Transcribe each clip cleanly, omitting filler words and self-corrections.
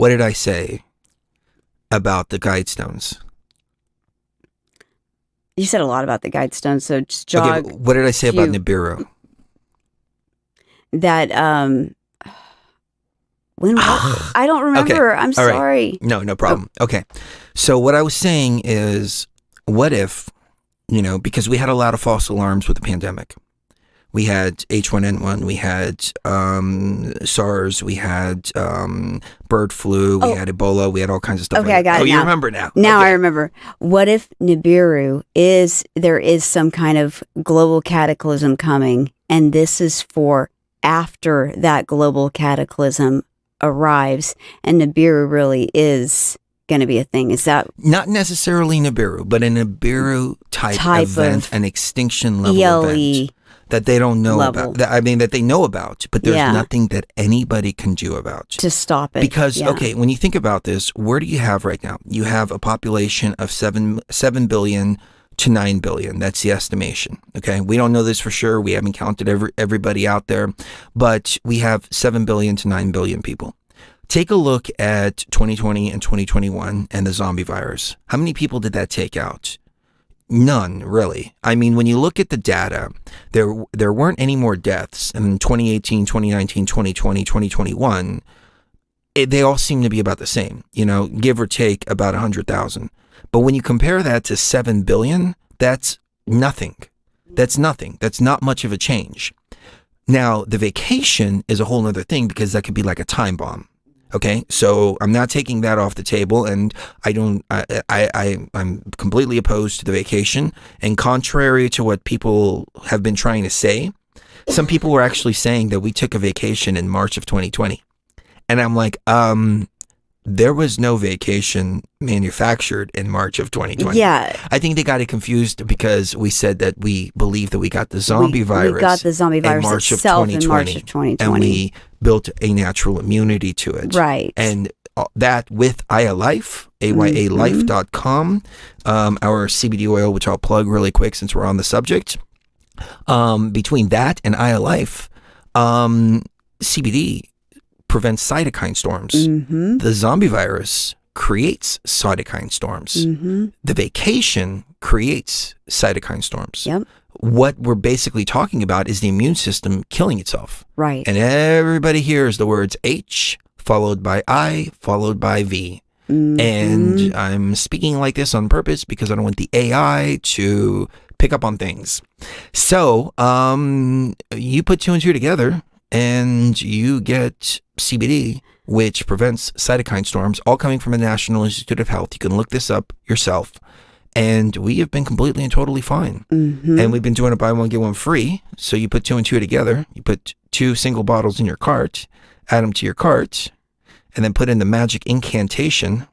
what did I say about the guidestones? You said a lot about the guidestones, so just jog. Okay, what did I say about Nibiru? That when I don't remember. Okay. I'm sorry. Right. No problem. Okay. So what I was saying is, what if, because we had a lot of false alarms with the pandemic. We had H1N1, we had SARS, we had bird flu, we had Ebola, we had all kinds of stuff. Okay, I got it. Oh, you remember now. Now okay. I remember. What if Nibiru there is some kind of global cataclysm coming, and this is for after that global cataclysm arrives, and Nibiru really is going to be a thing? Is that not necessarily Nibiru, but a Nibiru type event, an extinction level event that they don't know about? That they know about, but there's nothing that anybody can do about to stop it. Because okay, when you think about this, where do you have right now? You have a population of 7 billion to 9 billion. That's the estimation. Okay, we don't know this for sure. We haven't counted everybody out there, but we have 7 billion to 9 billion people. Take a look at 2020 and 2021 and the zombie virus. How many people did that take out? None, really. I mean, when you look at the data, there weren't any more deaths in 2018, 2019, 2020, 2021. They all seem to be about the same, give or take about 100,000. But when you compare that to 7 billion, that's nothing. That's nothing. That's not much of a change. Now, the vacation is a whole other thing, because that could be like a time bomb. Okay, so I'm not taking that off the table, and I'm completely opposed to the vacation. And contrary to what people have been trying to say, some people were actually saying that we took a vacation in March of 2020. And I'm like, there was no vacation manufactured in March of 2020. Yeah. I think they got it confused because we said that we believe that we got the zombie virus. We got the zombie virus in March itself of 2020, in March of 2020. And we built a natural immunity to it. Right. And that with Aya Life, ayalife.com, our CBD oil, which I'll plug really quick since we're on the subject. Between that and Aya Life, CBD prevents cytokine storms. Mm-hmm. The zombie virus creates cytokine storms. Mm-hmm. The vacation creates cytokine storms. Yep. What we're basically talking about is the immune system killing itself. Right. And everybody hears the words H followed by I followed by V. Mm-hmm. And I'm speaking like this on purpose because I don't want the AI to pick up on things. So you put 2 and 2 together, and you get CBD, which prevents cytokine storms, all coming from the National Institute of Health. You can look this up yourself. And we have been completely and totally fine. Mm-hmm. And we've been doing a buy one, get one free. So you put 2 and 2 together. You put 2 single bottles in your cart, add them to your cart, and then put in the magic incantation.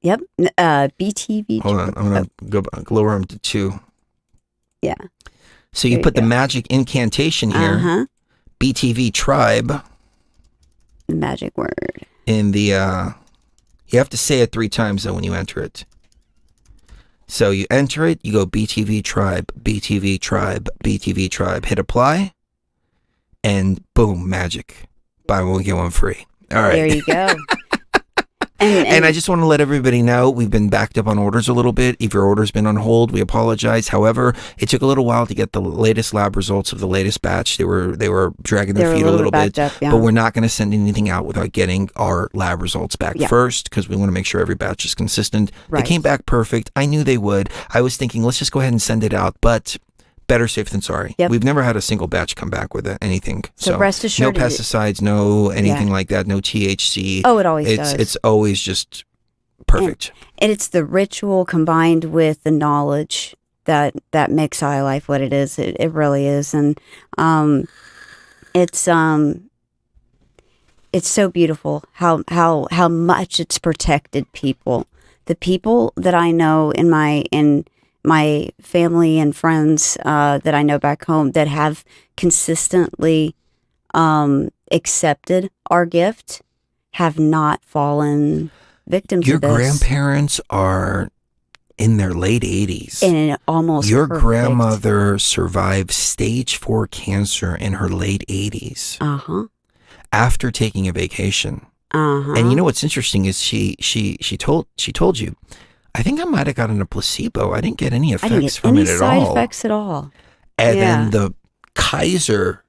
Yep. BTV. Hold on. I'm going to go back, lower them to 2. Yeah. So you put the magic incantation here, BTV tribe. The magic word. In the, you have to say it 3 times though when you enter it. So you enter it, you go BTV tribe, BTV tribe, BTV tribe, hit apply, and boom, magic. Buy one, get one free. All right. There you go. And I just want to let everybody know we've been backed up on orders a little bit. If your order's been on hold, we apologize. However, it took a little while to get the latest lab results of the latest batch. They were dragging their feet a little bit, up, yeah. But we're not going to send anything out without getting our lab results back first, because we want to make sure every batch is consistent. Right. They came back perfect. I knew they would. I was thinking, let's just go ahead and send it out, but better safe than sorry. Yep. We've never had a single batch come back with anything. So rest assured, no pesticides, no anything like that, no THC. Oh, it always does. It's always just perfect. And it's the ritual combined with the knowledge that makes Aya Life what it is. It really is. And it's so beautiful how much it's protected people. The people that I know in my family and friends that I know back home that have consistently accepted our gift have not fallen victim to this. Your grandparents are in their late 80s. And almost Your perfect. grandmother survived stage 4 cancer in her late 80s. Uh-huh. after taking a vacation. And you know what's interesting is she told you, I think I might have gotten a placebo. I didn't get any effects from it at all. Side effects at all. And then the Kaiser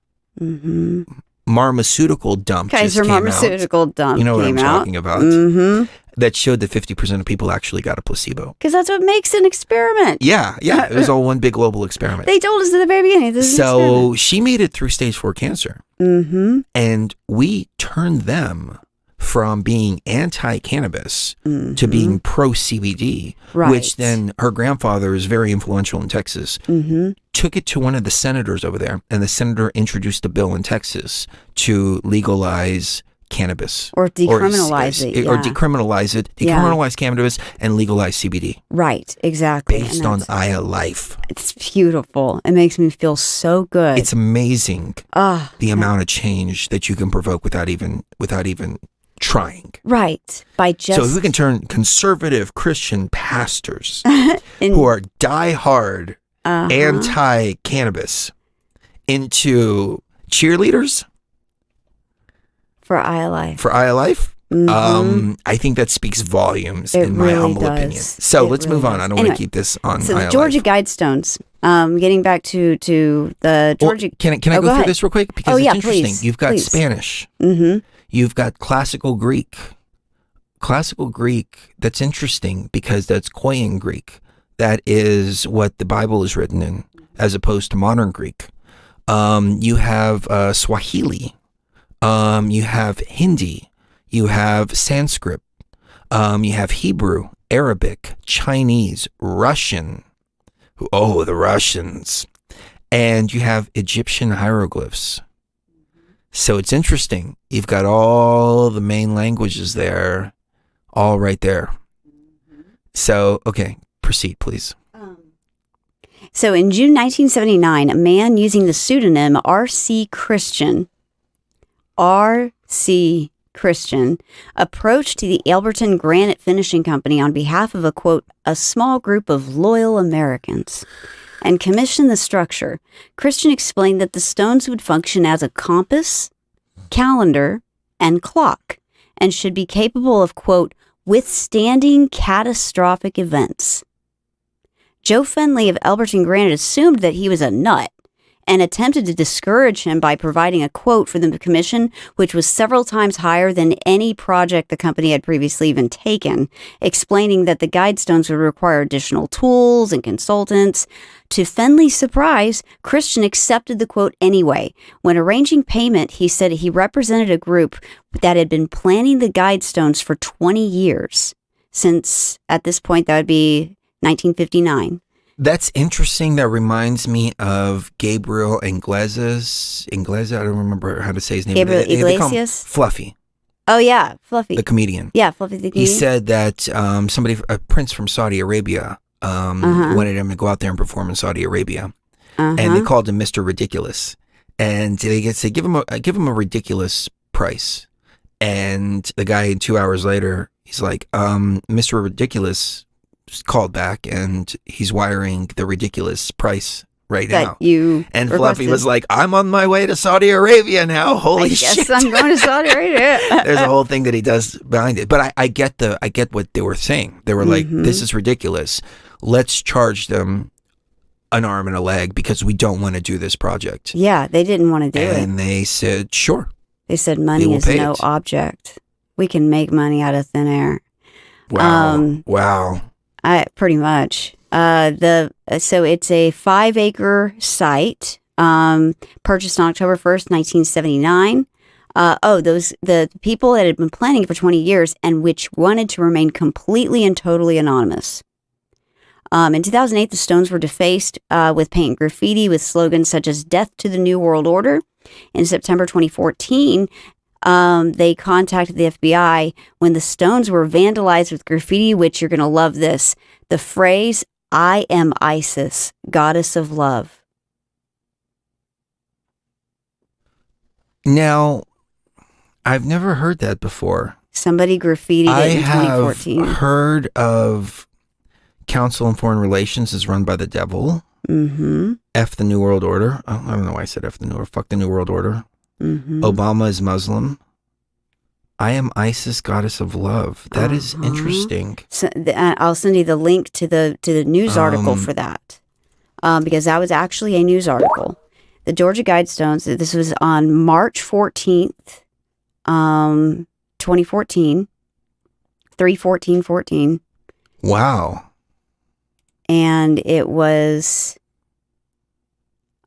pharmaceutical dump Kaiser just came pharmaceutical out. dump. You know what I'm talking about? That showed that 50% of people actually got a placebo. Because that's what makes an experiment. Yeah. It was all one big global experiment. They told us at the very beginning. This is an experiment. She made it through stage 4 cancer. And we turned them from being anti-cannabis to being pro-CBD, which then her grandfather is very influential in Texas, took it to one of the senators over there, and the senator introduced a bill in Texas to legalize cannabis. Or decriminalize it. Or decriminalize it, decriminalize cannabis, and legalize CBD. Right, exactly. Based on Aya life. It's beautiful. It makes me feel so good. It's amazing the amount of change that you can provoke without even trying. Right. So if we can turn conservative Christian pastors who are diehard anti-cannabis into cheerleaders for Aya Life. I think that speaks volumes in my humble opinion. So let's move on. I don't want to keep this on so Aya the Georgia Life. Guidestones. Getting back to the Georgia. Can I go through this real quick? Because it's interesting. Please, You've got Spanish. You've got classical Greek. Classical Greek, that's interesting because that's Koine Greek. That is what the Bible is written in, as opposed to modern Greek. You have Swahili. You have Hindi. You have Sanskrit. You have Hebrew, Arabic, Chinese, Russian. Oh, the Russians. And you have Egyptian hieroglyphs. So it's interesting. You've got all the main languages there, all right there. So, okay, proceed, please. So in June 1979, a man using the pseudonym R.C. Christian, approached the Alberton Granite Finishing Company on behalf of a small group of loyal Americans and commissioned the structure. Christian explained that the stones would function as a compass, calendar, and clock, and should be capable of, quote, withstanding catastrophic events. Joe Fenley of Alberton Granite assumed that he was a nut and attempted to discourage him by providing a quote for the commission, which was several times higher than any project the company had previously even taken, explaining that the guidestones would require additional tools and consultants. To Fenley's surprise, Christian accepted the quote anyway. When arranging payment, he said he represented a group that had been planning the guidestones for 20 years, since at this point that would be 1959. That's interesting. That reminds me of Gabriel Iglesias. I don't remember how to say his name. Gabriel They call him Iglesias? Fluffy. Oh, yeah, Fluffy. The comedian. Yeah, Fluffy the comedian. He said that a prince from Saudi Arabia, wanted him to go out there and perform in Saudi Arabia. And they called him Mr. Ridiculous. And they say, give him a ridiculous price. And the guy 2 hours later, he's like, Mr. Ridiculous called back and he's wiring the ridiculous price right now. And Fluffy was like, I'm on my way to Saudi Arabia now. Holy shit. I guess I'm going to Saudi Arabia. There's a whole thing that he does behind it. But I get what they were saying. They were like, this is ridiculous. Let's charge them an arm and a leg because we don't want to do this project. Yeah, they didn't want to do it. And they said, sure. They said money is no object. We can make money out of thin air. Wow. Wow. Pretty much. So it's a 5-acre site, purchased on October 1st, 1979. The people that had been planning for 20 years and which wanted to remain completely and totally anonymous. In 2008, the stones were defaced with paint and graffiti with slogans such as "Death to the New World Order." In September 2014, they contacted the FBI when the stones were vandalized with graffiti, which you're going to love this. The phrase, "I am Isis, goddess of love." Now, I've never heard that before. Somebody graffitied it in 2014. I have heard of Council on Foreign Relations is run by the devil. F the New World Order. I don't know why I said F the New World. Fuck the New World Order. Obama is Muslim. I am Isis, goddess of love. That is interesting. So, I'll send you the link to the news article for that, because that was actually a news article. The Georgia Guidestones. This was on March 14th, 2014, 3/14/14. Wow. And it was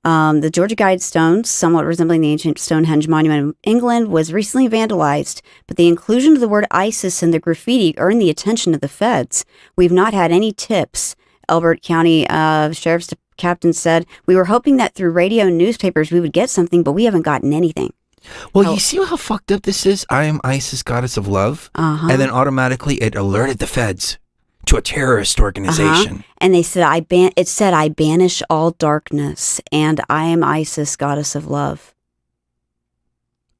the Georgia Guidestones, somewhat resembling the ancient Stonehenge monument in England, was recently vandalized, but the inclusion of the word ISIS in the graffiti earned the attention of the feds. We've not had any tips, Elbert County Sheriff's Captain said. We were hoping that through radio and newspapers we would get something, but we haven't gotten anything. Well, you see how fucked up this is? I am Isis, goddess of love. And then automatically it alerted the feds to a terrorist organization. And they said, it said, I banish all darkness, and I am Isis, goddess of love.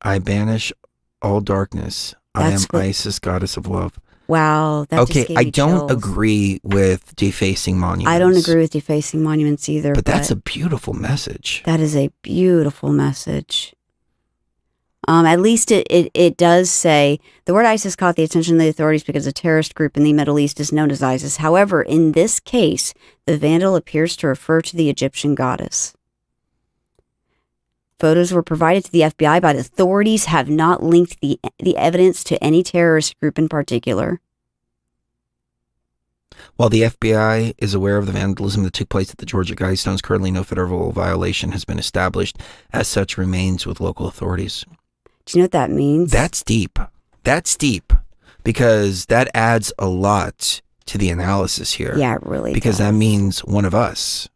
I banish all darkness. I am Isis, goddess of love. Wow. That Okay, just gave I me don't chills. agree with defacing monuments. I don't agree with defacing monuments either. But that's a beautiful message. That is a beautiful message. At least it does say the word ISIS caught the attention of the authorities because a terrorist group in the Middle East is known as ISIS. However, in this case, the vandal appears to refer to the Egyptian goddess. Photos were provided to the FBI, but authorities have not linked the evidence to any terrorist group in particular. While the FBI is aware of the vandalism that took place at the Georgia Guidestones, currently no federal violation has been established. As such, remains with local authorities. Do you know what that means? That's deep. That's deep. Because that adds a lot to the analysis here. Yeah, it really Because does. that means one of us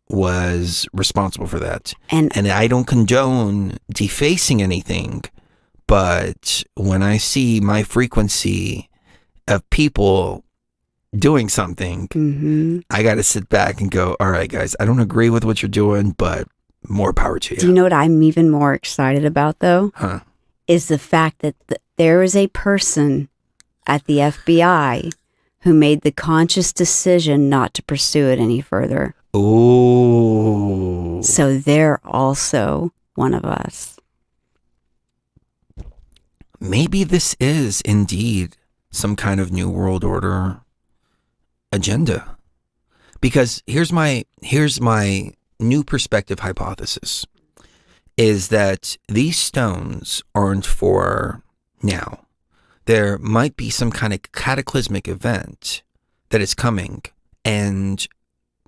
was responsible for that. And I don't condone defacing anything, but when I see my frequency of people doing something, I got to sit back and go, all right, guys, I don't agree with what you're doing, but more power to you. Do you know what I'm even more excited about, though? Huh? Is the fact that there is a person at the FBI who made the conscious decision not to pursue it any further. Ooh. So they're also one of us. Maybe this is indeed some kind of new world order agenda. Because here's my new perspective hypothesis, is that these stones aren't for now. There might be some kind of cataclysmic event that is coming, and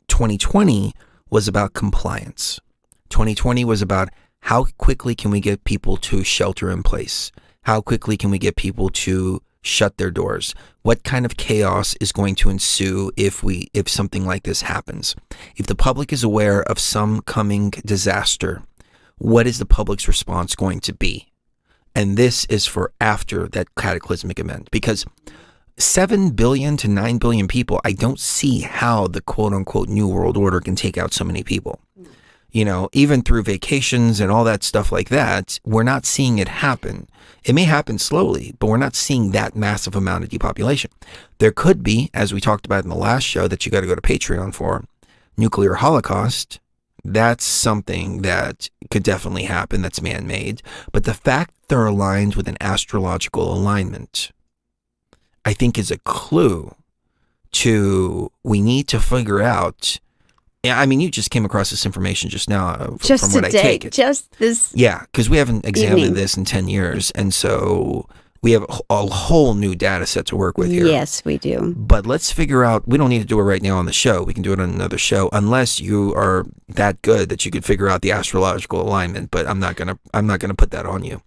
2020 was about compliance. 2020 was about how quickly can we get people to shelter in place? How quickly can we get people to shut their doors? What kind of chaos is going to ensue if something like this happens? If the public is aware of some coming disaster, what is the public's response going to be? And this is for after that cataclysmic event, because 7 billion to 9 billion people, I don't see how the quote unquote new world order can take out so many people. You know, even through vacations and all that stuff like that, we're not seeing it happen. It may happen slowly, but we're not seeing that massive amount of depopulation. There could be, as we talked about in the last show that you got to go to Patreon for, nuclear holocaust. That's something that could definitely happen, that's man-made. But the fact they're aligned with an astrological alignment, I think is a clue to, we need to figure out. Yeah, I mean, you just came across this information just now from what I take it. Just this. Yeah, because we haven't examined evening. this in 10 years. And so we have a whole new data set to work with here. Yes, we do. But let's figure out, we don't need to do it right now on the show. We can do it on another show, unless you are that good that you could figure out the astrological alignment. But I'm not gonna put that on you.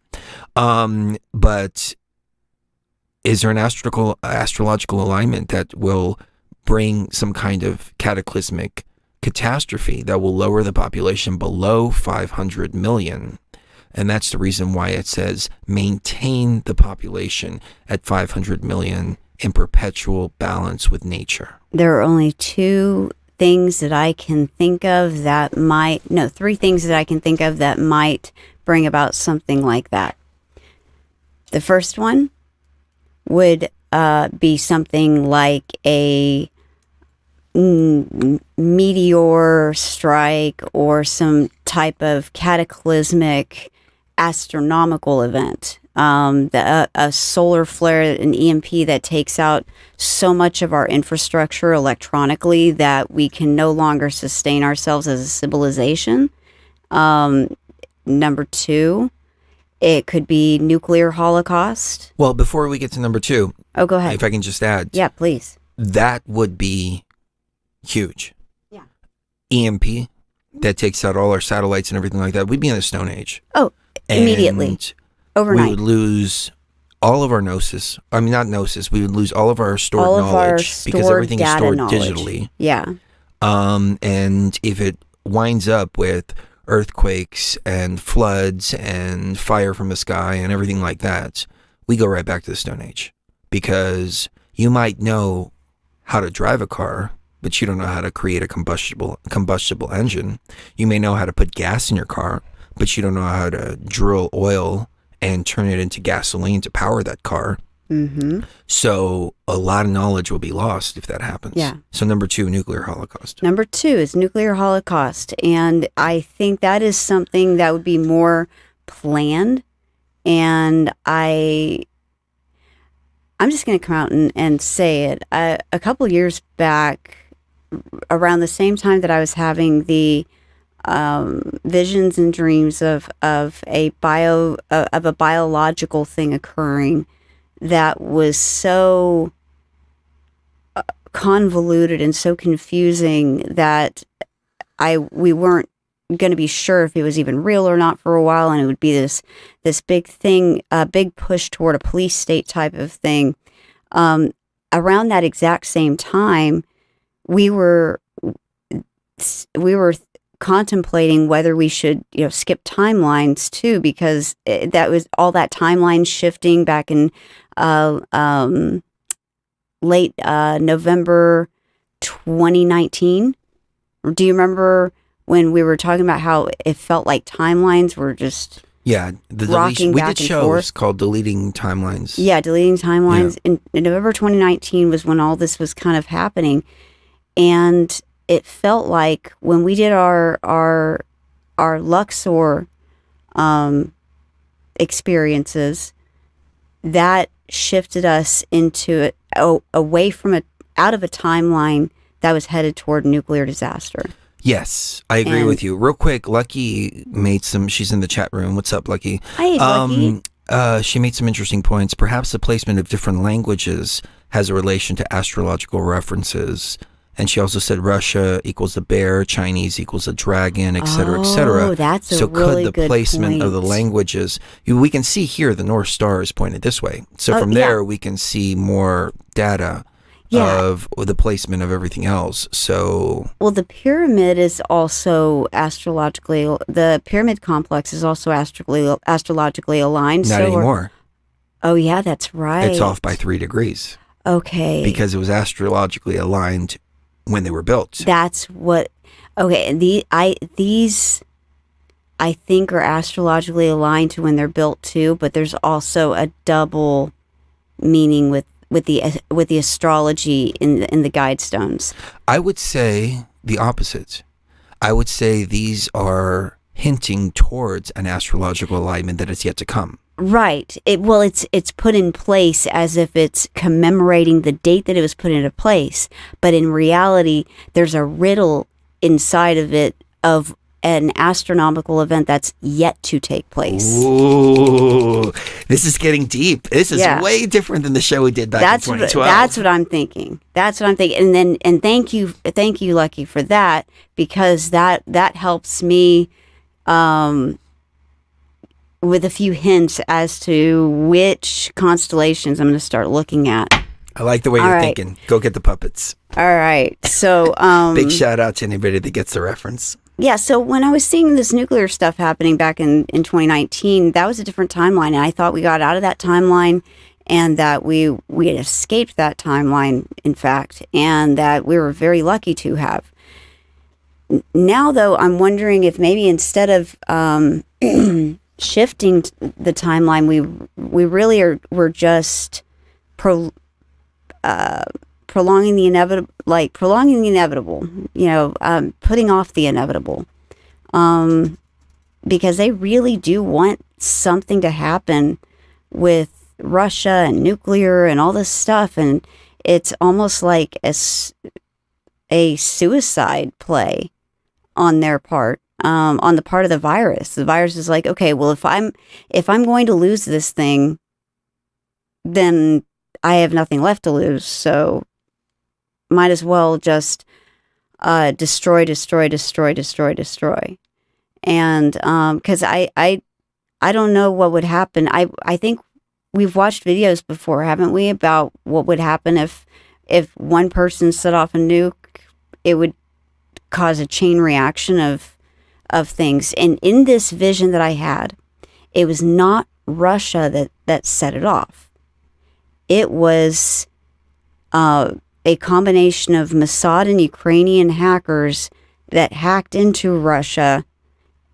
But is there an astrological alignment that will bring some kind of cataclysmic catastrophe that will lower the population below 500 million? And that's the reason why it says maintain the population at 500 million in perpetual balance with nature. There are only three things that I can think of that might bring about something like that. The first one would be something like a meteor strike or some type of cataclysmic astronomical event a solar flare, an EMP that takes out so much of our infrastructure electronically that we can no longer sustain ourselves as a civilization. Number 2, it could be nuclear holocaust. Well, before we get to number 2, oh, go ahead. If I can just add, yeah, please. That would be huge. Yeah. EMP that takes out all our satellites and everything like that. We'd be in the Stone Age. Oh, immediately. And overnight. we would lose all of our gnosis. I mean, not gnosis. We would lose all of our stored all knowledge because everything is stored knowledge. digitally. Yeah. And if it winds up with earthquakes and floods and fire from the sky and everything like that, we go right back to the Stone Age. Because you might know how to drive a car, but you don't know how to create a combustible engine. You may know how to put gas in your car, but you don't know how to drill oil and turn it into gasoline to power that car. Mm-hmm. So a lot of knowledge will be lost if that happens. Yeah. So number 2, nuclear holocaust. Number 2 is nuclear holocaust. And I think that is something that would be more planned. And I'm just going to come out and say it. A couple years back, around the same time that I was having the visions and dreams of a biological thing occurring that was so convoluted and so confusing that we weren't going to be sure if it was even real or not for a while, and it would be this big thing, a big push toward a police state type of thing. Around that exact same time, we were contemplating whether we should, skip timelines too, because that was all that timeline shifting back in late November 2019. Do you remember when we were talking about how it felt like timelines were just rocking back we did and shows forth? Called Deleting Timelines. Yeah, deleting timelines. Yeah. In November 2019 was when all this was kind of happening, and it felt like when we did our Luxor experiences, that shifted us into away from out of a timeline that was headed toward nuclear disaster. Yes, I agree with you. Real quick, Lucky made some, she's in the chat room. What's up, Lucky? Hi, Lucky. She made some interesting points. Perhaps the placement of different languages has a relation to astrological references. And she also said Russia equals a bear, Chinese equals a dragon, et cetera, et cetera. Oh, that's a so really could the good placement point. of the languages, we can see here the North Star is pointed this way. So from there, we can see more data of the placement of everything else. So, well, the pyramid is also astrologically, the pyramid complex is also astrologically aligned. Not anymore. Oh, yeah, that's right. It's off by 3 degrees. Okay. Because it was astrologically aligned when they were built. That's what. Okay, these I think are astrologically aligned to when they're built too, but there's also a double meaning with the astrology in the guidestones. I would say the opposite. I would say these are hinting towards an astrological alignment that is yet to come. Right. It's put in place as if it's commemorating the date that it was put into place, but in reality, there's a riddle inside of it of an astronomical event that's yet to take place. Ooh, this is getting deep. This is way different than the show we did back in 2012. That's what I'm thinking. And thank you, Lucky, for that, because that helps me with a few hints as to which constellations I'm going to start looking at. I like the way you're thinking. Go get the puppets. All right. So big shout out to anybody that gets the reference. Yeah, so when I was seeing this nuclear stuff happening back in 2019, that was a different timeline. And I thought we got out of that timeline and that we had escaped that timeline, in fact, and that we were very lucky to have. Now, though, I'm wondering if maybe instead of shifting the timeline, we really we're just prolonging the inevitable, putting off the inevitable, because they really do want something to happen Russia and nuclear and all this stuff, and it's almost like a suicide play on their part, on the part of the virus. The virus is like, okay, well, if I'm going to lose this thing, then I have nothing left to lose, so might as well just destroy. And because I don't know what would happen. I think we've watched videos before, haven't we, about what would happen if one person set off a nuke. It would cause a chain reaction of things. And in this vision that I had, it was not Russia that set it off. It was a combination of Mossad and Ukrainian hackers that hacked into Russia,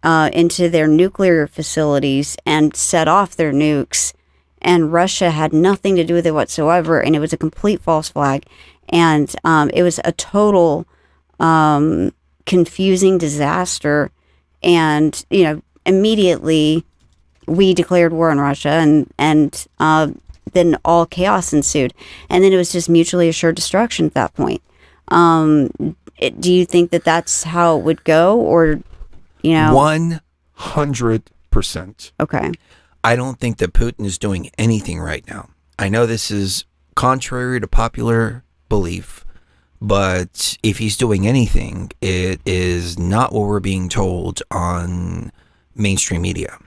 into their nuclear facilities, and set off their nukes. And Russia had nothing to do with it whatsoever, and it was a complete false flag. And it was a total confusing disaster. And, immediately we declared war on Russia, and then all chaos ensued. And then it was just mutually assured destruction at that point. Do you think that that's how it would go, or, 100%. Okay. I don't think that Putin is doing anything right now. I know this is contrary to popular belief, but if he's doing anything, it is not what we're being told on mainstream media.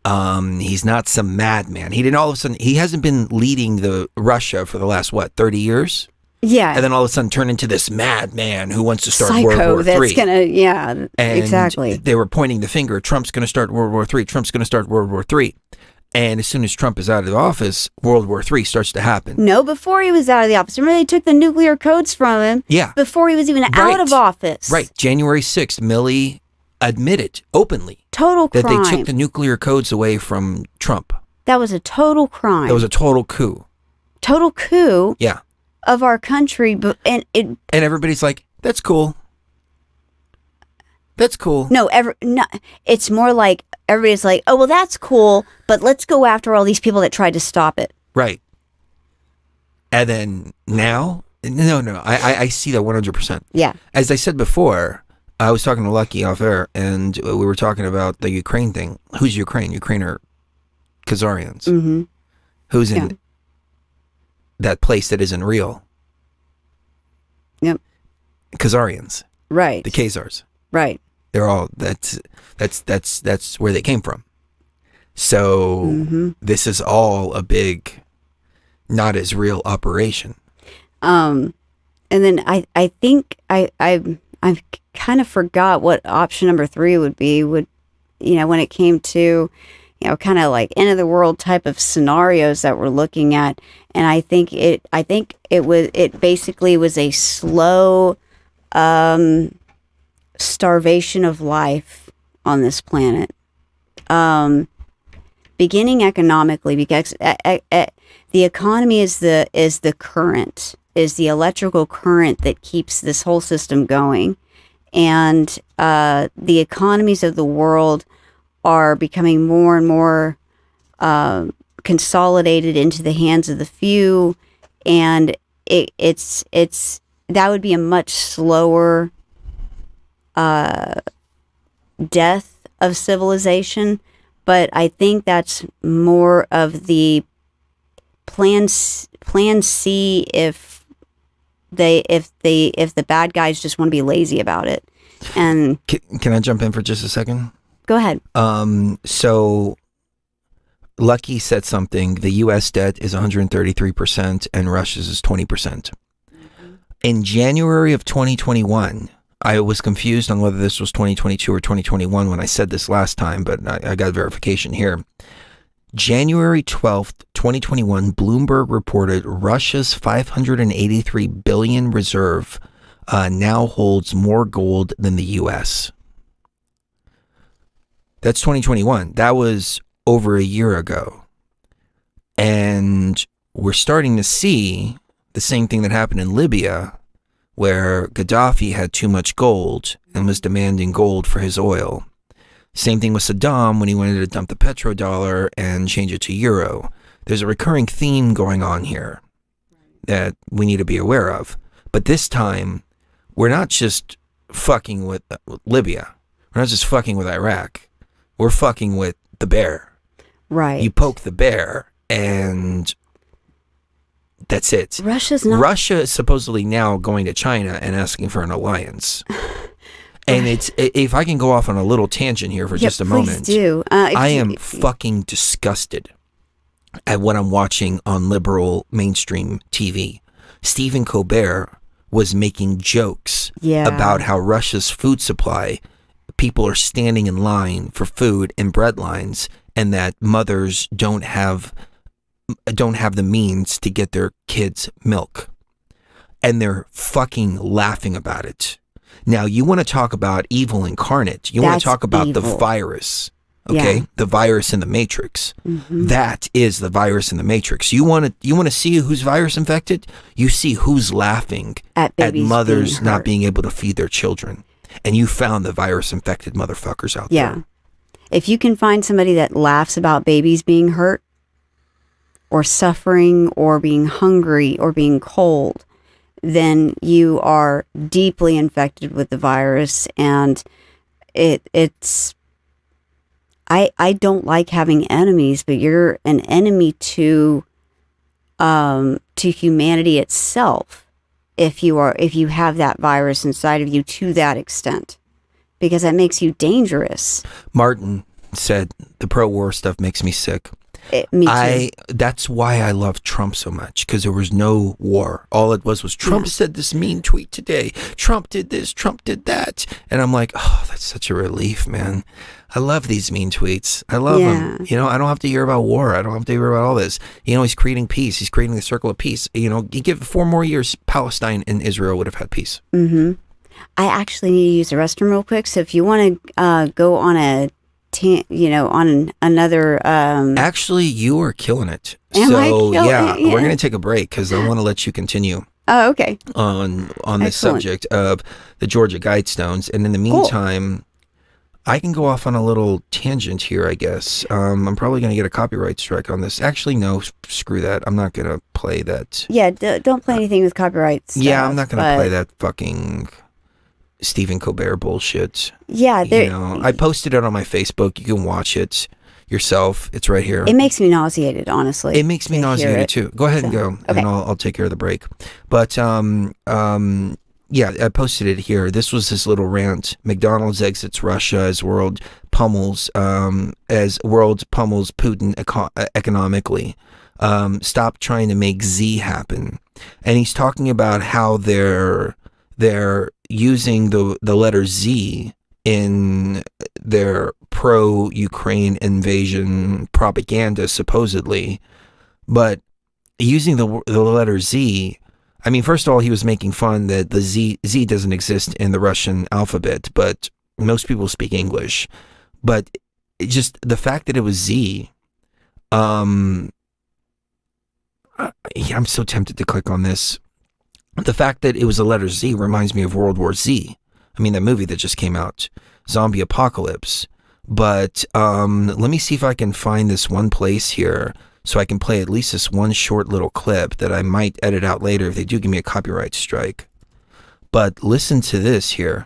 He's not some madman. He hasn't been leading the Russia for the last, 30 years? Yeah. And then all of a sudden turn into this madman who wants to start Psycho World War III. that's gonna, and exactly. They were pointing the finger. Trump's going to start World War III. Trump's going to start World War III. And as soon as Trump is out of the office, World War III starts to happen. No, before he was out of the office. Remember, they took the nuclear codes from him. Yeah. Before he was even out of office. Right. January 6th, Milley admitted openly total crime that they took the nuclear codes away from Trump. That was a total crime. That was a total coup. Total coup. Yeah. Of our country, and everybody's like, that's cool. That's cool. No, it's more like everybody's like, oh, well, that's cool, but let's go after all these people that tried to stop it. Right. And then now, no, I see that 100%. Yeah. As I said before, I was talking to Lucky off air, and we were talking about the Ukraine thing. Who's Ukraine? Ukraine are Khazarians. Mm-hmm. Who's in that place that isn't real? Yep. Khazarians. Right. The Khazars. Right. They're all that's where they came from. So this is all a big, not as real operation. And then I think I kind of forgot what option number 3 would be. When it came to, kind of like end of the world type of scenarios that we're looking at. And I think it basically was a slow starvation of life on this planet. Beginning economically, because the economy is the current, is the electrical current that keeps this whole system going. And the economies of the world are becoming more and more consolidated into the hands of the few, and it's that would be a much slower death of civilization. But I think that's more of the plan C if the bad guys just want to be lazy about it. And can I jump in for just a second? Go ahead. So Lucky said something. The U.S. debt is 133% and Russia's is 20%. In January of 2021, I was confused on whether this was 2022 or 2021 when I said this last time, but I got verification here. January 12th, 2021, Bloomberg reported Russia's 583 billion reserve now holds more gold than the U.S. That's 2021. That was over a year ago. And we're starting to see the same thing that happened in Libya, where Gaddafi had too much gold and was demanding gold for his oil. Same thing with Saddam when he wanted to dump the petrodollar and change it to euro. There's a recurring theme going on here that we need to be aware of. But this time, we're not just fucking with Libya. We're not just fucking with Iraq. We're fucking with the bear. Right. You poke the bear and that's it. Russia is supposedly now going to China and asking for an alliance. And it's, if I can go off on a little tangent here for just a moment. Please do. I am fucking disgusted at what I'm watching on liberal mainstream TV. Stephen Colbert was making jokes about how Russia's food supply, people are standing in line for food in bread lines, and that mothers don't have the means to get their kids milk. And they're fucking laughing about it. Now, you want to talk about evil incarnate. You want to talk about the virus, okay? Yeah. The virus in the Matrix. Mm-hmm. That is the virus in the Matrix. You want to see who's virus infected? You see who's laughing at mothers not being able to feed their children. And you found the virus infected motherfuckers out there. Yeah. If you can find somebody that laughs about babies being hurt or suffering or being hungry or being cold, then you are deeply infected with the virus. And it's I don't like having enemies, but you're an enemy to humanity itself if you have that virus inside of you to that extent, because that makes you dangerous. Martin said the pro-war stuff makes me sick. Me too. That's why I love Trump so much, because there was no war. All it was Trump said this mean tweet today. Trump did this. Trump did that. And I'm like, oh, that's such a relief, man. I love these mean tweets. I love them. You know, I don't have to hear about war. I don't have to hear about all this. You know, he's creating peace. He's creating the circle of peace. You know, you give 4 more years, Palestine and Israel would have had peace. Mm-hmm. I actually need to use the restroom real quick. So if you want to go on on another actually, you are killing it. Am I killing it? We're gonna take a break because I want to let you continue okay on this subject of the Georgia guidestones, and in the meantime, I can go off on a little tangent here, I guess. I'm probably gonna get a copyright strike on this. Actually, no, screw that. I'm not gonna play that. Don't play anything with copyright stuff. I'm not gonna play that fucking Stephen Colbert bullshit. I posted it on my Facebook. You can watch it yourself. It's right here. It makes me nauseated, honestly. It makes me nauseated too. Go ahead and go, and I'll take care of the break. But I posted it here. This was his little rant. McDonald's exits Russia as world pummels Putin economically. Stop trying to make Z happen. And he's talking about how they're using the letter Z in their pro-Ukraine invasion propaganda, supposedly. But using the letter Z, I mean, first of all, he was making fun that the Z doesn't exist in the Russian alphabet, but most people speak English. But just the fact that it was Z, I'm so tempted to click on this. The fact that it was a letter Z reminds me of World War Z. I mean, that movie that just came out, Zombie Apocalypse. But let me see if I can find this one place here so I can play at least this one short little clip that I might edit out later if they do give me a copyright strike. But listen to this here.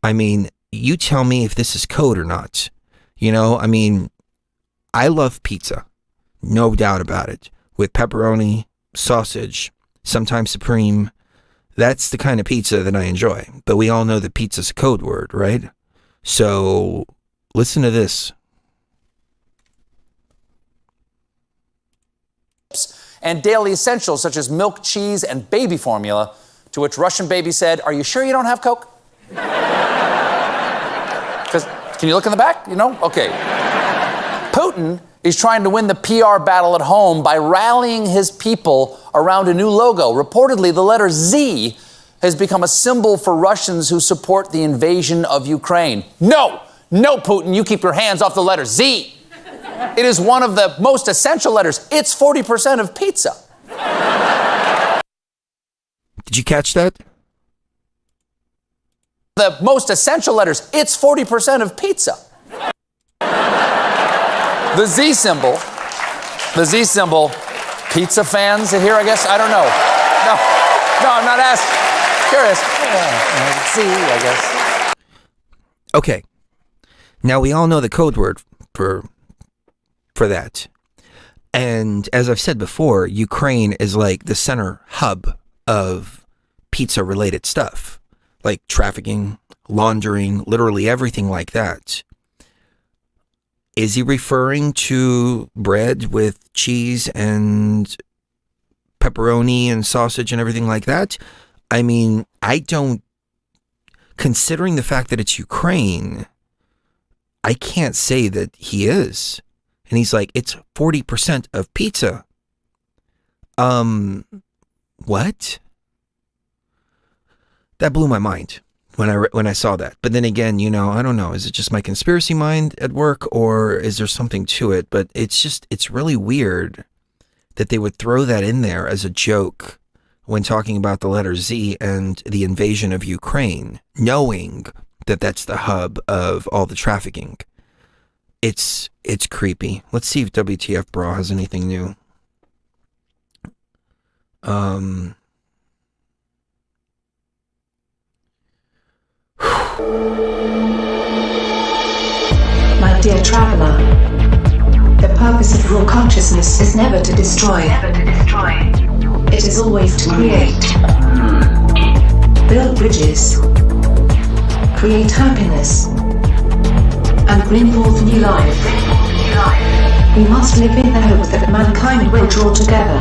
I mean, you tell me if this is code or not. You know, I mean, I love pizza. No doubt about it. With pepperoni, sausage, sometimes supreme. That's the kind of pizza that I enjoy. But we all know that pizza's a code word, right? So listen to this. And daily essentials such as milk, cheese, and baby formula, to which Russian baby said, "Are you sure you don't have Coke?" Because, can you look in the back? You know? Okay. Putin is trying to win the PR battle at home by rallying his people around a new logo. Reportedly, the letter Z has become a symbol for Russians who support the invasion of Ukraine. No, Putin, you keep your hands off the letter Z. It is one of the most essential letters. It's 40% of pizza. Did you catch that? the most essential letters, it's 40% of pizza. The Z symbol, pizza fans here, I guess? I don't know. No, I'm not asking. Curious. Z, I guess. Okay. Now we all know the code word for that. And as I've said before, Ukraine is like the center hub of pizza related stuff, like trafficking, laundering, literally everything like that. Is he referring to bread with cheese and pepperoni and sausage and everything like that? I mean, considering the fact that it's Ukraine, I can't say that he is. And he's like, it's 40% of pizza. What? That blew my mind when I saw that. But then again, you know, I don't know. Is it just my conspiracy mind at work, or is there something to it? But it's really weird that they would throw that in there as a joke when talking about the letter Z and the invasion of Ukraine, knowing that that's the hub of all the trafficking. It's creepy. Let's see if WTF Bra has anything new. My dear traveler, the purpose of your consciousness is never to destroy. It is always to create. Build bridges. Create happiness. And bring forth new life. We must live in the hope that mankind will draw together.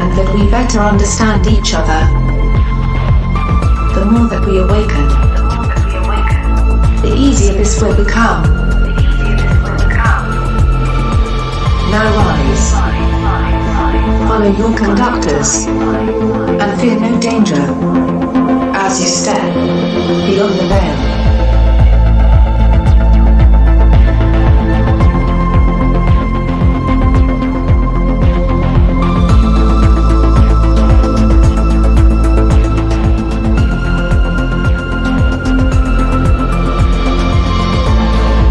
And that we better understand each other. The more that we awaken, the easier this will become. Now rise. Follow your conductors. And fear no danger. As you step beyond the veil.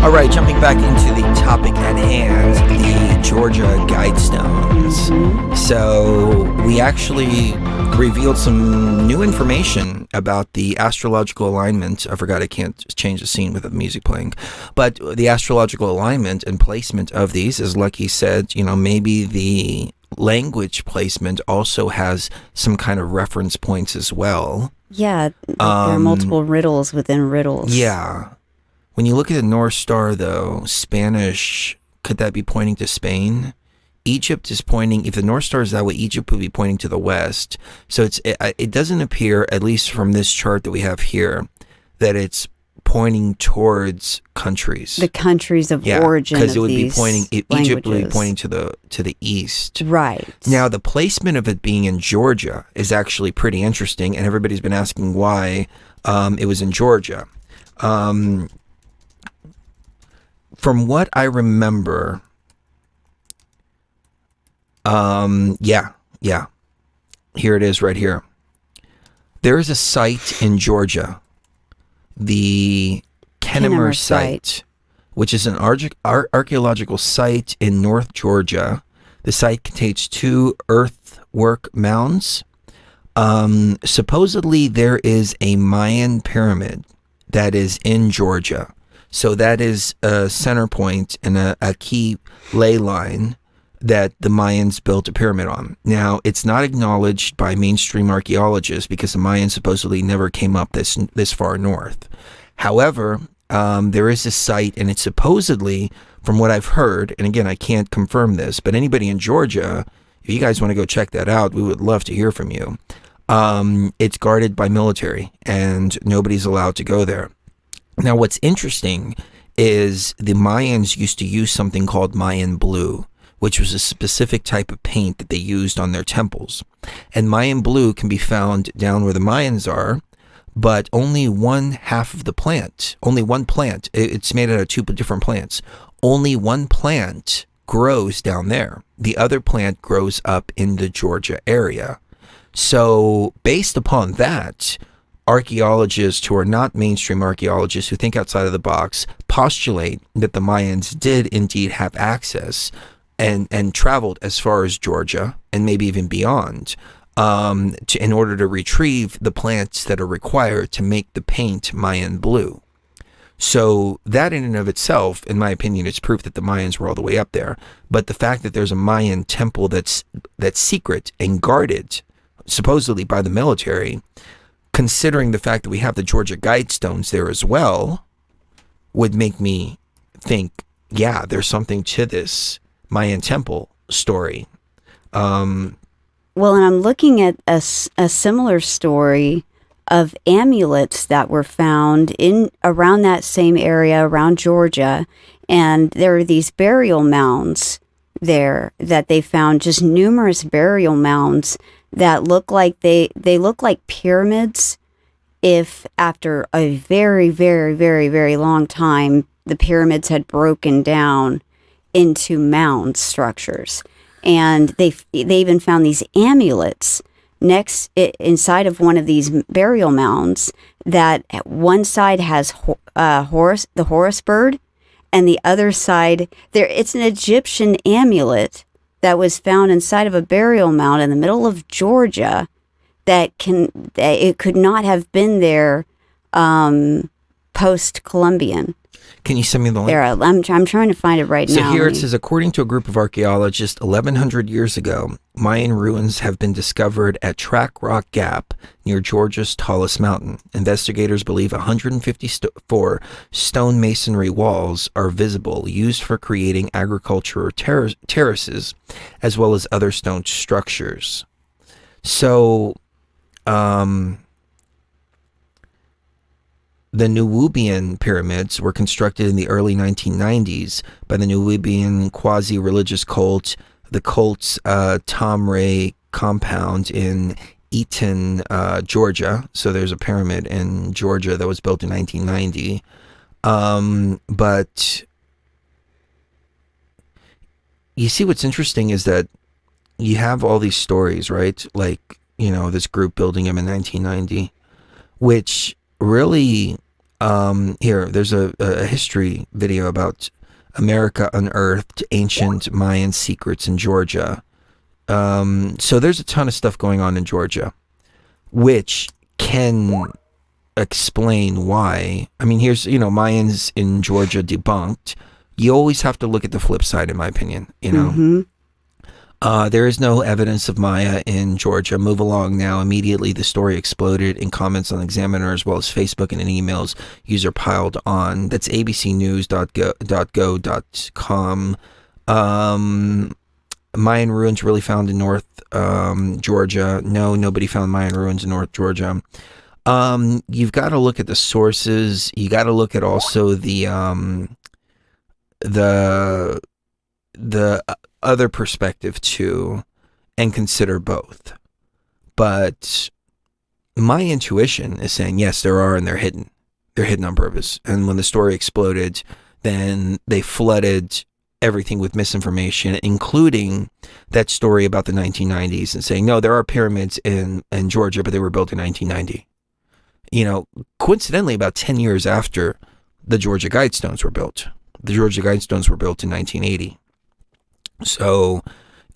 All right, jumping back into the topic at hand, the Georgia guidestones. So we actually revealed some new information about the astrological alignment. I forgot I can't change the scene with the music playing. But the astrological alignment and placement of these, as Lucky said, you know, maybe the language placement also has some kind of reference points as well. Yeah, there are multiple riddles within riddles. Yeah. When you look at the North Star, though, Spanish, could that be pointing to Spain? Egypt is pointing, if the North Star is that way, Egypt would be pointing to the west. So it doesn't appear, at least from this chart that we have here, that it's pointing towards countries. The countries of origin because of it would be these pointing, languages. Egypt would be pointing to the east. Right. Now, the placement of it being in Georgia is actually pretty interesting, and everybody's been asking why it was in Georgia. From what I remember, here it is right here. There is a site in Georgia, the Kennemer site, which is an archaeological site in North Georgia. The site contains 2 earthwork mounds. Supposedly there is a Mayan pyramid that is in Georgia. So that is a center point and a key ley line that the Mayans built a pyramid on. Now, it's not acknowledged by mainstream archaeologists because the Mayans supposedly never came up this far north. However, there is a site, and it's supposedly, from what I've heard, and again, I can't confirm this, but anybody in Georgia, if you guys want to go check that out, we would love to hear from you. It's guarded by military, and nobody's allowed to go there. Now, what's interesting is the Mayans used to use something called Mayan blue, which was a specific type of paint that they used on their temples. And Mayan blue can be found down where the Mayans are, but only one half of the plant, only one plant, it's made out of 2 different plants. Only one plant grows down there. The other plant grows up in the Georgia area. So based upon that, archaeologists who are not mainstream archaeologists who think outside of the box postulate that the Mayans did indeed have access and traveled as far as Georgia and maybe even beyond in order to retrieve the plants that are required to make the paint Mayan blue. So that in and of itself, in my opinion, is proof that the Mayans were all the way up there. But the fact that there's a Mayan temple that's secret and guarded, supposedly by the military, considering the fact that we have the Georgia guidestones there as well, would make me think, yeah, there's something to this Mayan temple story. Well, and I'm looking at a similar story of amulets that were found in around that same area, around Georgia, and there are these burial mounds there that they found, just numerous burial mounds that look like they look like pyramids. If after a very, very, very, very long time, the pyramids had broken down into mound structures. And they even found these amulets inside of one of these burial mounds that one side has Horus, the Horus bird, and the other side it's an Egyptian amulet that was found inside of a burial mound in the middle of Georgia that it could not have been there post-Columbian. Can you send me the link? There, I'm trying to find it right now. So here it says, according to a group of archaeologists, 1,100 years ago, Mayan ruins have been discovered at Track Rock Gap near Georgia's tallest mountain. Investigators believe 154 stone masonry walls are visible, used for creating agricultural terraces, as well as other stone structures. So, the Nubian pyramids were constructed in the early 1990s by the Nubian quasi-religious cult, the cult's Tomray compound in Eaton, Georgia. So there's a pyramid in Georgia that was built in 1990. But you see what's interesting is that you have all these stories, right? Like, you know, this group building them in 1990, which really, here, there's a history video about America Unearthed, Ancient Mayan Secrets in Georgia. So there's a ton of stuff going on in Georgia, which can explain why. I mean, here's, you know, Mayans in Georgia debunked. You always have to look at the flip side, in my opinion, you know. Mm-hmm. There is no evidence of Maya in Georgia. Move along now. Immediately, the story exploded in comments on Examiner as well as Facebook and in emails. User piled on. That's abcnews.go.com. Mayan ruins really found in North Georgia. No, nobody found Mayan ruins in North Georgia. You've got to look at the sources. You got to look at also the other perspective too, and consider both. But my intuition is saying yes, there are, and they're hidden on purpose. And when the story exploded, then they flooded everything with misinformation, including that story about the 1990s, and saying no, there are pyramids in Georgia, but they were built in 1990. You know, coincidentally, about 10 years after the Georgia guidestones were built. The Georgia guidestones were built in 1980. So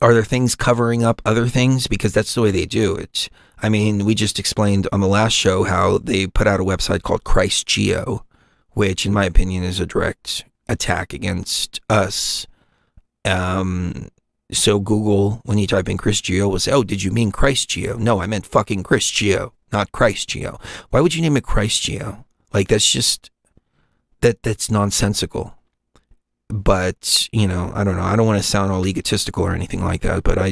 are there things covering up other things? Because that's the way they do it. I mean, we just explained on the last show how they put out a website called Christ Geo, which in my opinion is a direct attack against us. So Google, when you type in Chris Geo, will say, oh, did you mean Christ Geo? No, I meant fucking Chris Geo, not Christ Geo. Why would you name it Christ Geo? Like, that's just, that's nonsensical. But, you know, I don't know. I don't want to sound all egotistical or anything like that, but I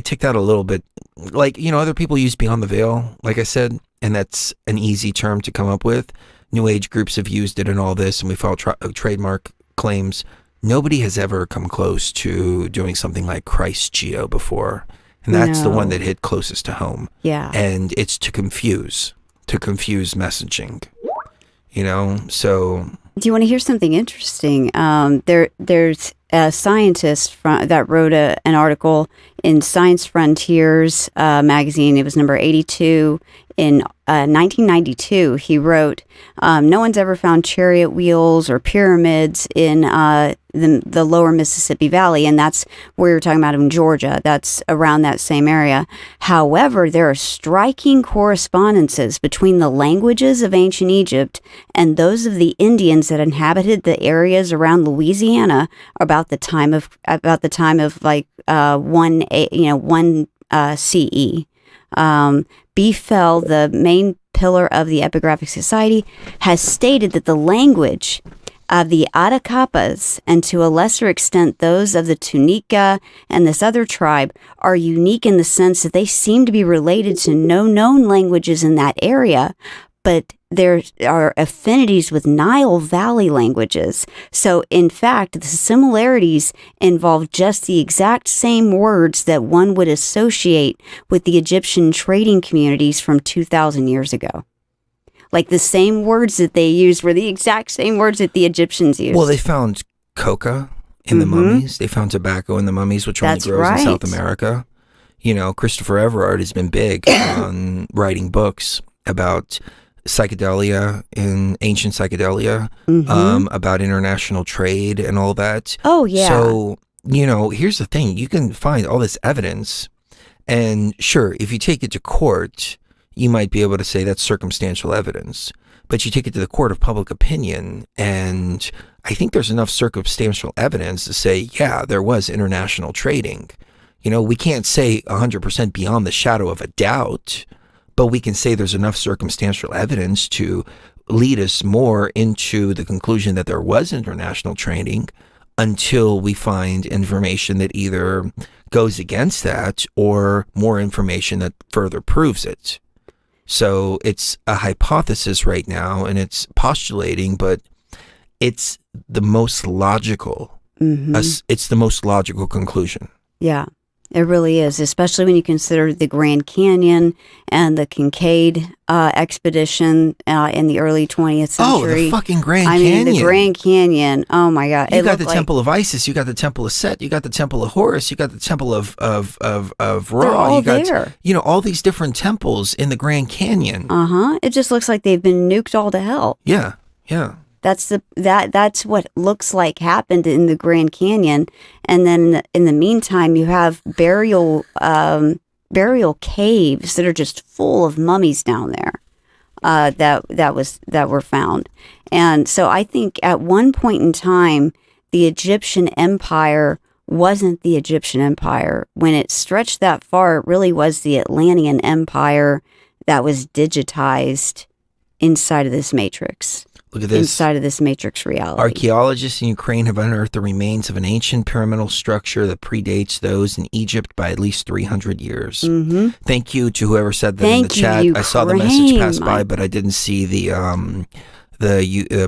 take that a little bit. Like, you know, other people use Beyond the Veil, like I said, and that's an easy term to come up with. New Age groups have used it in all this, and we filed trademark claims. Nobody has ever come close to doing something like Christ Geo before. And that's the one that hit closest to home. Yeah. And it's to confuse messaging, you know, so... Do you want to hear something interesting? There's a scientist that wrote an article in Science Frontiers magazine. It was number 82 in 1992, he wrote, no one's ever found chariot wheels or pyramids in the lower Mississippi Valley, and that's where you're talking about in Georgia. That's around that same area. However, there are striking correspondences between the languages of ancient Egypt and those of the Indians that inhabited the areas around Louisiana about the time of like 1 CE. Befell, the main pillar of the epigraphic society, has stated that the language of the Atacapas, and to a lesser extent those of the Tunica and this other tribe, are unique in the sense that they seem to be related to no known languages in that area, but there are affinities with Nile Valley languages. So, in fact, the similarities involve just the exact same words that one would associate with the Egyptian trading communities from 2,000 years ago. Like the same words that they used were the exact same words that the Egyptians used. Well, they found coca in the mummies. They found tobacco in the mummies, which only grows in South America. You know, Christopher Everard has been big on writing books about psychedelia in ancient psychedelia, about international trade and all that. Oh, yeah. So, you know, here's the thing. You can find all this evidence, and sure, if you take it to court, you might be able to say that's circumstantial evidence. But you take it to the court of public opinion, and I think there's enough circumstantial evidence to say, yeah, there was international trading. You know, we can't say 100% beyond the shadow of a doubt, but we can say there's enough circumstantial evidence to lead us more into the conclusion that there was international trading until we find information that either goes against that or more information that further proves it. So it's a hypothesis right now, and it's postulating, but it's the most logical. It's the most logical conclusion. Yeah. It really is, especially when you consider the Grand Canyon and the Kincaid expedition in the early 20th century. Oh, the fucking Grand Canyon. I mean, the Grand Canyon. Oh, my God. You got the Temple of Isis. You got the Temple of Set. You got the Temple of Horus. You got the Temple of Ra. They're all you got, there. You know, all these different temples in the Grand Canyon. It just looks like they've been nuked all to hell. Yeah, yeah. That's what looks like happened in the Grand Canyon, and then in the meantime, you have burial caves that are just full of mummies down there that were found. And so I think at one point in time, the Egyptian Empire wasn't the Egyptian Empire. When it stretched that far, it really was the Atlantean Empire that was digitized inside of this matrix. Look at this. Inside of this matrix reality. Archaeologists in Ukraine have unearthed the remains of an ancient pyramidal structure that predates those in Egypt by at least 300 years. Thank you to whoever said that in the chat. Ukraine. I saw the message pass by, but I didn't see the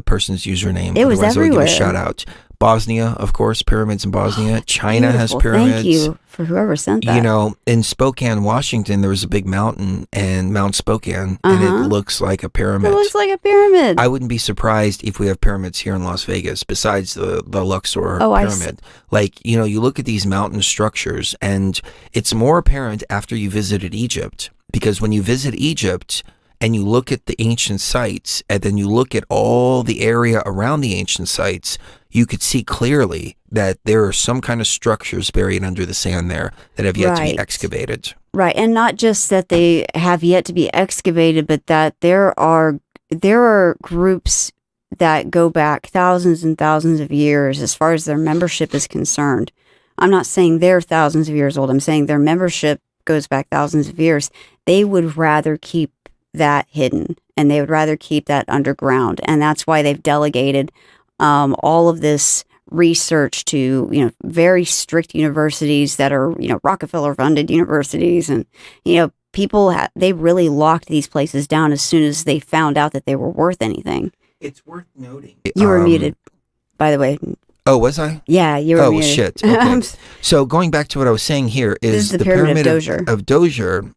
person's username. It was Otherwise, everywhere. I would give a shout out. Bosnia, of course, pyramids in Bosnia. China has Beautiful. pyramids. Thank you for whoever sent that. You know, in Spokane, Washington, there was a big mountain, and Mount Spokane, and it looks like a pyramid. It looks like a pyramid. I wouldn't be surprised if we have pyramids here in Las Vegas, besides the Luxor pyramid. Like, you know, you look at these mountain structures, and it's more apparent after you visited Egypt, because when you visit Egypt and you look at the ancient sites, and then you look at all the area around the ancient sites, you could see clearly that there are some kind of structures buried under the sand there that have yet to be excavated. Right, and not just that they have yet to be excavated, but that there are groups that go back thousands and thousands of years as far as their membership is concerned. I'm not saying they're thousands of years old. I'm saying their membership goes back thousands of years. They would rather keep that hidden, and they would rather keep that underground, and that's why they've delegated all of this research to, you know, very strict universities that are, you know, Rockefeller funded universities, and, you know, people they really locked these places down as soon as they found out that they were worth anything. It's worth noting. You were muted, by the way. Oh, was I? Yeah, you were muted. Oh, shit. Okay. So going back to what I was saying here is the pyramid of Djoser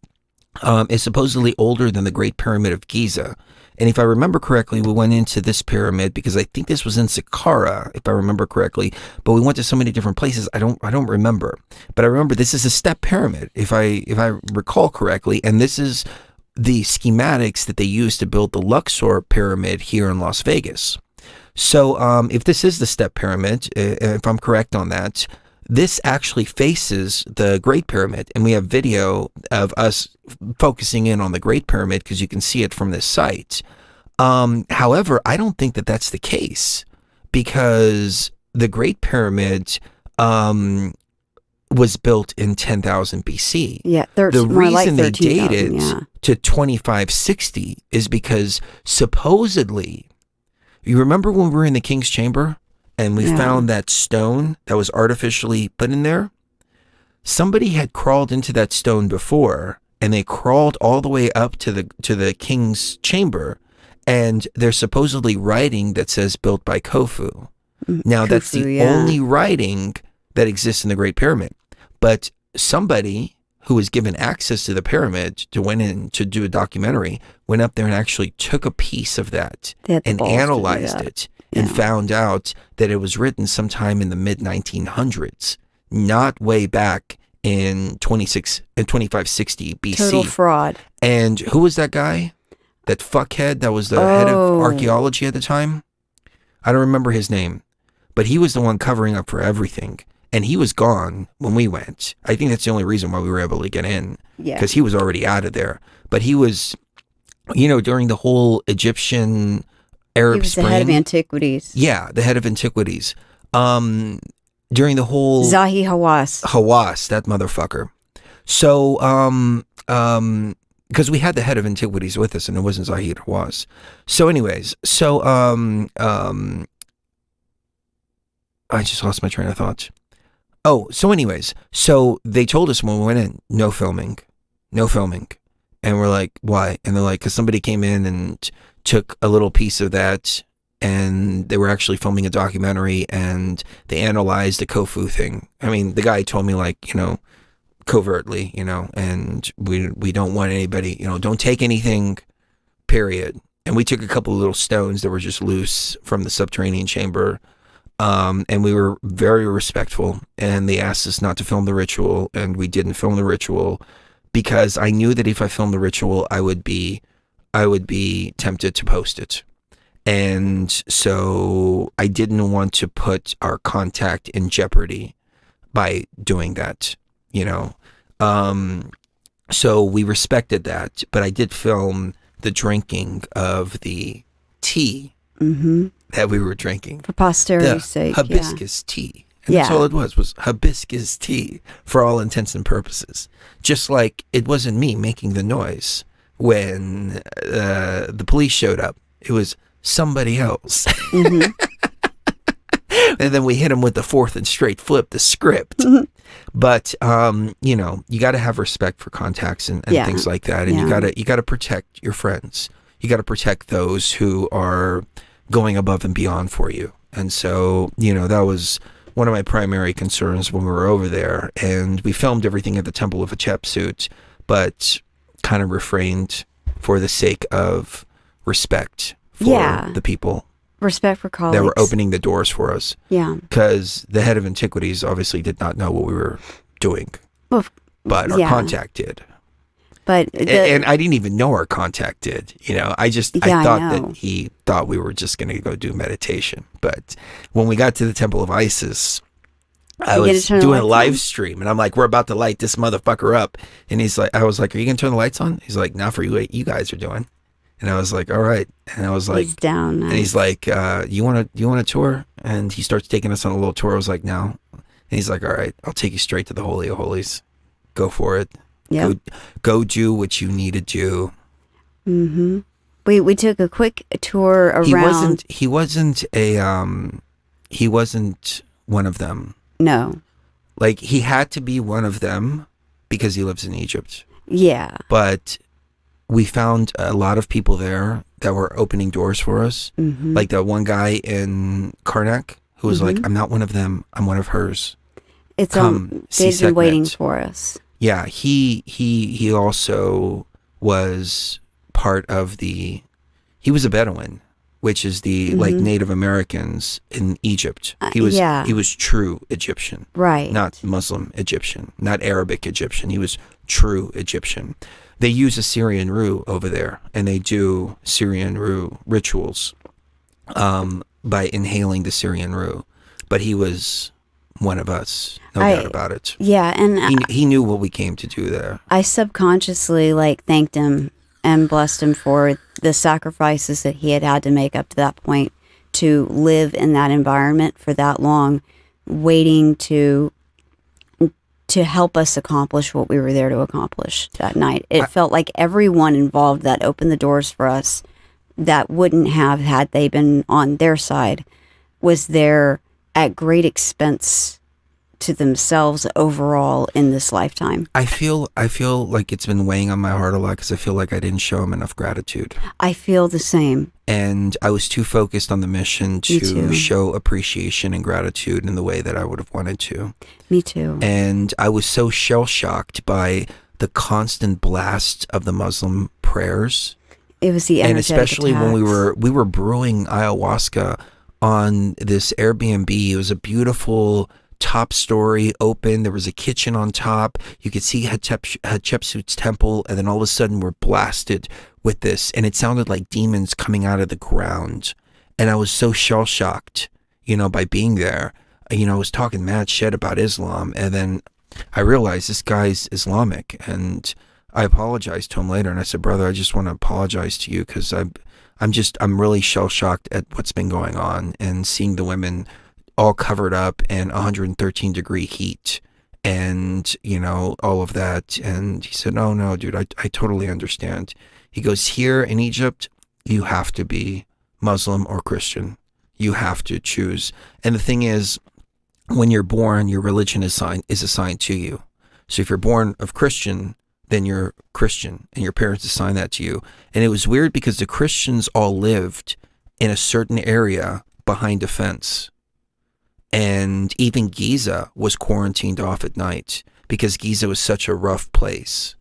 is supposedly older than the Great Pyramid of Giza. And if I remember correctly, we went into this pyramid because I think this was in Saqqara, if I remember correctly. But we went to so many different places, I don't remember. But I remember this is a step pyramid, if I recall correctly. And this is the schematics that they used to build the Luxor pyramid here in Las Vegas. So if this is the step pyramid, if I'm correct on that, this actually faces the Great Pyramid, and we have video of us focusing in on the Great Pyramid because you can see it from this site. However, I don't think that that's the case, because the Great Pyramid was built in 10,000 BC. Yeah, the more like reason they 13,000, date it to 2560 is because supposedly, you remember when we were in the King's Chamber and we found that stone that was artificially put in there? Somebody had crawled into that stone before, and they crawled all the way up to the King's Chamber, and there's supposedly writing that says built by Khufu. Now, Khufu, that's the only writing that exists in the Great Pyramid. But somebody who was given access to the pyramid to went in to do a documentary, went up there and actually took a piece of that and analyzed it and found out that it was written sometime in the mid-1900s, not way back in 2560 BC. Total fraud. And who was that guy? That fuckhead that was the head of archaeology at the time? I don't remember his name, but he was the one covering up for everything. And he was gone when we went. I think that's the only reason why we were able to get in. Yeah. Because he was already out of there. But he was, during the whole Egyptian Arab Spring. He was the head of antiquities. Yeah, the head of antiquities. During the whole... Zahi Hawass. Hawass, that motherfucker. So, because we had the head of antiquities with us, and it wasn't Zahid Hawass. So anyways, I just lost my train of thought. Oh, so anyways, so they told us when we went in, no filming. And we're like, why? And they're like, because somebody came in and took a little piece of that, and they were actually filming a documentary, and they analyzed the Khufu thing. I mean, the guy told me, like, covertly, and we don't want anybody, don't take anything, period. And we took a couple of little stones that were just loose from the subterranean chamber. And we were very respectful, and they asked us not to film the ritual, and we didn't film the ritual because I knew that if I filmed the ritual, I would be tempted to post it. And so I didn't want to put our contact in jeopardy by doing that, So we respected that, but I did film the drinking of the tea that we were drinking. For posterity's sake. Hibiscus tea. And that's all it was hibiscus tea for all intents and purposes. Just like it wasn't me making the noise when the police showed up. It was somebody else. And then we hit him with the fourth and straight flip, the script. But, you got to have respect for contacts and things like that. And you got to protect your friends. You got to protect those who are going above and beyond for you. And so, that was one of my primary concerns when we were over there. And we filmed everything at the Temple of Hatshepsut, but kind of refrained for the sake of respect for the people. Respect for colleagues. That were opening the doors for us. Yeah. Because the head of antiquities obviously did not know what we were doing. Well, but our contact did. But and I didn't even know our contact did. I thought that he thought we were just going to go do meditation. But when we got to the Temple of Isis, I was doing a live stream, and I'm like, we're about to light this motherfucker up. And I was like, are you going to turn the lights on? He's like, not for you. What you guys are doing. And I was like, all right. And I was like, he's down. And he's like, you want a tour? And he starts taking us on a little tour. I was like, no. And he's like, all right, I'll take you straight to the Holy of Holies. Go for it. Yeah. Go do what you need to do. We took a quick tour around. He wasn't one of them. No. Like, he had to be one of them because he lives in Egypt. Yeah. But we found a lot of people there that were opening doors for us. Like that one guy in Karnak who was like, I'm not one of them, I'm one of hers. They've been waiting for us. Yeah, he also was part of he was a Bedouin. which is the like Native Americans in Egypt. He was true Egyptian, right? Not Muslim Egyptian, not Arabic Egyptian. He was true Egyptian. They use Assyrian Rue over there, and they do Syrian Rue rituals by inhaling the Syrian Rue. But he was one of us, no doubt about it. Yeah, and he knew what we came to do there. I subconsciously thanked him and blessed him for the sacrifices that he had to make up to that point to live in that environment for that long, waiting to help us accomplish what we were there to accomplish that night. It felt like everyone involved that opened the doors for us that wouldn't have had they been on their side was there at great expense to themselves overall in this lifetime. I feel like it's been weighing on my heart a lot because I feel like I didn't show him enough gratitude. I feel the same. And I was too focused on the mission to show appreciation and gratitude in the way that I would have wanted to. Me too. And I was so shell-shocked by the constant blast of the Muslim prayers. It was the energetic and especially attacks. when we were brewing ayahuasca on this Airbnb. It was a beautiful top story open. There was a kitchen on top. You could see Hatshepsut's temple, and then all of a sudden we're blasted with this, and it sounded like demons coming out of the ground. And I was so shell-shocked, by being there. I was talking mad shit about Islam, and then I realized this guy's Islamic, and I apologized to him later, and I said, brother, I just want to apologize to you because I'm really shell-shocked at what's been going on and seeing the women all covered up in 113-degree heat and, all of that. And he said, no, dude, I totally understand. He goes, here in Egypt, you have to be Muslim or Christian. You have to choose. And the thing is, when you're born, your religion is assigned to you. So if you're born of Christian, then you're Christian, and your parents assign that to you. And it was weird because the Christians all lived in a certain area behind a fence. And even Giza was quarantined off at night because Giza was such a rough place.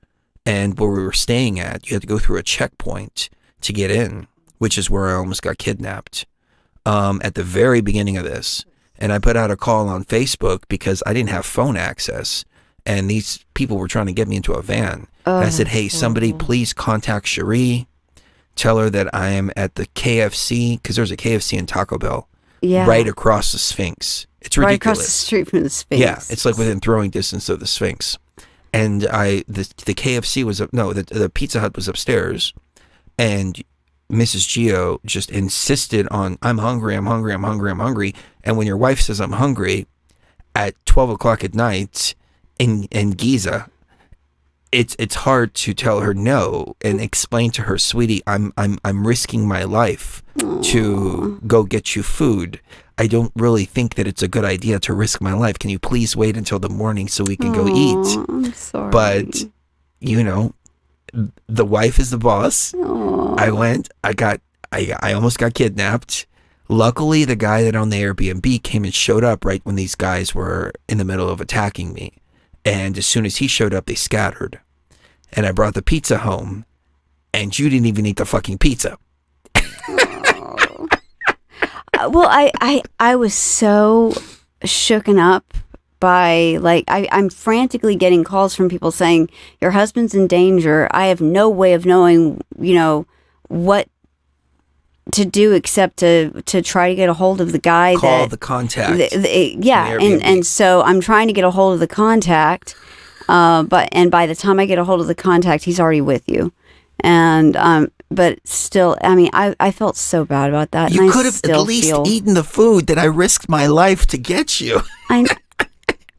And where we were staying at, you had to go through a checkpoint to get in, which is where I almost got kidnapped at the very beginning of this. And I put out a call on Facebook because I didn't have phone access. And these people were trying to get me into a van. And I said, hey, somebody please contact Cherie. Tell her that I am at the KFC, because there's a KFC in Taco Bell. Yeah. Right across the Sphinx. It's ridiculous. Right across the street from the Sphinx. Yeah, it's like within throwing distance of the Sphinx. And the KFC was the Pizza Hut was upstairs, and Mrs. Gio just insisted on, I'm hungry. And when your wife says I'm hungry at 12 o'clock at night in Giza, it's hard to tell her no and explain to her, sweetie, I'm risking my life to go get you food. I don't really think that it's a good idea to risk my life. Can you please wait until the morning so we can go eat? I'm sorry. But the wife is the boss. Aww. I almost got kidnapped. Luckily, the guy that owned the Airbnb came and showed up right when these guys were in the middle of attacking me. And as soon as he showed up, they scattered. And I brought the pizza home, and you didn't even eat the fucking pizza. Well, I was so shooken up by, I'm frantically getting calls from people saying, your husband's in danger. I have no way of knowing, what to do except to try to get a hold of the guy. Call the contact. And so I'm trying to get a hold of the contact. But by the time I get a hold of the contact, he's already with you. And but still, I felt so bad about that. You could have at least eaten the food that I risked my life to get you.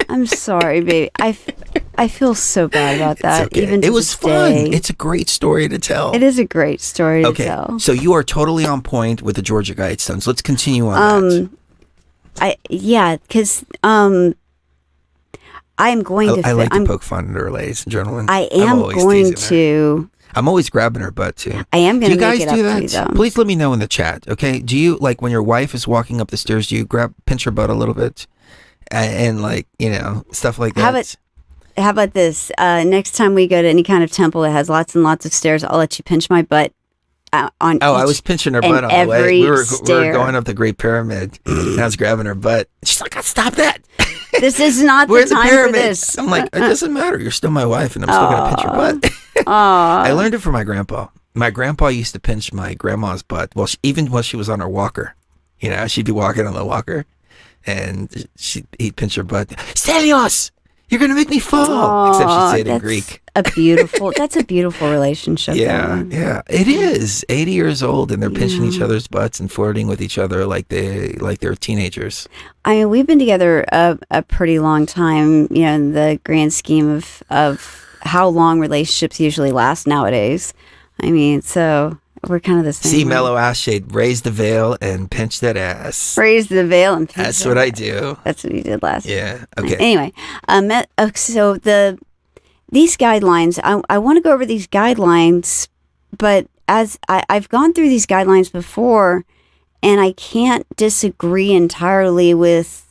I'm sorry, baby. I feel so bad about that. Okay. Even it was fun. It's a great story to tell. It is a great story to tell. Okay, so you are totally on point with the Georgia Guidestones. Let's continue on that. Because I am going to. I like to poke fun at her, ladies and gentlemen. I am going to. I'm always grabbing her butt too. I am going to make it up to you that? To you, though. Please let me know in the chat, okay? Do you, like, when your wife is walking up the stairs, do you pinch her butt a little bit, and stuff like that? How about this? Next time we go to any kind of temple that has lots and lots of stairs, I'll let you pinch my butt on. Oh, I each was pinching her and butt on the way. every We were stair. going up the Great Pyramid, and I was grabbing her butt. She's like, "Stop that! This is not We're the in the time pyramid." for this. I'm like, "It doesn't matter. You're still my wife, and I'm still gonna pinch your butt." I learned it from my grandpa. My grandpa used to pinch my grandma's butt. Well, even while she was on her walker, you know, she'd be walking on the walker, and he'd pinch her butt. Stelios, you're gonna make me fall. Except she'd say it in Greek. That's a beautiful relationship. Yeah, yeah, it is. 80 years old, and they're pinching each other's butts and flirting with each other like they're teenagers. I mean, we've been together a pretty long time, you know, in the grand scheme of how long relationships usually last nowadays. I mean, so we're kind of the same. See, way. Mellow Ass Shade, raise the veil and pinch that ass. Raise the veil and pinch That's it. what I do. That's what you did last. Yeah. Okay. Anyway, so these guidelines, I want to go over these guidelines, but as I've gone through these guidelines before, and I can't disagree entirely with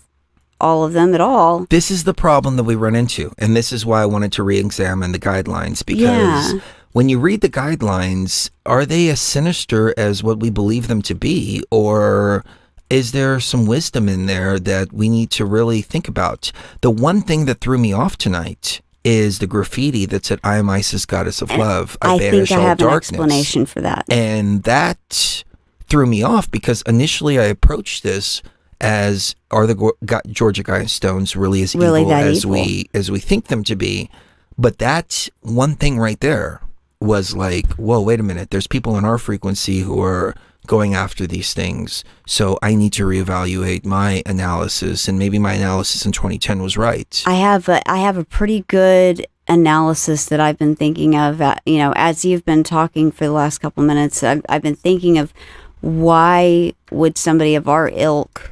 all of them at all. This is the problem that we run into, and this is why I wanted to re-examine the guidelines, because when you read the guidelines, are they as sinister as what we believe them to be, or is there some wisdom in there that we need to really think about? The one thing that threw me off tonight is the graffiti that said, "I am Isis, goddess of love. I banish think I all have darkness." an explanation for that. And that threw me off because initially I approached this as, are the Georgia guidestones really as Really evil that as evil? we think them to be? But that one thing right there was like, whoa, wait a minute. There's people in our frequency who are going after these things. So I need to reevaluate my analysis, and maybe my analysis in 2010 was right. I have a pretty good analysis that I've been thinking of. You know, as you've been talking for the last couple minutes, I've been thinking of why would somebody of our ilk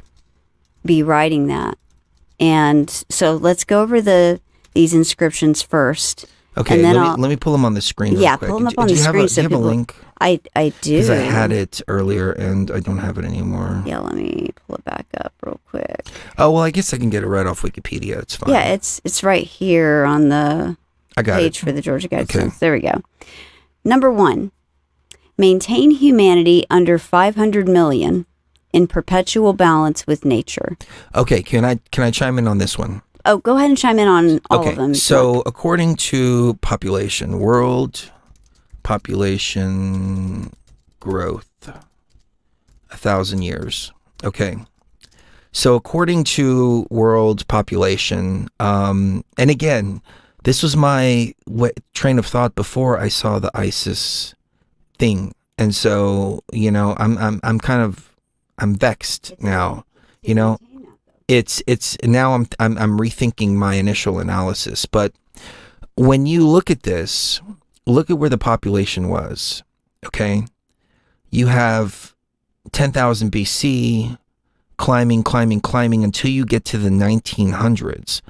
be writing that? And so let's go over these inscriptions first. Okay, and then let me pull them on the screen. Yeah, real quick. pull them up on Do the you have screen do so you have a people- link? I do. Because I had it earlier and I don't have it anymore. Yeah, let me pull it back up real quick. Oh, well, I guess I can get it right off Wikipedia. It's fine. Yeah, it's right here on the I got page it. for the Georgia Guidestones. Okay. There we go. Number 1, maintain humanity under 500 million in perpetual balance with nature. Okay, can I chime in on this one? Oh, go ahead and chime in on all of them. if you So want. according to population, world population growth, 1,000 years. Okay. So according to world population, and again, this was my train of thought before I saw the ISIS thing, and so I'm vexed now. You know, it's now I'm rethinking my initial analysis. But when you look at this, look at where the population was. Okay, you have 10,000 BC. Climbing until you get to the 1900s.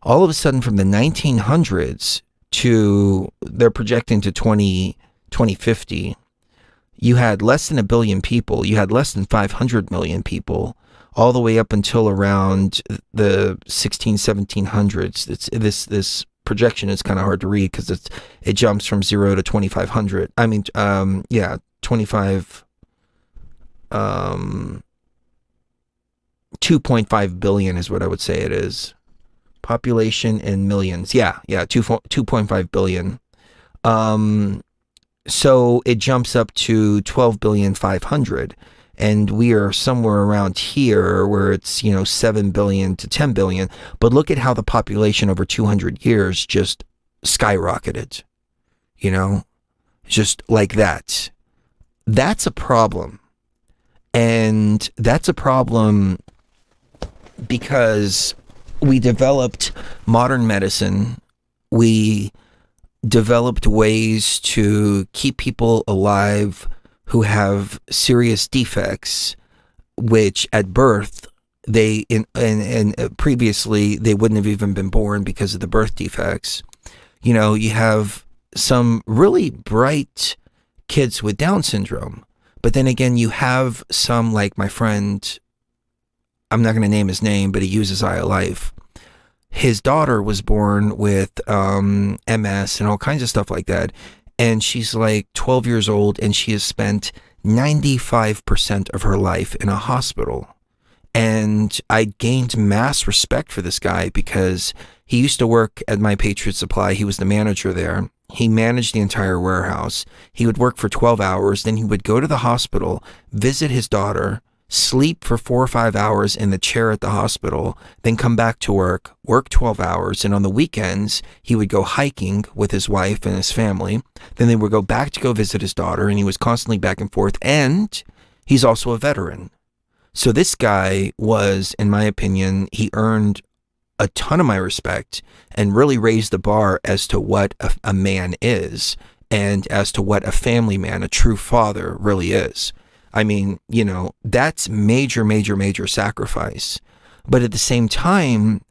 All of a sudden, from the 1900s to, they're projecting to 2050, you had less than 1 billion people. You had less than 500 million people, all the way up until around the 1700s. This projection is kind of hard to read because it jumps from 0 to 2,500. I mean, 25. 2.5 billion is what I would say it is. Population in millions. Yeah, 2.5 billion. So it jumps up to 12,500,000,000, and we are somewhere around here where it's 7 billion to 10 billion. But look at how the population over 200 years just skyrocketed. Just like that. That's a problem. And that's a problem because we developed modern medicine. We developed ways to keep people alive who have serious defects, which at birth, and previously they wouldn't have even been born because of the birth defects. You have some really bright kids with Down syndrome. But then again, you have some, like my friend, I'm not going to name his name, but he uses Eye of Life. His daughter was born with MS and all kinds of stuff like that. And she's like 12 years old, and she has spent 95% of her life in a hospital. And I gained mass respect for this guy because he used to work at My Patriot Supply. He was the manager there. He managed the entire warehouse. He would work for 12 hours. Then he would go to the hospital, visit his daughter, sleep for 4 or 5 hours in the chair at the hospital, then come back to work 12 hours. And on the weekends, he would go hiking with his wife and his family. Then they would go back to go visit his daughter, and he was constantly back and forth. And he's also a veteran. So this guy was, in my opinion, he earned a ton of my respect and really raised the bar as to what a man is and as to what a family man, a true father, really is. I mean, you know, that's major, major, major sacrifice. But at the same time,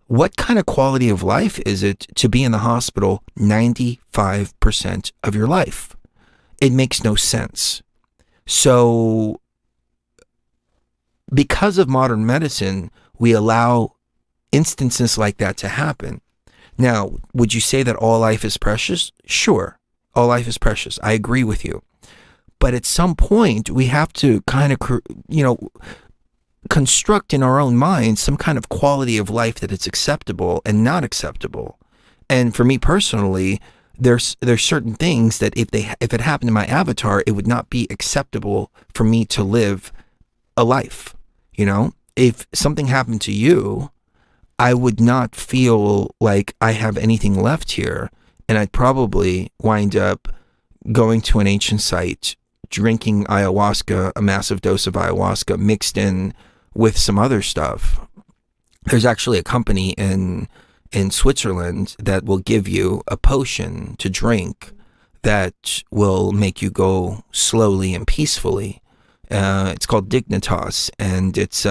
what kind of quality of life is it to be in the hospital 95% of your life? It makes no sense. So because of modern medicine, we allow instances like that to happen. Now, would you say that all life is precious? Sure, all life is precious. I agree with you. But at some point, we have to kind of, construct in our own minds some kind of quality of life that is acceptable and not acceptable. And for me personally, there's certain things that if it happened to my avatar, it would not be acceptable for me to live a life. You know, if something happened to you, I would not feel like I have anything left here, and I'd probably wind up going to an ancient site, drinking ayahuasca, a massive dose of ayahuasca mixed in with some other stuff. There's actually a company in Switzerland that will give you a potion to drink that will make you go slowly and peacefully. It's called Dignitas, and it's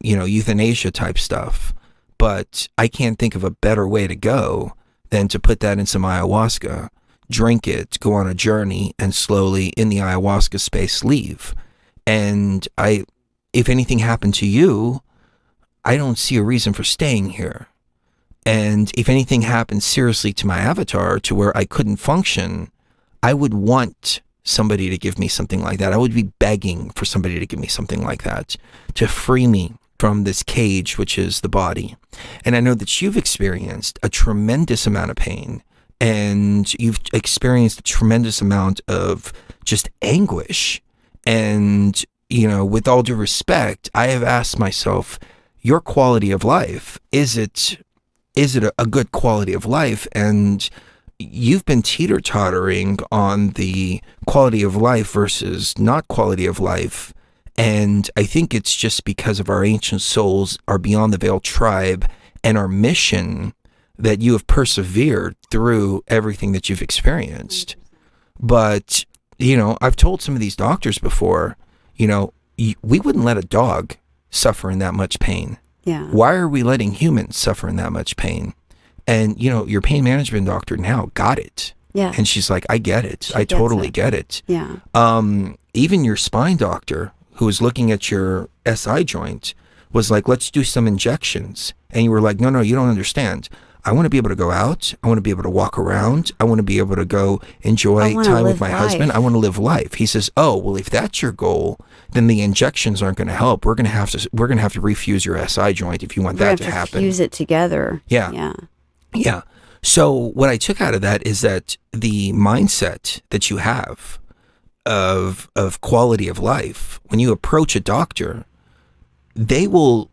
euthanasia type stuff. But I can't think of a better way to go than to put that in some ayahuasca, drink it, go on a journey, and slowly in the ayahuasca space leave. And if anything happened to you, I don't see a reason for staying here. And if anything happened seriously to my avatar to where I couldn't function, I would want somebody to give me something like that. I would be begging for somebody to give me something like that to free me from this cage, which is the body. And I know that you've experienced a tremendous amount of pain, and you've experienced a tremendous amount of just anguish. And, with all due respect, I have asked myself, your quality of life, is it a good quality of life? And you've been teeter-tottering on the quality of life versus not quality of life. And I think it's just because of our ancient souls, our Beyond the Veil tribe, and our mission that you have persevered through everything that you've experienced. But, I've told some of these doctors before, we wouldn't let a dog suffer in that much pain. Yeah. Why are we letting humans suffer in that much pain? And, your pain management doctor now got it. Yeah. And she's like, I get it. I totally get it. Yeah. Even your spine doctor, who was looking at your SI joint, was like, let's do some injections. And you were like, no, you don't understand. I want to be able to go out. I want to be able to walk around. I want to be able to go enjoy time with my husband. I want to live life. He says, oh, well, if that's your goal, then the injections aren't going to help. We're going to have to refuse your SI joint if you want that to happen. Fuse it together. Yeah. So what I took out of that is that the mindset that you have of quality of life, when you approach a doctor, they will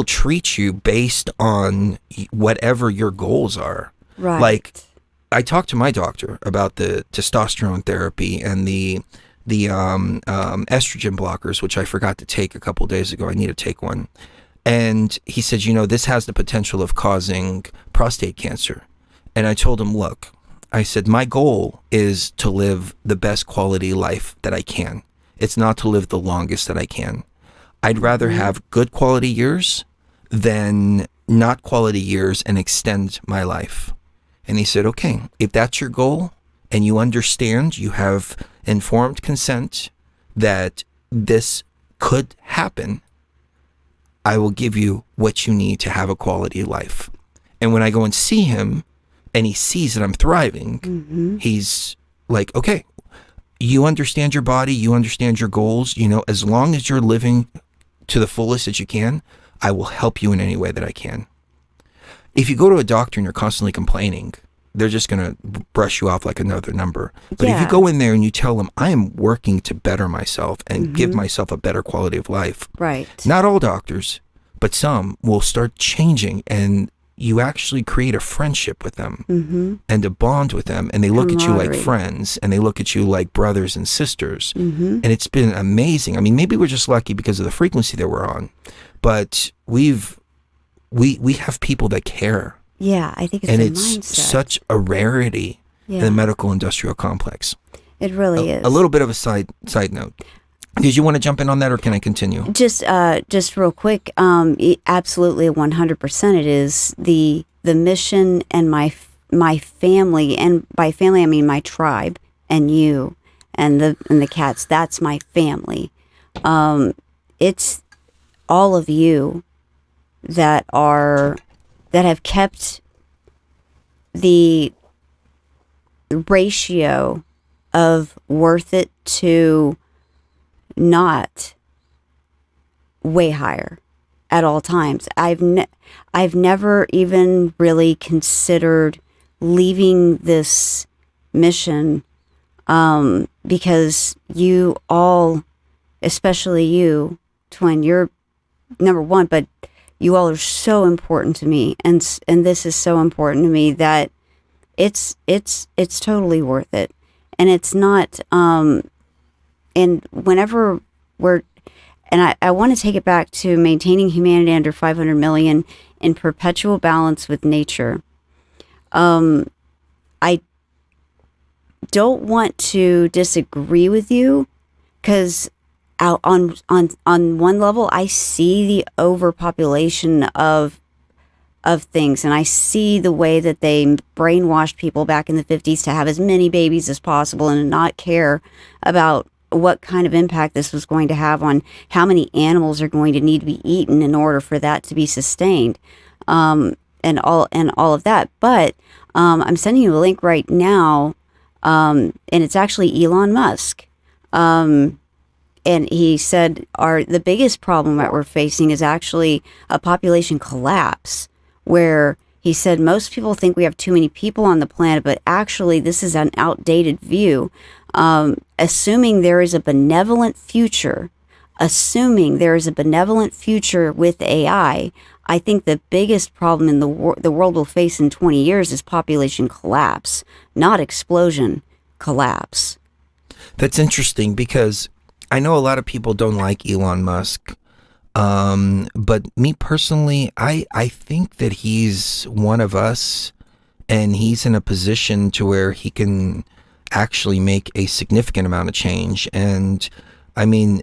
treat you based on whatever your goals are. Right. Like, I talked to my doctor about the testosterone therapy and the estrogen blockers, which I forgot to take a couple days ago. I need to take one. And he said, this has the potential of causing prostate cancer. And I told him, look, I said, my goal is to live the best quality life that I can. It's not to live the longest that I can. I'd rather have good quality years than not quality years and extend my life. And he said, okay, if that's your goal and you understand, you have informed consent that this could happen, I will give you what you need to have a quality life. And when I go and see him and he sees that I'm thriving, he's like, okay, you understand your body, you understand your goals, as long as you're living to the fullest that you can, I will help you in any way that I can. If you go to a doctor and you're constantly complaining, they're just going to brush you off like another number. But if you go in there and you tell them, I am working to better myself and give myself a better quality of life. Right. Not all doctors, but some will start changing, and you actually create a friendship with them and a bond with them. And they look at you like friends, and they look at you like brothers and sisters. And it's been amazing. I mean, maybe we're just lucky because of the frequency that we're on, but we have people that care. Yeah, I think it's and a it's mindset. Such a rarity in the medical industrial complex. It really is. A little bit of a side note. Did you want to jump in on that, or can I continue? Just real quick. Absolutely, 100%. It is the mission, and my family, and by family I mean my tribe, and you, and the cats. That's my family. It's all of you that have kept the ratio of worth it to not way higher at all times. I've never even really considered leaving this mission because you all, especially you, Twin, you're number one, but you all are so important to me, and this is so important to me that it's totally worth it. And it's not and whenever I want to take it back to maintaining humanity under 500 million in perpetual balance with nature. I don't want to disagree with you, because on one level, I see the overpopulation of things, and I see the way that they brainwashed people back in the 50s to have as many babies as possible and not care about what kind of impact this was going to have on how many animals are going to need to be eaten in order for that to be sustained, and all of that. But I'm sending you a link right now, and it's actually Elon Musk. And he said the biggest problem that we're facing is actually a population collapse, where he said most people think we have too many people on the planet, but actually this is an outdated view. Assuming there is a benevolent future with AI, I think the biggest problem in the world will face in 20 years is population collapse, not explosion, collapse. That's interesting, because I know a lot of people don't like Elon Musk, but me personally, I think that he's one of us, and he's in a position to where he can actually make a significant amount of change. And I mean,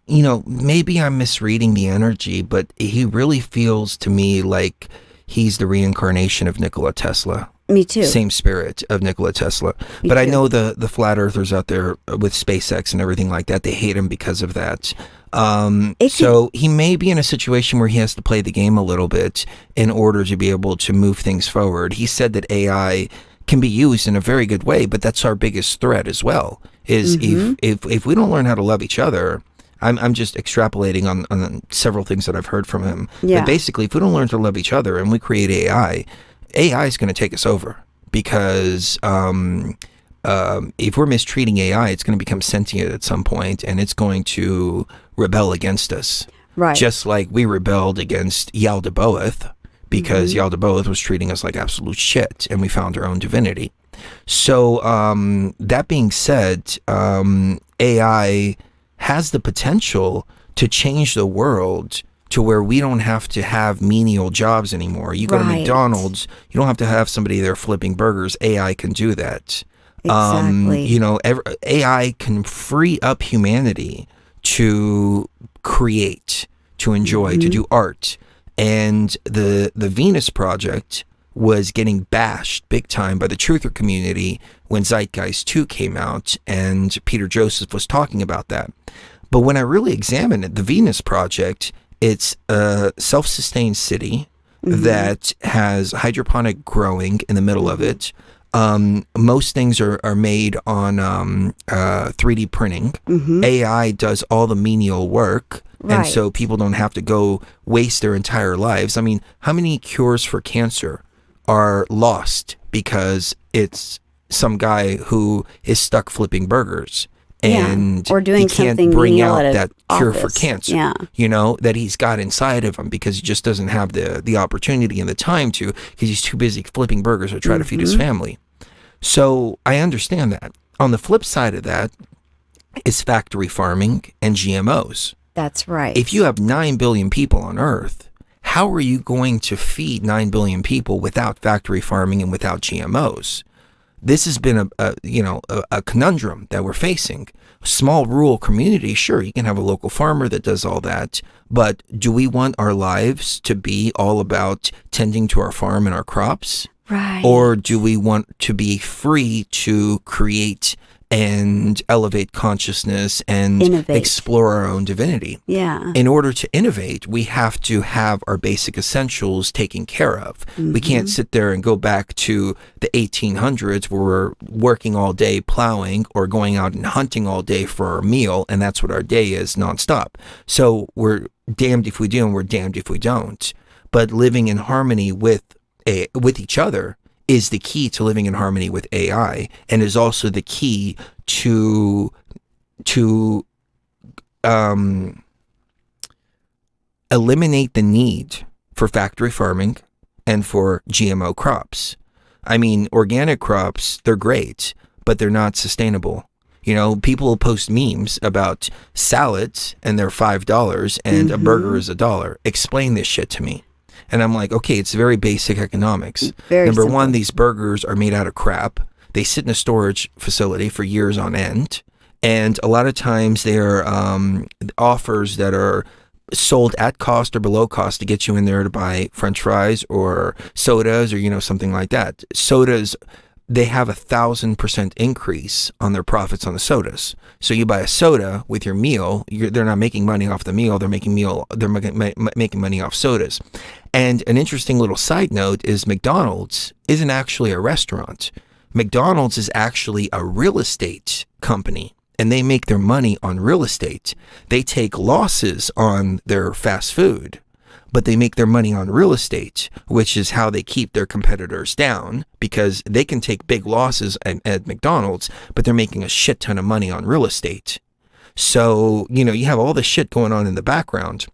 maybe I'm misreading the energy, but he really feels to me like he's the reincarnation of Nikola Tesla. Me too. Same spirit of Nikola Tesla. But I know the flat earthers out there with SpaceX and everything like that, they hate him because of that. So he may be in a situation where he has to play the game a little bit in order to be able to move things forward. He said that AI can be used in a very good way, but that's our biggest threat as well, is if we don't learn how to love each other. I'm just extrapolating on several things that I've heard from him. Yeah. But basically, if we don't learn to love each other and we create AI is going to take us over, because if we're mistreating AI, it's going to become sentient at some point, and it's going to rebel against us. Right. Just like we rebelled against Yaldabaoth, because Yaldabaoth was treating us like absolute shit, and we found our own divinity. So that being said, AI has the potential to change the world to where we don't have to have menial jobs anymore. You go to McDonald's, you don't have to have somebody there flipping burgers. AI can do that. Exactly. AI can free up humanity to create, to enjoy, to do art. And the Venus Project was getting bashed big time by the truther community when Zeitgeist 2 came out, and Peter Joseph was talking about that. But when I really examined it, the Venus Project, it's a self-sustained city. that has hydroponic growing in the middle of it. Most things are made on 3D printing. AI does all the menial work. Right. And so people don't have to go waste their entire lives. I mean, how many cures for cancer are lost because it's some guy who is stuck flipping burgers and or doing he can't something bring menial out at that an cure for office. cancer, Yeah. you know, that he's got inside of him because he just doesn't have the opportunity and the time to, because he's too busy flipping burgers or try to feed his family. So I understand that. On the flip side of that is factory farming and GMOs. That's right. If you have 9 billion people on Earth, how are you going to feed 9 billion people without factory farming and without GMOs? This has been a conundrum that we're facing. Small rural community, sure, you can have a local farmer that does all that, but do we want our lives to be all about tending to our farm and our crops? Right. Or do we want to be free to create and elevate consciousness and Innovate. explore our own divinity? Yeah. In order to innovate, we have to have our basic essentials taken care of. We can't sit there and go back to the 1800s where we're working all day plowing or going out and hunting all day for our meal, and that's what our day is nonstop. So we're damned if we do and we're damned if we don't. But living in harmony with each other is the key to living in harmony with AI, and is also the key to eliminate the need for factory farming and for GMO crops. I mean, organic crops, they're great, but they're not sustainable. You know, people will post memes about salads and they're $5 and a burger is $1. Explain this shit to me. And I'm like, okay, it's very basic economics. Very Number simple. one, these burgers are made out of crap. They sit in a storage facility for years on end. And a lot of times they're offers that are sold at cost or below cost to get you in there to buy French fries or sodas or, you know, something like that. Sodas, they have 1,000% increase on their profits on the sodas. So you buy a soda with your meal, they're not making money off the meal. They're making money off sodas. And an interesting little side note is McDonald's isn't actually a restaurant. McDonald's is actually a real estate company, and they make their money on real estate. They take losses on their fast food, but they make their money on real estate, which is how they keep their competitors down, because they can take big losses at McDonald's, but they're making a shit ton of money on real estate. So, you know, you have all this shit going on in the background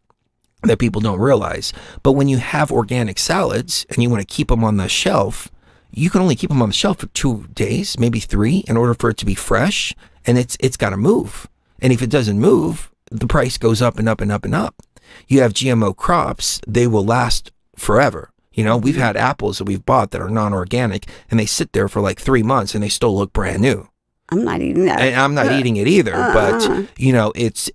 that people don't realize. But when you have organic salads and you want to keep them on the shelf, you can only keep them on the shelf for 2 days, maybe 3, in order for it to be fresh, and it's got to move. And if it doesn't move, the price goes up and up and up and up. You have GMO crops, they will last forever. You know, we've had apples that we've bought that are non-organic, and they sit there for like 3 months and they still look brand new. I'm not eating that. And I'm not eating it either, but you know, it's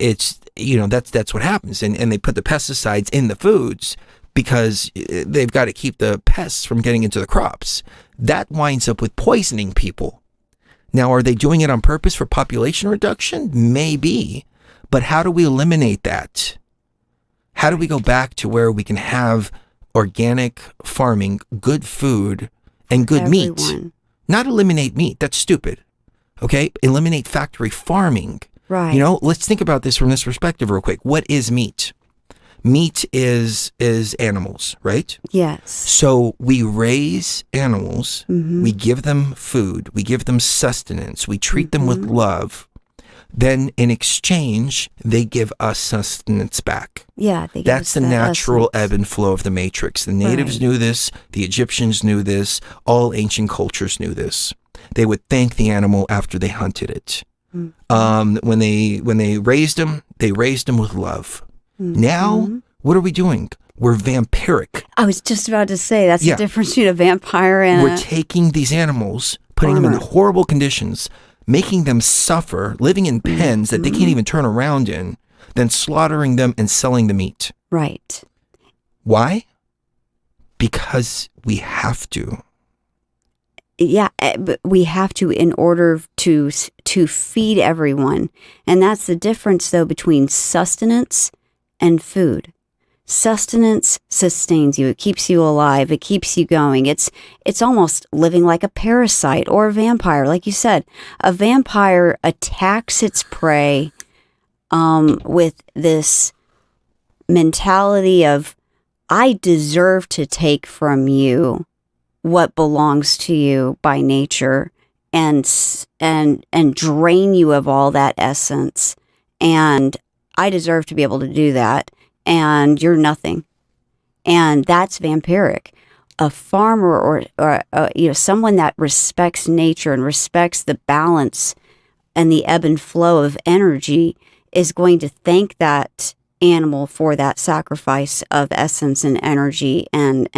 you know, that's what happens. And they put the pesticides in the foods because they've got to keep the pests from getting into the crops. That winds up with poisoning people. Now, are they doing it on purpose for population reduction? Maybe. But how do we eliminate that? How do we go back to where we can have organic farming, good food, and good meat? Not eliminate meat. That's stupid. Okay? Eliminate factory farming. Right. You know, let's think about this from this perspective real quick. What is meat? Meat is animals, right? Yes. So we raise animals, we give them food, we give them sustenance, we treat them with love. Then in exchange, they give us sustenance back. Yeah. They give That's us the that natural essence. ebb and flow of the matrix. The natives knew this, the Egyptians knew this, all ancient cultures knew this. They would thank the animal after they hunted it. When they raised them with love. Now, what are we doing? We're vampiric. I was just about to say, that's the difference between a vampire and We're taking these animals, putting them in horrible conditions, making them suffer, living in pens that they can't even turn around in, then slaughtering them and selling the meat. Right. Why? Because we have to. Yeah, but we have to in order to feed everyone. And that's the difference, though, between sustenance and food. Sustenance sustains you. It keeps you alive. It keeps you going. It's almost living like a parasite or a vampire. Like you said, a vampire attacks its prey with this mentality of, I deserve to take from you what belongs to you by nature and drain you of all that essence. And I deserve to be able to do that. And you're nothing. And that's vampiric. A farmer or someone that respects nature and respects the balance and the ebb and flow of energy is going to thank that animal for that sacrifice of essence and energy and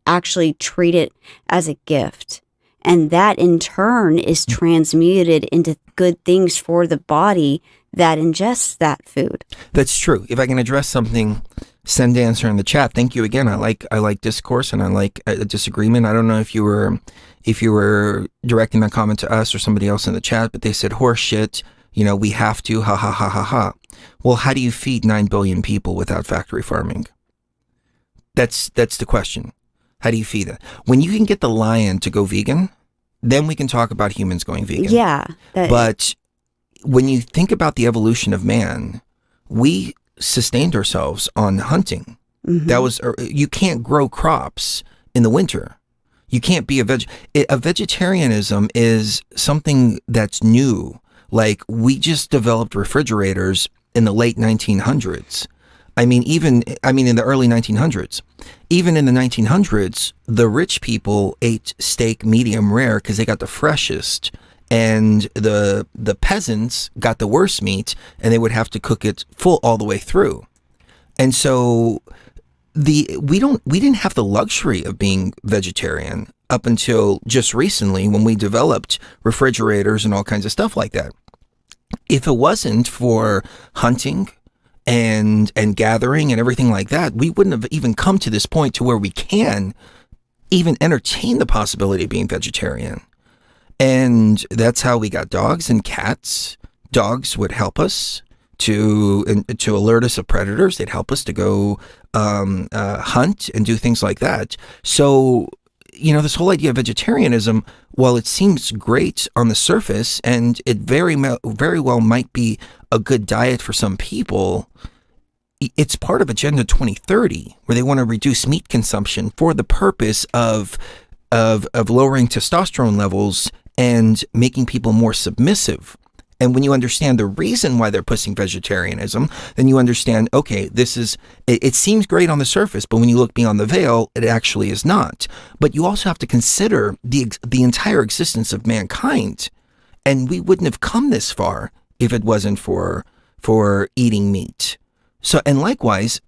actually treat it as a gift. And that in turn is transmuted into good things for the body that ingests that food. That's true. If I can address something, send answer in the chat. Thank you again. I like discourse and I like a disagreement. I don't know if you were directing that comment to us or somebody else in the chat, but they said horse shit. We have to, ha ha ha ha ha. Well, how do you feed 9 billion people without factory farming? That's the question. How do you feed it? When you can get the lion to go vegan, then we can talk about humans going vegan. Yeah. But when you think about the evolution of man, we sustained ourselves on hunting. Mm-hmm. That was, you can't grow crops in the winter. You can't be a vegetarianism is something that's new. Like, we just developed refrigerators in the late 1900s. In the early 1900s. Even in the 1900s, the rich people ate steak medium rare because they got the freshest. And the peasants got the worst meat, and they would have to cook it full all the way through. And so we didn't have the luxury of being vegetarian up until just recently when we developed refrigerators and all kinds of stuff like that. If it wasn't for hunting and gathering and everything like that, we wouldn't have even come to this point to where we can even entertain the possibility of being vegetarian. And that's how we got dogs and cats. Dogs would help us to alert us of predators. They'd help us to go hunt and do things like that. So, this whole idea of vegetarianism, while it seems great on the surface, and it very well might be a good diet for some people, it's part of Agenda 2030, where they want to reduce meat consumption for the purpose of lowering testosterone levels and making people more submissive. And when you understand the reason why they're pushing vegetarianism, then you understand, okay, it seems great on the surface, but when you look beyond the veil, it actually is not. But you also have to consider the entire existence of mankind. And we wouldn't have come this far if it wasn't for eating meat. So, and likewise,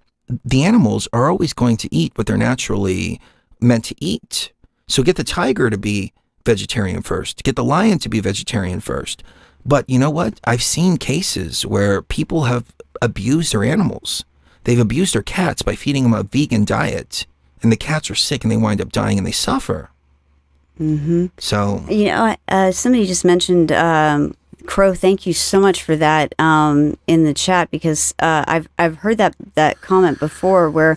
the animals are always going to eat what they're naturally meant to eat. So get the tiger to be vegetarian first, get the lion to be vegetarian first. But you know what? I've seen cases where people have abused their animals. They've abused their cats by feeding them a vegan diet, and the cats are sick and they wind up dying and they suffer. Mm-hmm. So, somebody just mentioned Crow. Thank you so much for that in the chat, because I've heard that comment before where,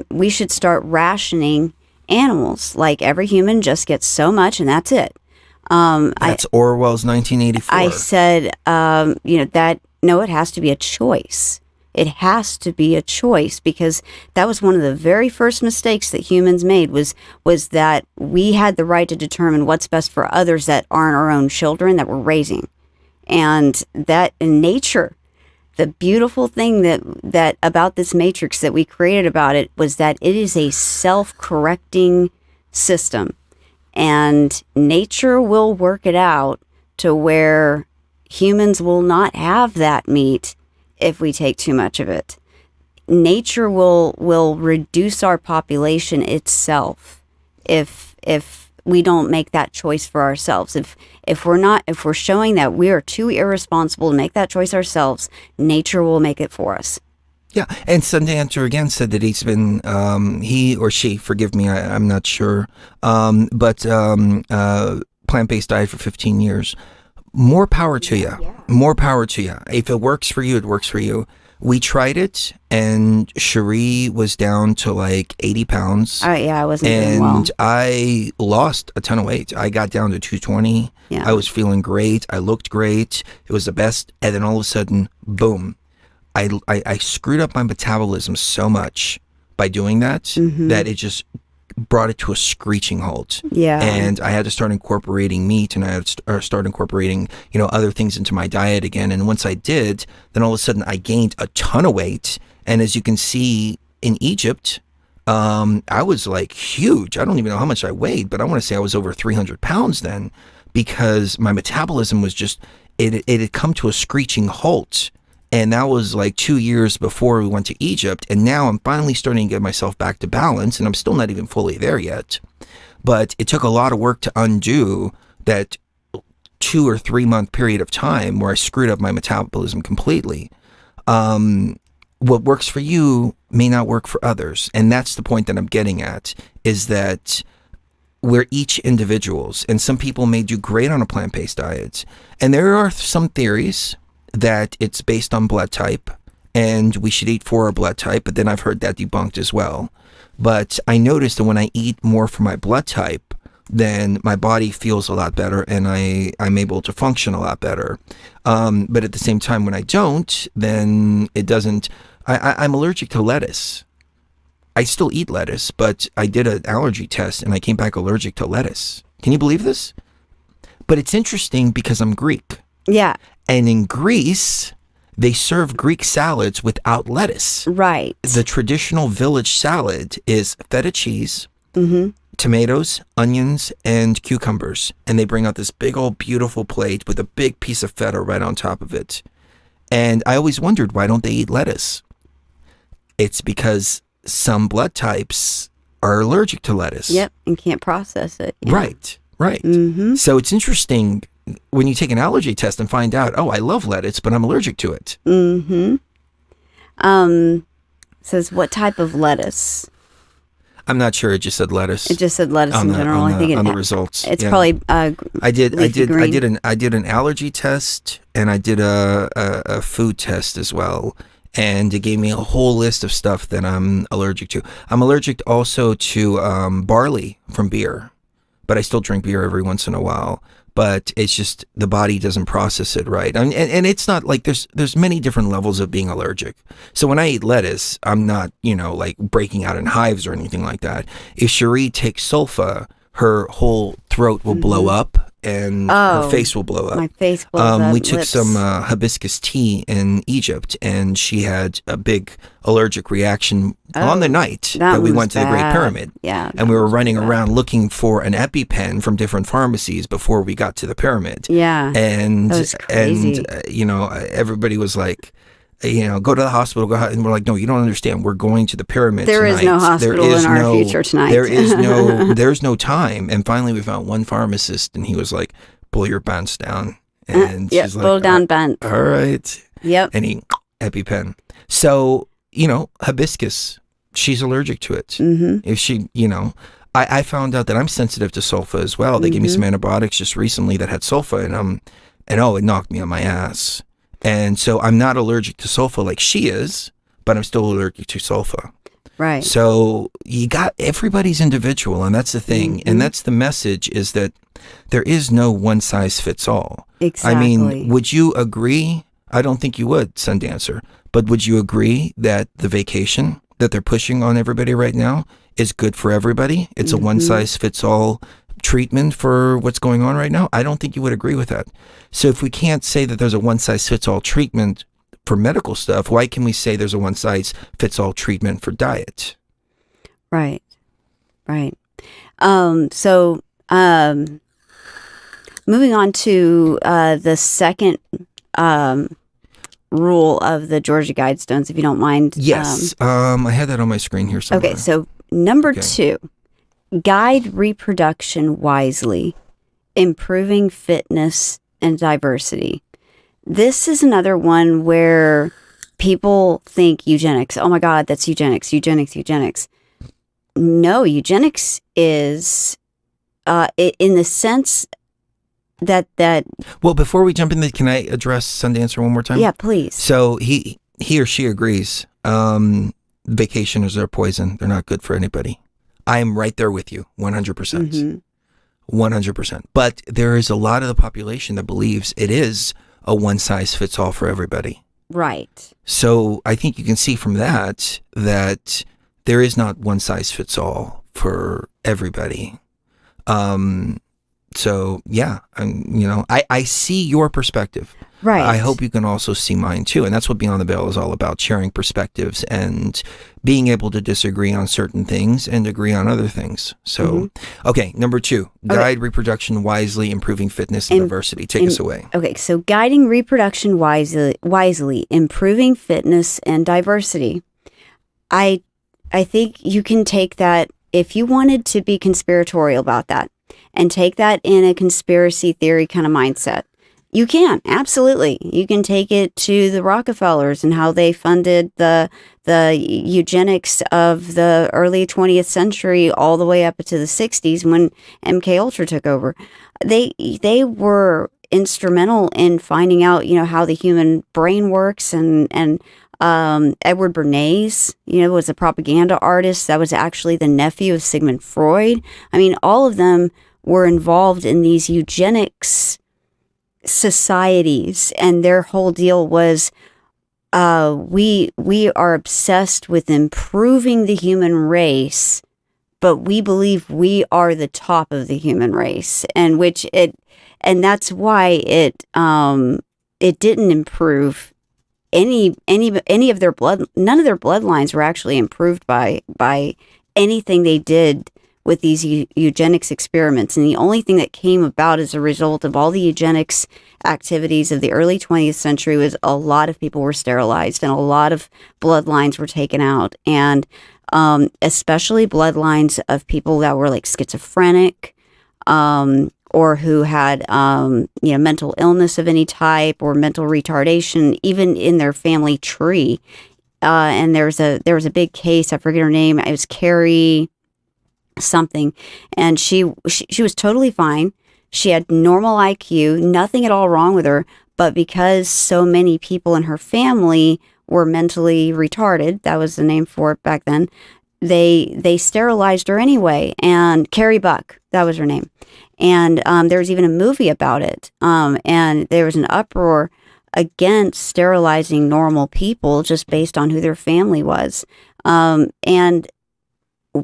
we should start rationing animals. Like, every human just gets so much and that's it. That's Orwell's 1984. I said, it has to be a choice. It has to be a choice, because that was one of the very first mistakes that humans made was that we had the right to determine what's best for others that aren't our own children that we're raising. And that in nature, the beautiful thing that about this matrix that we created about it was that it is a self-correcting system. And nature will work it out to where humans will not have that meat if we take too much of it. Nature will reduce our population itself if we don't make that choice for ourselves. If we're showing that we are too irresponsible to make that choice ourselves, nature will make it for us. Yeah, and Sundancer again said that he's been, he or she, forgive me, I'm not sure, but plant-based diet for 15 years. More power to you. More power to you. If it works for you, it works for you. We tried it, and Cherie was down to like 80 pounds. Yeah, I wasn't doing well. And I lost a ton of weight. I got down to 220. Yeah. I was feeling great. I looked great. It was the best. And then all of a sudden, boom, I screwed up my metabolism so much by doing that that it just brought it to a screeching halt. Yeah. And I had to start incorporating meat, and I had to start incorporating, other things into my diet again. And once I did, then all of a sudden I gained a ton of weight. And as you can see in Egypt, I was like huge. I don't even know how much I weighed, but I want to say I was over 300 pounds then, because my metabolism was just, it had come to a screeching halt. And that was like 2 years before we went to Egypt. And now I'm finally starting to get myself back to balance, and I'm still not even fully there yet. But it took a lot of work to undo that 2 or 3 month period of time where I screwed up my metabolism completely. What works for you may not work for others. And that's the point that I'm getting at, is that we're each individuals, and some people may do great on a plant-based diet. And there are some theories that it's based on blood type, and we should eat for our blood type, but then I've heard that debunked as well. But I noticed that when I eat more for my blood type, then my body feels a lot better, and I'm able to function a lot better. But at the same time, when I don't, then it doesn't. I'm allergic to lettuce. I still eat lettuce, but I did an allergy test, and I came back allergic to lettuce. Can you believe this? But it's interesting because I'm Greek. Yeah. And in Greece, they serve Greek salads without lettuce. Right. The traditional village salad is feta cheese, tomatoes, onions, and cucumbers. And they bring out this big old beautiful plate with a big piece of feta right on top of it. And I always wondered, why don't they eat lettuce? It's because some blood types are allergic to lettuce. Yep, and can't process it. Yeah. Right. So it's interesting when you take an allergy test and find out, oh, I love lettuce, but I'm allergic to it. Says what type of lettuce? I'm not sure. It just said lettuce. It just said lettuce in general. I think on the results. It's probably I did green. I did an allergy test, and I did a food test as well. And it gave me a whole list of stuff that I'm allergic to. I'm allergic also to barley from beer, but I still drink beer every once in a while. But it's just the body doesn't process it right. And it's not like there's many different levels of being allergic. So when I eat lettuce, I'm not, like breaking out in hives or anything like that. If Cherie takes sulfa, her whole throat will blow up, and her face will blow up. My face blows up. We took lips. some hibiscus tea in Egypt, and she had a big allergic reaction on the night that we went to the Great Pyramid. Yeah. And we were running around looking for an EpiPen from different pharmacies before we got to the pyramid. Yeah. And that was crazy. Everybody was like, go to the hospital. And we're like, no, you don't understand. We're going to the pyramid There tonight. is no hospital in our future tonight. There's no time. And finally we found one pharmacist, and he was like, pull your pants down. And she's like, pull down bent. All right. Yep. And he, EpiPen. So, hibiscus, she's allergic to it. If she, I found out that I'm sensitive to sulfa as well. They gave me some antibiotics just recently that had sulfa in them. And it knocked me on my ass. And so I'm not allergic to sulfa like she is, but I'm still allergic to sulfa. Right. So everybody's individual, and that's the thing. And that's the message, is that there is no one size fits all. Exactly. I mean, would you agree? I don't think you would, Sundancer, but would you agree that the vacation that they're pushing on everybody right now is good for everybody? It's a one size fits all treatment for what's going on right now? I don't think you would agree with that. So if we can't say that there's a one size fits all treatment for medical stuff, why can we say there's a one size fits all treatment for diet? Right. Moving on to the second rule of the Georgia Guidestones, if you don't mind. Yes. I had that on my screen here somewhere. Okay, so number 2, guide reproduction wisely, improving fitness and diversity. This is another one where people think eugenics. Oh my God, that's eugenics. No, eugenics is in the sense that. Well, before we jump in, can I address Sundancer one more time? Yeah, please. So he or she agrees. Vacationers are poison. They're not good for anybody. I am right there with you, 100%. 100%. But there is a lot of the population that believes it is a one size fits all for everybody. Right. So I think you can see from that there is not one size fits all for everybody. So yeah, I see your perspective. Right. I hope you can also see mine too. And that's what Beyond the Veil is all about, sharing perspectives and being able to disagree on certain things and agree on other things. So, okay, number 2, guide reproduction wisely, improving fitness and diversity. Take us away. Okay, so guiding reproduction wisely, improving fitness and diversity. I think you can take that, if you wanted to be conspiratorial about that and take that in a conspiracy theory kind of mindset. You can, absolutely. You can take it to the Rockefellers and how they funded the eugenics of the early 20th century all the way up to the 60s when MK Ultra took over. They were instrumental in finding out, how the human brain works, and Edward Bernays, was a propaganda artist that was actually the nephew of Sigmund Freud. I mean, all of them were involved in these eugenics societies, and their whole deal was we are obsessed with improving the human race, but we believe we are the top of the human race, and that's why it didn't improve any of their blood. None of their bloodlines were actually improved by anything they did with these eugenics experiments. And the only thing that came about as a result of all the eugenics activities of the early 20th century was a lot of people were sterilized and a lot of bloodlines were taken out. And especially bloodlines of people that were like schizophrenic, or who had, mental illness of any type or mental retardation, even in their family tree. And there was a big case, I forget her name, it was Carrie something, and she was totally fine. She had normal IQ, nothing at all wrong with her, but because so many people in her family were mentally retarded, that was the name for it back then, they sterilized her anyway. And Carrie Buck, that was her name. And there was even a movie about it. And there was an uproar against sterilizing normal people just based on who their family was.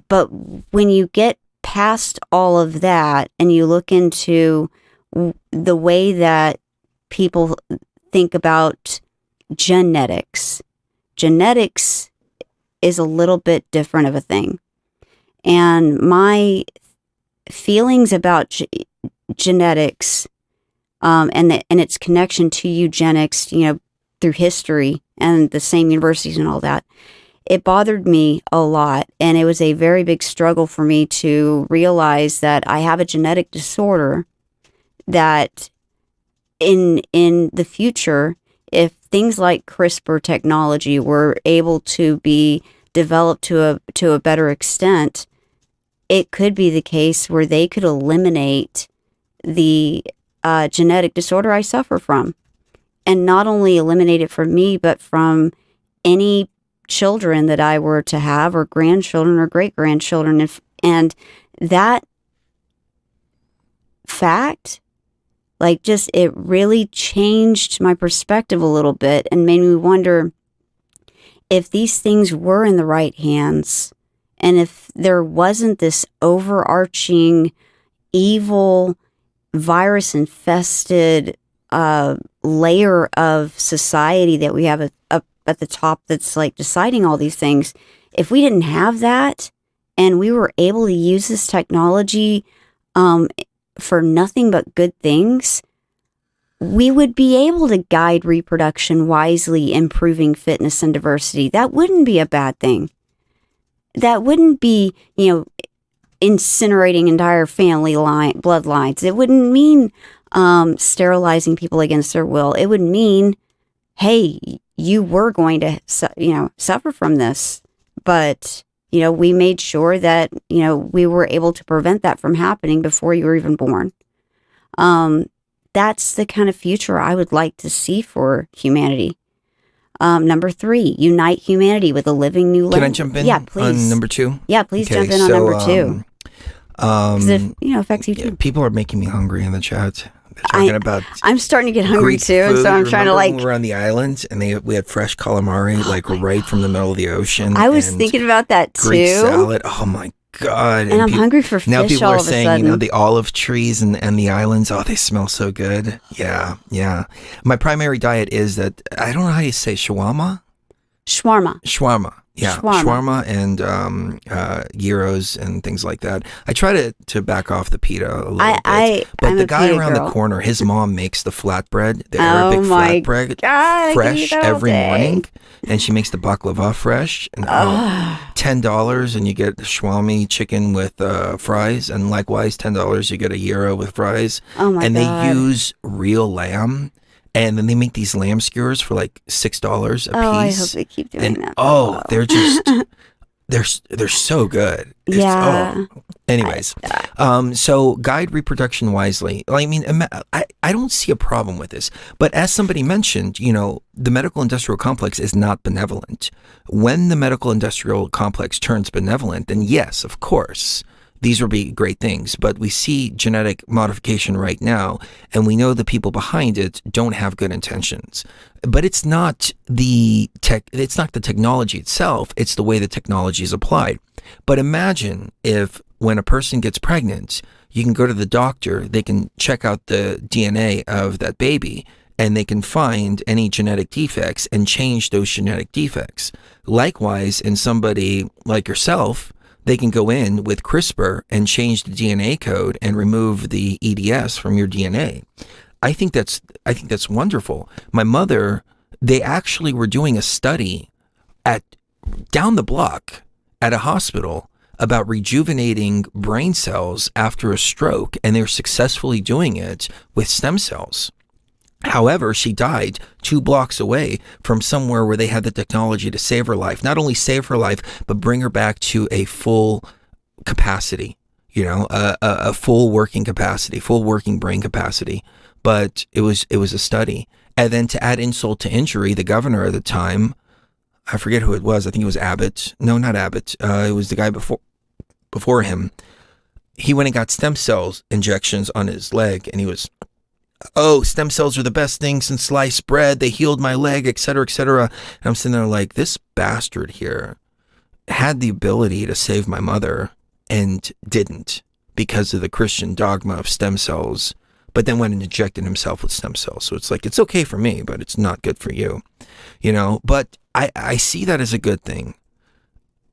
But when you get past all of that and you look into the way that people think about genetics is a little bit different of a thing. And my feelings about genetics and its connection to eugenics, through history and the same universities and all that, it bothered me a lot, and it was a very big struggle for me to realize that I have a genetic disorder that in the future, if things like CRISPR technology were able to be developed to a better extent, it could be the case where they could eliminate the genetic disorder I suffer from, and not only eliminate it from me, but from any children that I were to have, or grandchildren or great-grandchildren. And that fact, it really changed my perspective a little bit and made me wonder if these things were in the right hands, and if there wasn't this overarching evil virus-infested layer of society that we have at the top that's deciding all these things. If we didn't have that and we were able to use this technology for nothing but good things, we would be able to guide reproduction wisely, improving fitness and diversity. That wouldn't be a bad thing. That wouldn't be, incinerating entire family bloodlines. It wouldn't mean sterilizing people against their will. It would mean, hey, you were going to, suffer from this, but, we made sure that, we were able to prevent that from happening before you were even born. That's the kind of future I would like to see for humanity. Number 3, unite humanity with a living new language. Can I jump in? Yeah, please. On number 2? Yeah, please Okay, jump in on so, number 2. Because it affects you too. People are making me hungry in the chat. They're talking about I'm starting to get hungry Greek too, and food. so I'm trying to Remember when we were on the island and we had fresh calamari right from the middle of the ocean. I was and thinking about that too. Greek salad. Oh my God. And I'm hungry for fish now people all are of a saying, sudden. the olive trees and the islands, they smell so good. Yeah. My primary diet is that, I don't know how you say shawarma. Shawarma. Yeah, shawarma and gyros and things like that. I try to back off the pita a little bit. But I'm the a guy pita around girl. the corner, his mom makes the flatbread, the Arabic flatbread, God, fresh every morning. And she makes the baklava fresh. And $10 and you get the shawarma chicken with fries. And likewise, $10 you get a gyro with fries. Oh my and God. They use real lamb. And then they make these lamb skewers for like $6 a piece. Oh, I hope they keep doing that. They're just they're so good. Anyways, so guide reproduction wisely. I mean, I don't see a problem with this. But as somebody mentioned, the medical industrial complex is not benevolent. When the medical industrial complex turns benevolent, then yes, of course, these will be great things, but we see genetic modification right now, and we know the people behind it don't have good intentions. But it's not the technology itself, it's the way the technology is applied. But imagine if when a person gets pregnant, you can go to the doctor, they can check out the DNA of that baby, and they can find any genetic defects and change those genetic defects. Likewise, in somebody like yourself, they can go in with CRISPR and change the DNA code and remove the EDS from your DNA. I think that's wonderful. My mother, they actually were doing a study down the block at a hospital about rejuvenating brain cells after a stroke, and they're successfully doing it with stem cells. However, she died 2 blocks away from somewhere where they had the technology to save her life. Not only save her life, but bring her back to a full capacity, a full working capacity, full working brain capacity. But it was a study. And then to add insult to injury, the governor at the time, I forget who it was. I think it was Abbott. No, not Abbott. It was the guy before him. He went and got stem cells injections on his leg, and he was, stem cells are the best thing since sliced bread. They healed my leg, et cetera, et cetera. And I'm sitting there like, this bastard here had the ability to save my mother and didn't because of the Christian dogma of stem cells, but then went and injected himself with stem cells. So it's like, it's okay for me, but it's not good for you, But I see that as a good thing.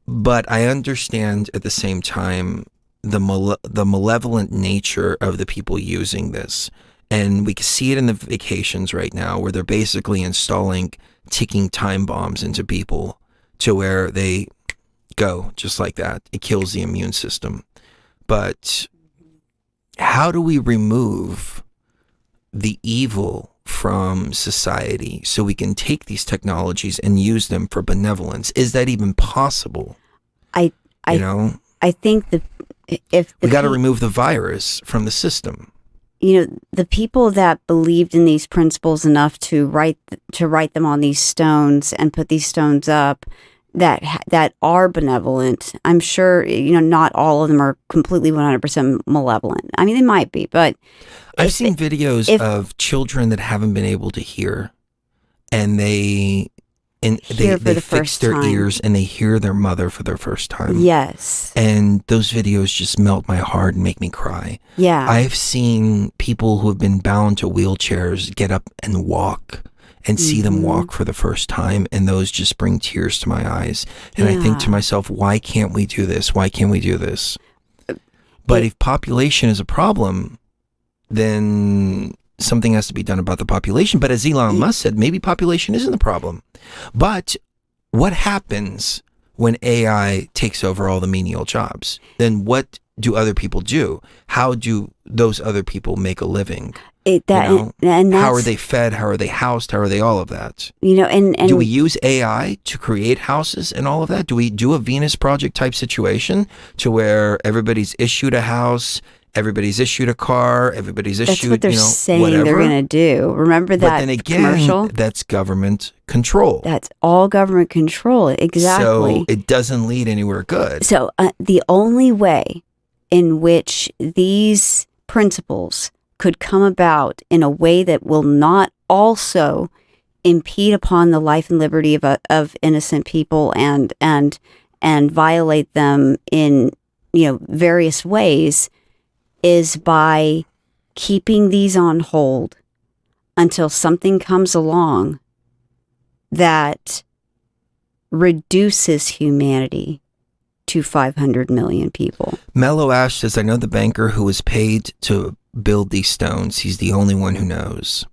But I understand at the same time the malevolent nature of the people using this. And we can see it in the vacations right now where they're basically installing ticking time bombs into people to where they go just like that. It kills the immune system. But how do we remove the evil from society so we can take these technologies and use them for benevolence? Is that even possible? I think we got to remove the virus from the system. The people that believed in these principles enough to write them on these stones and put these stones up that are benevolent. I'm sure, not all of them are completely 100% malevolent. I mean, they might be, but I've seen videos of children that haven't been able to hear, and they fix their ears and they hear their mother for their first time. Yes. And those videos just melt my heart and make me cry. Yeah. I've seen people who have been bound to wheelchairs get up and walk and see them walk for the first time, and those just bring tears to my eyes. And I think to myself, why can't we do this? Why can't we do this? But if population is a problem, then something has to be done about the population. But as Elon Musk said, maybe population isn't the problem. But what happens when AI takes over all the menial jobs? Then what do other people do? How do those other people make a living? How are they fed? How are they housed? How are they all of that? And do we use AI to create houses and all of that? Do we do a Venus Project type situation to where everybody's issued a house Everybody's issued a car. Everybody's issued, That's what they're saying whatever. they're going to do. Remember that But then again, commercial? that's government control. That's all government control. Exactly. So it doesn't lead anywhere good. So the only way in which these principles could come about in a way that will not also impede upon the life and liberty of innocent people and violate them in various ways is by keeping these on hold until something comes along that reduces humanity to 500 million people. Mellow Ash says, I know the banker who was paid to build these stones. He's the only one who knows.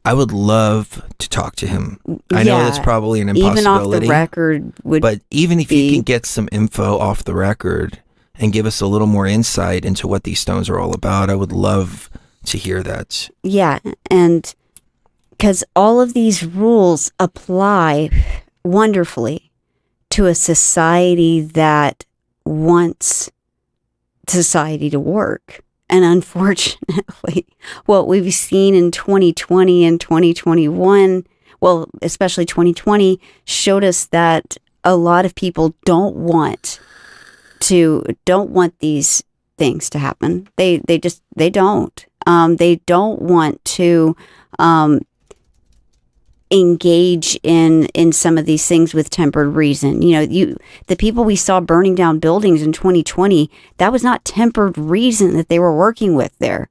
I would love to talk to him. I know that's probably an impossibility. Even off the record but even if you can get some info off the record and give us a little more insight into what these stones are all about, I would love to hear that. Yeah, and because all of these rules apply wonderfully to a society that wants society to work. And unfortunately, what we've seen in 2020 and 2021, well, especially 2020, showed us that a lot of people don't want these things to happen. They don't. They don't want to engage in some of these things with tempered reason. The people we saw burning down buildings in 2020, that was not tempered reason that they were working with there.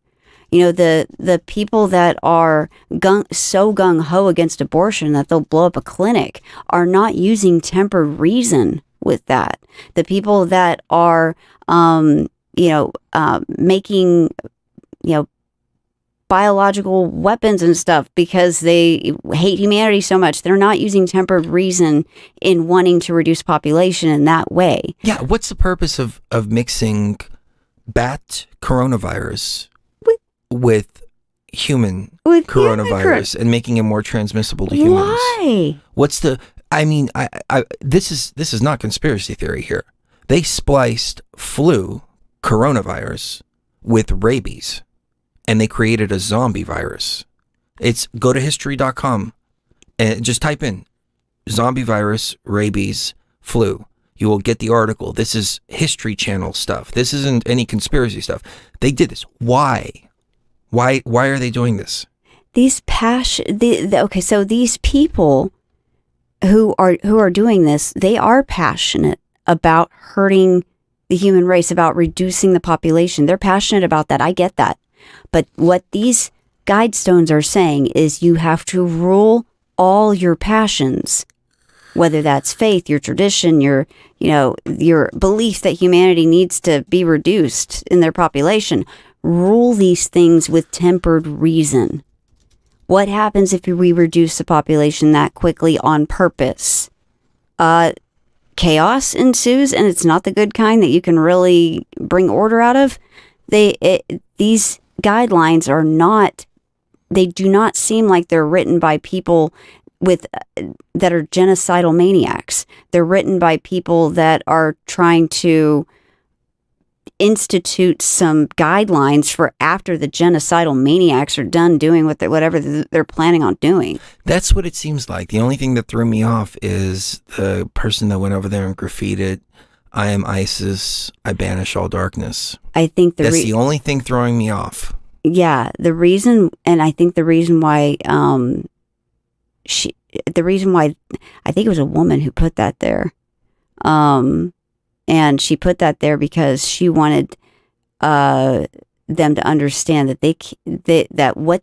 The people that are so gung-ho against abortion that they'll blow up a clinic are not using tempered reason with that. The people that are, making, biological weapons and stuff because they hate humanity so much, they're not using tempered reason in wanting to reduce population in that way. Yeah, what's the purpose of mixing bat coronavirus with human coronavirus and making it more transmissible to humans? Why? What's the? I mean, this is not conspiracy theory here. They spliced coronavirus with rabies, and they created a zombie virus. Go to history.com and just type in zombie virus, rabies, flu. You will get the article. This is History Channel stuff. This isn't any conspiracy stuff. They did this. Why? Why are they doing this? So these people who are doing this, they are passionate about hurting the human race, about reducing the population. They're passionate about that. I get that. But what these guidestones are saying is you have to rule all your passions, whether that's faith, your tradition, your belief that humanity needs to be reduced in their population. Rule these things with tempered reason. What happens if we reduce the population that quickly on purpose? Chaos ensues, and it's not the good kind that you can really bring order out of. These guidelines are not, they do not seem like they're written by people that are genocidal maniacs. They're written by people that are trying to institute some guidelines for after the genocidal maniacs are done doing whatever they're planning on doing. That's what it seems like. The only thing that threw me off is the person that went over there and graffitied, I am ISIS, I banish all darkness. I think that's the only thing throwing me off. Yeah, I think the reason why I think it was a woman who put that there. And she put that there because she wanted them to understand that that was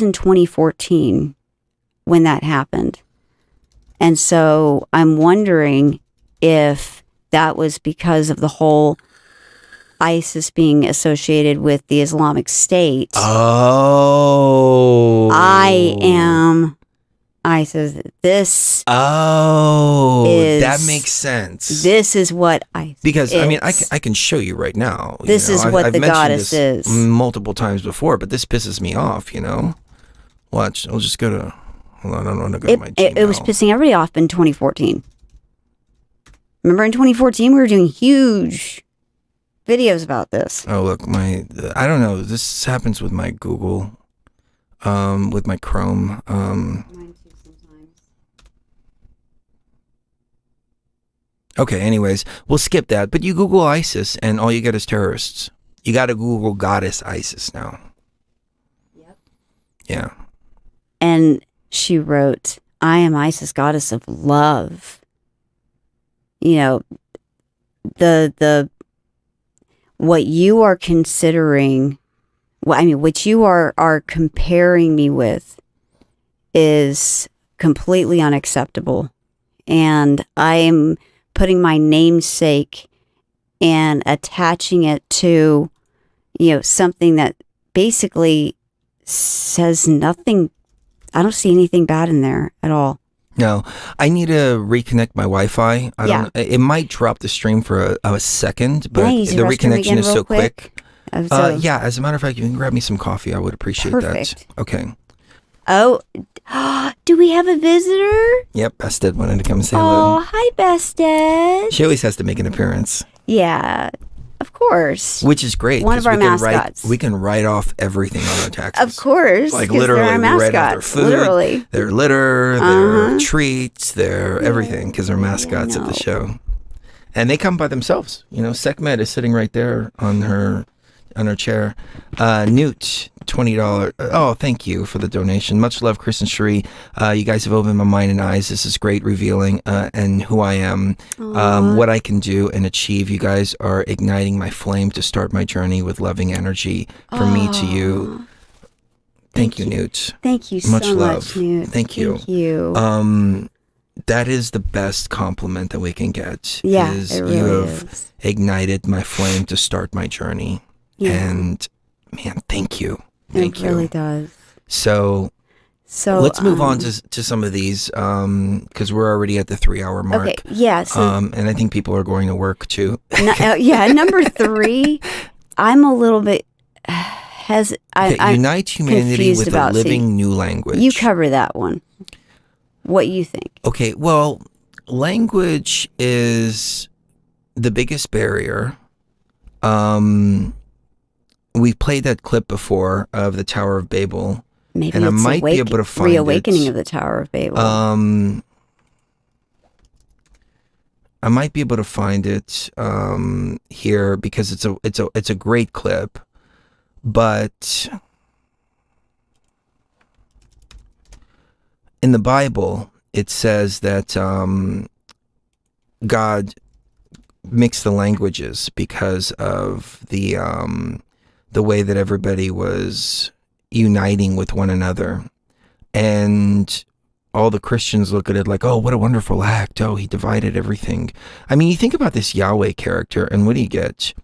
in 2014 when that happened. And so I'm wondering if that was because of the whole ISIS being associated with the Islamic State. Oh. I am ISIS. That makes sense. This is what ISIS because is. I mean, I can show you right now. This is what the goddess is. Multiple times before, but this pisses me off. Watch. I'll just go to. Hold on, I don't want to go to my Gmail. It was pissing everybody off in 2014. Remember, in 2014, we were doing huge videos about this. Oh, look, I don't know. This happens with my Google, with my Chrome. Mine too sometimes. Okay, anyways, we'll skip that. But you Google ISIS and all you get is terrorists. You got to Google goddess ISIS now. Yep. Yeah. And she wrote, I am Isis, goddess of love. You know, the what you are considering, what you are comparing me with is completely unacceptable. And I am putting my namesake and attaching it to, something that basically says nothing. I don't see anything bad in there at all. No, I need to reconnect my Wi-Fi. Yeah. It might drop the stream for a second, but Can I use the your restroom reconnection again is real so quick. Yeah, as a matter of fact, you can grab me some coffee. I would appreciate Perfect. that. Okay. Oh, do we have a visitor? Yep, Bested wanted to come say Oh, hello. hi, Bested. She always has to make an appearance. Yeah, of course. Which is great. One of 'cause our we can mascots. we can write off everything on our taxes. Of course. Like 'cause literally, they're our we write off their mascots, food, literally. their litter, their treats, their everything, because they're mascots I at the know. show. And they come by themselves. SecMed is sitting right there on her chair. Newt, $20. Oh, thank you for the donation. Much love, Chris and Cherie. You guys have opened my mind and eyes. This is great, revealing and who I am, what I can do and achieve. You guys are igniting my flame to start my journey with loving energy from me to you. Thank you, Newt. Thank you so Much much, love. Newt. Thank you. Thank you. That is the best compliment that we can get. Yeah, is it really you have is. ignited my flame to start my journey. Yeah. And man, thank you. Thank It really you. does. So let's move on to some of these because we're already at the 3-hour mark. Okay, yeah. So, And I think people are going to work too. number 3, I'm a little bit I'm unite humanity confused with a about, living new language. You cover that one. What you think? Okay, well, language is the biggest barrier. We've played that clip before of the Tower of Babel. Maybe and I it's might be able to find reawakening it. of the Tower of Babel. I might be able to find it here because it's a great clip, but in the Bible it says that God mixed the languages because of the way that everybody was uniting with one another. And all the Christians look at it like, oh, what a wonderful act. Oh, he divided everything. I mean, you think about this Yahweh character, and what do you get?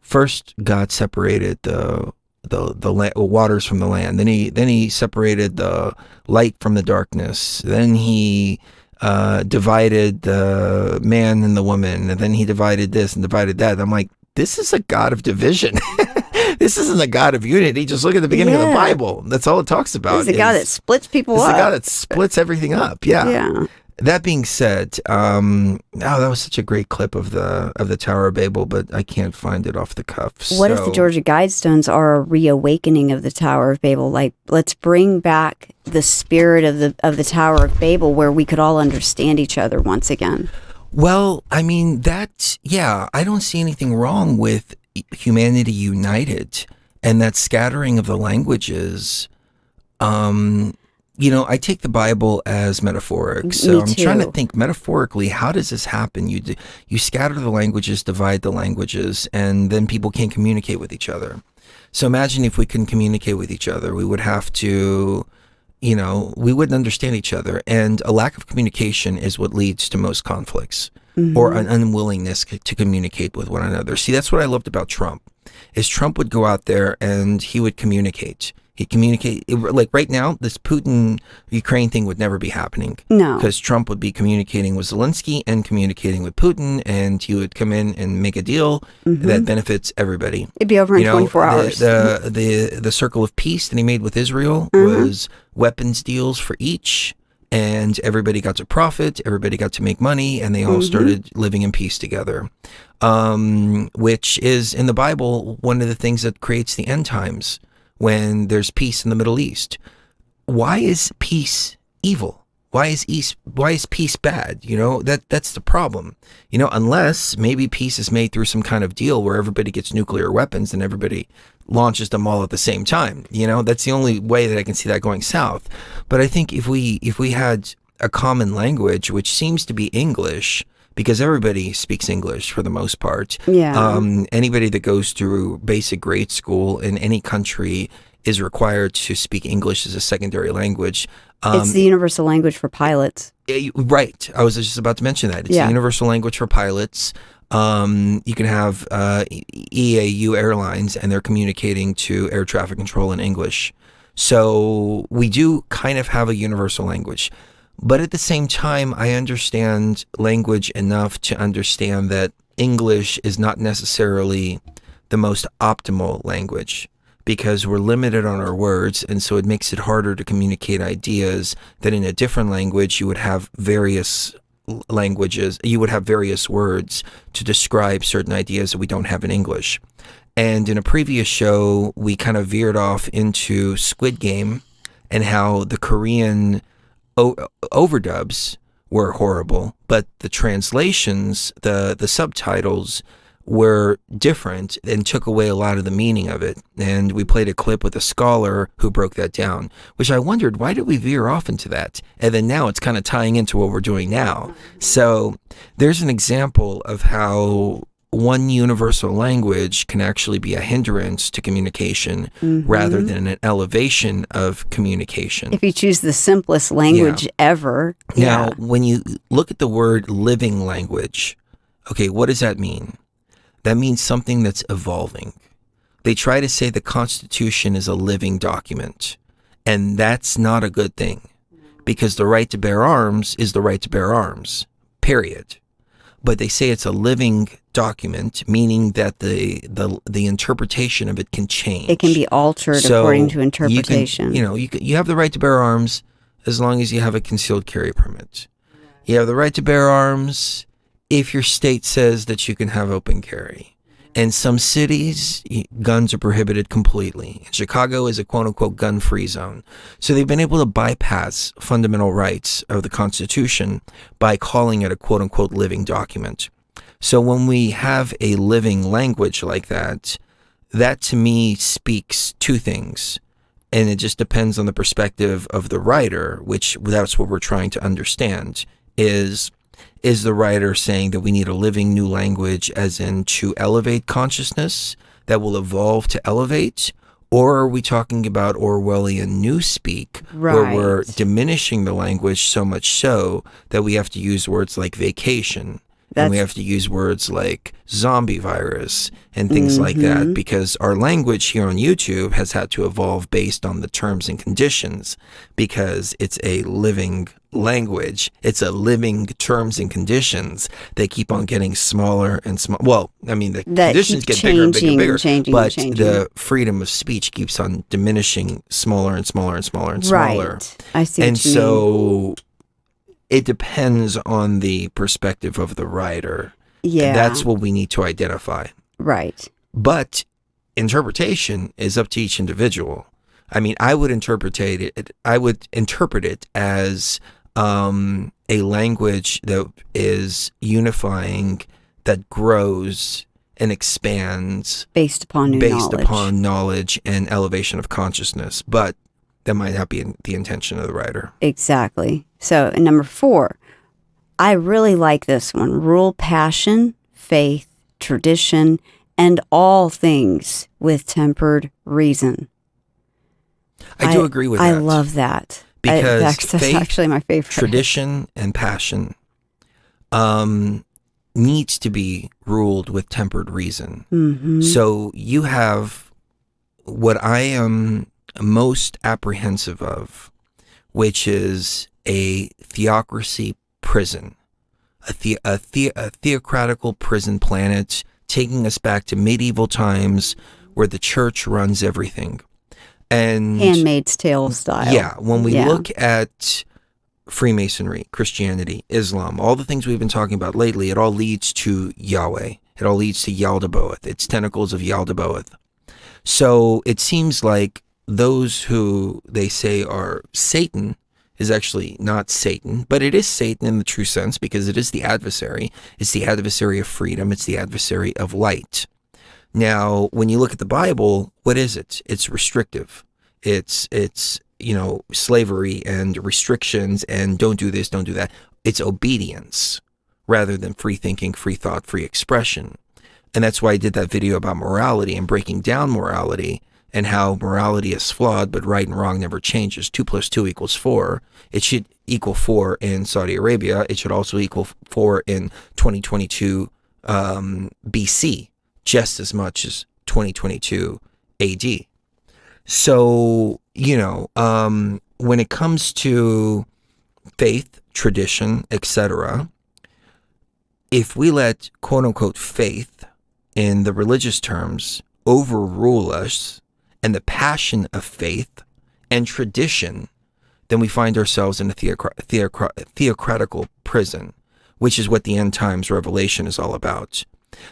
First God separated the waters from the land. Then he separated the light from the darkness. Then he divided the man and the woman, and then he divided this and divided that. I'm like, this is a God of division. This isn't a God of unity. Just look at the beginning of the Bible. That's all it talks about. This is a God that splits people up. It's a God that splits everything up. Yeah. That being said, that was such a great clip of the Tower of Babel, but I can't find it off the cuff. What if the Georgia Guidestones are a reawakening of the Tower of Babel? Like, let's bring back the spirit of the Tower of Babel, where we could all understand each other once again. Well, I mean, I don't see anything wrong with humanity united, and that scattering of the languages. I take the Bible as metaphoric, so I'm trying to think metaphorically, how does this happen? You scatter the languages, divide the languages, and then people can't communicate with each other. So imagine if we couldn't communicate with each other, we would have to, we wouldn't understand each other. And a lack of communication is what leads to most conflicts, or an unwillingness to communicate with one another. See, that's what I loved about Trump, is Trump would go out there and he would communicate. He'd communicate, like right now, this Putin-Ukraine thing would never be happening. No. Because Trump would be communicating with Zelensky and communicating with Putin, and he would come in and make a deal that benefits everybody. It'd be over in 24 hours. The circle of peace that he made with Israel was weapons deals for each, and everybody got to profit, everybody got to make money, and they all started living in peace together. which is in the Bible one of the things that creates the end times when there's peace in the Middle East. Why is peace evil? Why is peace bad? That's the problem. Unless maybe peace is made through some kind of deal where everybody gets nuclear weapons and everybody launches them all at the same time. That's the only way that I can see that going south. But I think if we had a common language, which seems to be English, because everybody speaks English for the most part. Yeah. Anybody that goes through basic grade school in any country is required to speak English as a secondary language. It's the universal language for pilots. Right. I was just about to mention that. It's the universal language for pilots. You can have EAU airlines, and they're communicating to air traffic control in English. So we do kind of have a universal language. But at the same time, I understand language enough to understand that English is not necessarily the most optimal language, because we're limited on our words, and so it makes it harder to communicate ideas that in a different language you would have various words to describe certain ideas that we don't have in English. And in a previous show, we kind of veered off into Squid Game and how the Korean overdubs were horrible, but the translations, the subtitles were different and took away a lot of the meaning of it. And we played a clip with a scholar who broke that down, which I wondered, why did we veer off into that? And then now it's kind of tying into what we're doing now. So there's an example of how one universal language can actually be a hindrance to communication rather than an elevation of communication. If you choose the simplest language ever. Now, when you look at the word living language, okay, what does that mean? That means something that's evolving. They try to say the Constitution is a living document, and that's not a good thing, because the right to bear arms is the right to bear arms, period. But they say it's a living document, meaning that the interpretation of it can change. It can be altered according to interpretation. You have the right to bear arms as long as you have a concealed carry permit. You have the right to bear arms if your state says that you can have open carry. In some cities, guns are prohibited completely. And Chicago is a quote-unquote gun-free zone. So they've been able to bypass fundamental rights of the Constitution by calling it a quote-unquote living document. So when we have a living language like that, that to me speaks two things. And it just depends on the perspective of the writer, which that's what we're trying to understand, is the writer saying that we need a living new language as in to elevate consciousness that will evolve to elevate? Or are we talking about Orwellian newspeak, where we're diminishing the language so much so that we have to use words like vacation, and we have to use words like zombie virus and things like that, because our language here on YouTube has had to evolve based on the terms and conditions, because it's a living language. It's a living terms and conditions. They keep on getting smaller and smaller. Well, I mean, the conditions get bigger and bigger and bigger, but the freedom of speech keeps on diminishing smaller and smaller and smaller and smaller. Right. I see and what you so mean. It depends on the perspective of the writer. Yeah. That's what we need to identify. Right. But interpretation is up to each individual. I mean, I would interpret it as a language that is unifying, that grows and expands based upon knowledge and elevation of consciousness. But that might not be the intention of the writer. Exactly. So, and number 4, I really like this one. Rule passion, faith, tradition, and all things with tempered reason. I do agree with that. I love that. Because that's faith, actually my favorite. Tradition and passion needs to be ruled with tempered reason. Mm-hmm. So you have what I am most apprehensive of, which is a theocracy prison, a theocratical prison planet, taking us back to medieval times where the church runs everything. And Handmaid's Tale style. Yeah, when we look at Freemasonry, Christianity, Islam, all the things we've been talking about lately, it all leads to Yahweh. It all leads to Yaldabaoth. It's tentacles of Yaldabaoth. So it seems like those who they say are Satan is actually not Satan, but it is Satan in the true sense because it is the adversary. It's the adversary of freedom. It's the adversary of light. Now, when you look at the Bible, what is it? It's restrictive. It's slavery and restrictions and don't do this, don't do that. It's obedience rather than free thinking, free thought, free expression. And that's why I did that video about morality and breaking down morality and how morality is flawed, but right and wrong never changes. 2 + 2 = 4. It should equal 4 in Saudi Arabia. It should also equal 4 in 2022 BC, just as much as 2022 AD. So, when it comes to faith, tradition, etc., if we let quote-unquote faith in the religious terms overrule us and the passion of faith and tradition, then we find ourselves in a theocratical prison, which is what the end times revelation is all about.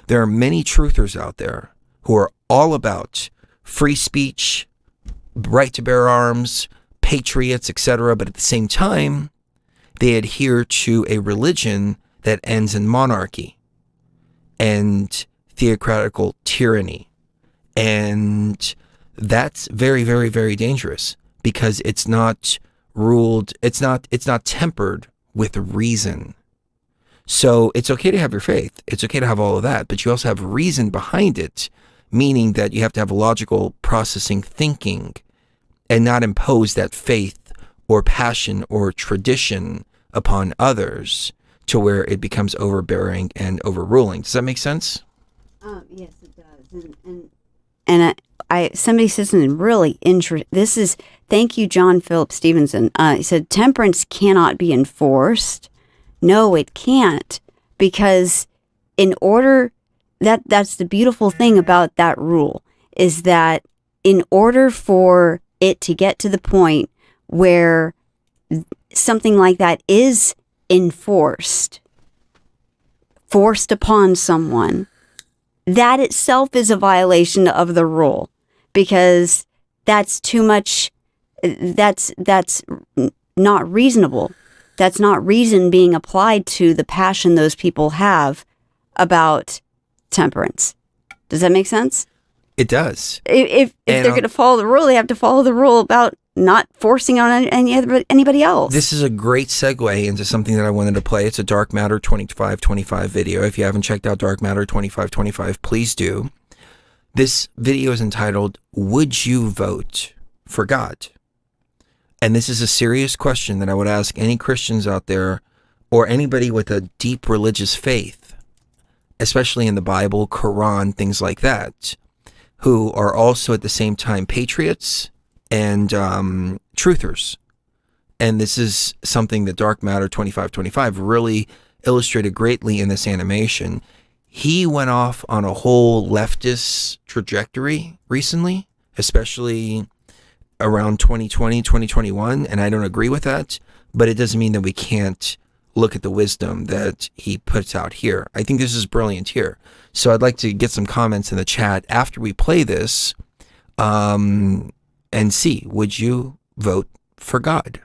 There are many truthers out there who are all about free speech, right to bear arms, patriots, etc., but at the same time, they adhere to a religion that ends in monarchy and theocratical tyranny. And that's very, very, very dangerous because it's not ruled, it's not tempered with reason. So it's okay to have your faith. It's okay to have all of that, but you also have reason behind it, meaning that you have to have logical processing thinking and not impose that faith or passion or tradition upon others to where it becomes overbearing and overruling. Does that make sense? Yes, it does. And somebody says something really interesting. This is, thank you, John Philip Stevenson. He said, temperance cannot be enforced. No, it can't, because in order, that's the beautiful thing about that rule, is that in order for it to get to the point where something like that is forced upon someone, that itself is a violation of the rule, because that's too much, that's not reasonable. That's not reason being applied to the passion those people have about temperance. Does that make sense? It does. If they're going to follow the rule, they have to follow the rule about not forcing on anybody else. This is a great segue into something that I wanted to play. It's a Dark Matter 2525 video. If you haven't checked out Dark Matter 2525, please do. This video is entitled, "Would You Vote for God?" And this is a serious question that I would ask any Christians out there or anybody with a deep religious faith, especially in the Bible, Quran, things like that, who are also at the same time patriots and truthers. And this is something that Dark Matter 2525 really illustrated greatly in this animation. He went off on a whole leftist trajectory recently, especially around 2020, 2021, and I don't agree with that, but it doesn't mean that we can't look at the wisdom that he puts out here. I think this is brilliant here. So I'd like to get some comments in the chat after we play this and see, would you vote for God?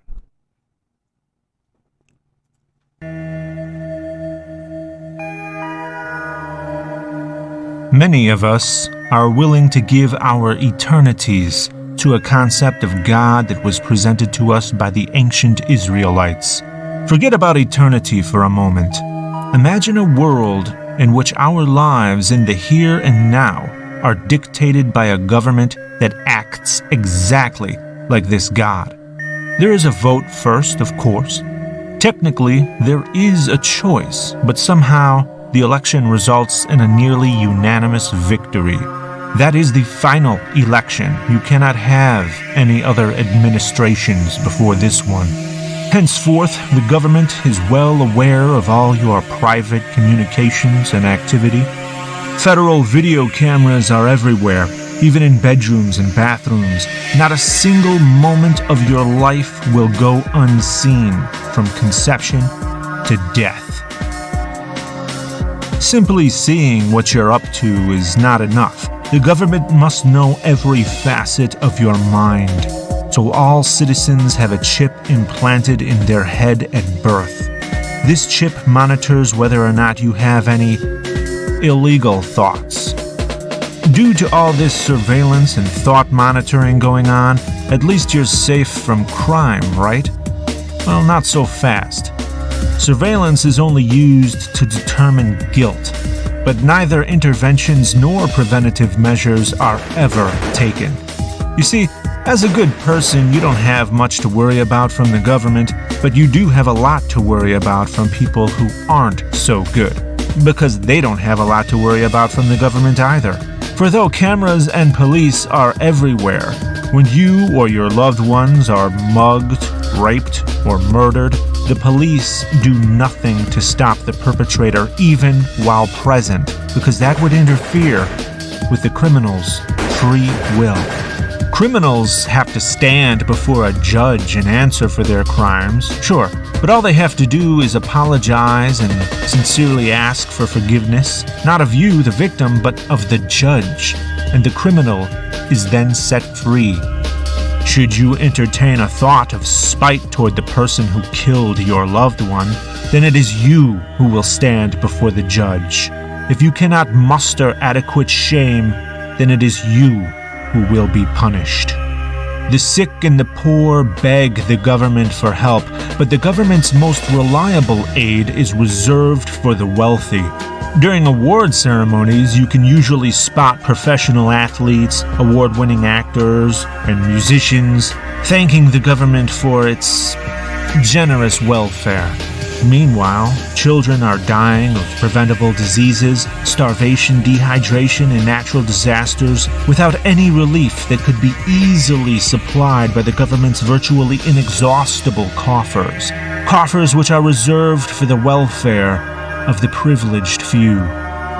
Many of us are willing to give our eternities to a concept of God that was presented to us by the ancient Israelites. Forget about eternity for a moment. Imagine a world in which our lives in the here and now are dictated by a government that acts exactly like this God. There is a vote first, of course. Technically, there is a choice, but somehow the election results in a nearly unanimous victory. That is the final election. You cannot have any other administrations before this one. Henceforth, the government is well aware of all your private communications and activity. Federal video cameras are everywhere, even in bedrooms and bathrooms. Not a single moment of your life will go unseen, from conception to death. Simply seeing what you're up to is not enough. The government must know every facet of your mind. So all citizens have a chip implanted in their head at birth. This chip monitors whether or not you have any illegal thoughts. Due to all this surveillance and thought monitoring going on, at least you're safe from crime, right? Well, not so fast. Surveillance is only used to determine guilt, but neither interventions nor preventative measures are ever taken. You see, as a good person, you don't have much to worry about from the government, but you do have a lot to worry about from people who aren't so good, because they don't have a lot to worry about from the government either. For though cameras and police are everywhere, when you or your loved ones are mugged, raped, or murdered, the police do nothing to stop the perpetrator even while present, because that would interfere with the criminal's free will. Criminals have to stand before a judge and answer for their crimes, sure, but all they have to do is apologize and sincerely ask for forgiveness, not of you, the victim, but of the judge, and the criminal is then set free. Should you entertain a thought of spite toward the person who killed your loved one, then it is you who will stand before the judge. If you cannot muster adequate shame, then it is you who will be punished. The sick and the poor beg the government for help, but the government's most reliable aid is reserved for the wealthy. During award ceremonies, you can usually spot professional athletes, award-winning actors, and musicians thanking the government for its generous welfare. Meanwhile, children are dying of preventable diseases, starvation, dehydration, and natural disasters without any relief that could be easily supplied by the government's virtually inexhaustible coffers. Coffers which are reserved for the welfare of the privileged few.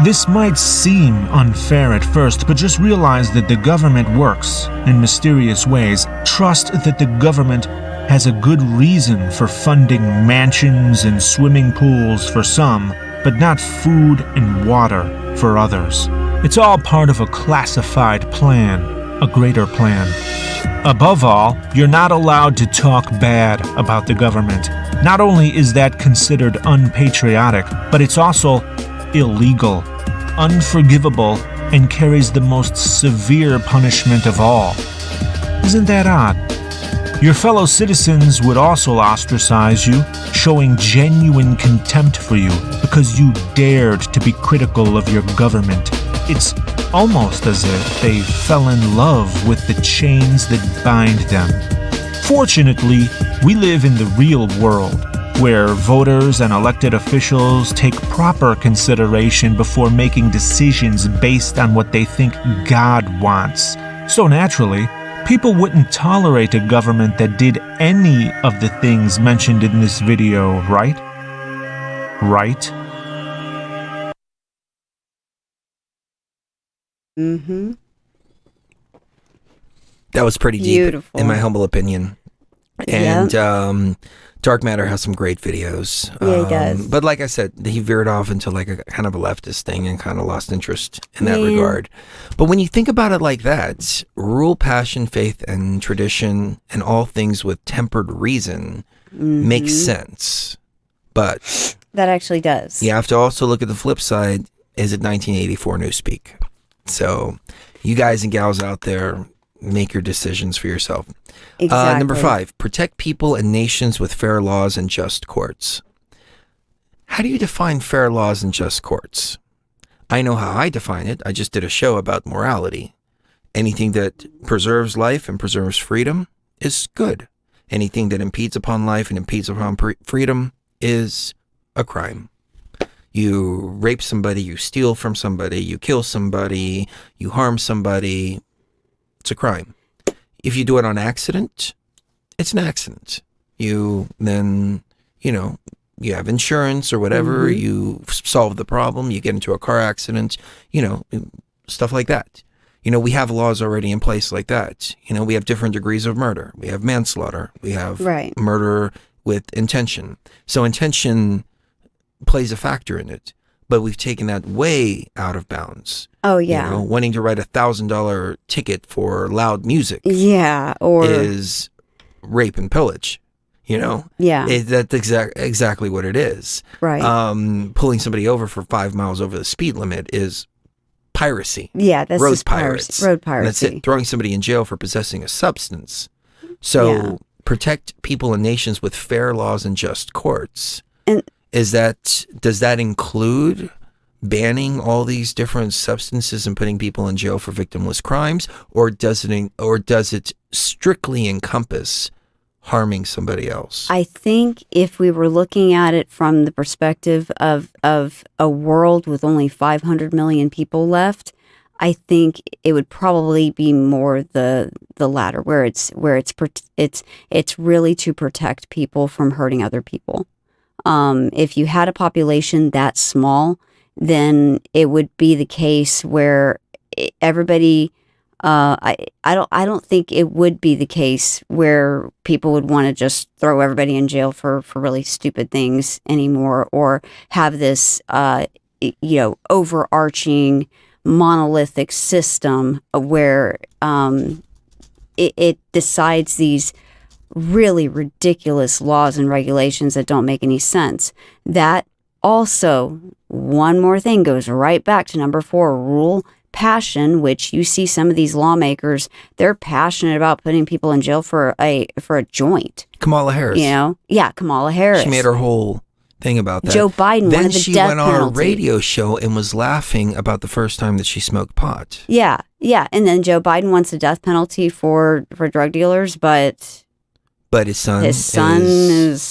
This might seem unfair at first, but just realize that the government works in mysterious ways. Trust that the government has a good reason for funding mansions and swimming pools for some, but not food and water for others. It's all part of a classified plan, a greater plan. Above all, you're not allowed to talk bad about the government. Not only is that considered unpatriotic, but it's also illegal, unforgivable, and carries the most severe punishment of all. Isn't that odd? Your fellow citizens would also ostracize you, showing genuine contempt for you because you dared to be critical of your government. It's almost as if they fell in love with the chains that bind them. Fortunately, we live in the real world, where voters and elected officials take proper consideration before making decisions based on what they think God wants. So naturally, people wouldn't tolerate a government that did any of the things mentioned in this video, right? Right? Mm-hmm. That was pretty deep, Beautiful. in my humble opinion. And Dark Matter has some great videos. Yeah, he does. But like I said, he veered off into like a kind of a leftist thing and kind of lost interest in that regard. But when you think about it like that, rule, passion, faith, and tradition, and all things with tempered reason makes sense. But that actually does. you have to also look at the flip side. Is it 1984 Newspeak? So you guys and gals out there, make your decisions for yourself. Exactly. Number 5, protect people and nations with fair laws and just courts. How do you define fair laws and just courts? I know how I define it. I just did a show about morality. Anything that preserves life and preserves freedom is good. Anything that impedes upon life and impedes upon freedom is a crime. You rape somebody, you steal from somebody, you kill somebody, you harm somebody. It's a crime. If you do it on accident, it's an accident. You then, you have insurance or whatever, you solve the problem, you get into a car accident, stuff like that. We have laws already in place like that. We have different degrees of murder. We have manslaughter. We have murder with intention. So intention plays a factor in it. but we've taken that way out of bounds. Oh, yeah. You know, wanting to write $1,000 ticket for loud music Yeah. Or is rape and pillage. You know? Yeah. That's exactly what it is. Right. Pulling somebody over for 5 miles over the speed limit is piracy. Yeah, that's road just pirates. Road And piracy. that's it. Throwing somebody in jail for possessing a substance. So protect people and nations with fair laws and just courts. And does that include banning all these different substances and putting people in jail for victimless crimes, or does it strictly encompass harming somebody else? I think if we were looking at it from the perspective of a world with only 500 million people left, I think it would probably be more the latter, where it's really to protect people from hurting other people. If you had a population that small, then it would be the case where everybody. I don't think it would be the case where people would want to just throw everybody in jail for really stupid things anymore, or have this overarching monolithic system where it decides these really ridiculous laws and regulations that don't make any sense. That also, one more thing, goes right back to number 4, rule passion, which you see some of these lawmakers, they're passionate about putting people in jail for a joint. Kamala Harris. You know? Yeah, Kamala Harris. She made her whole thing about that. Joe Biden then wanted the she death went on penalty. a radio show and was laughing about the first time that she smoked pot. Yeah. And then Joe Biden wants the death penalty for drug dealers, but his son is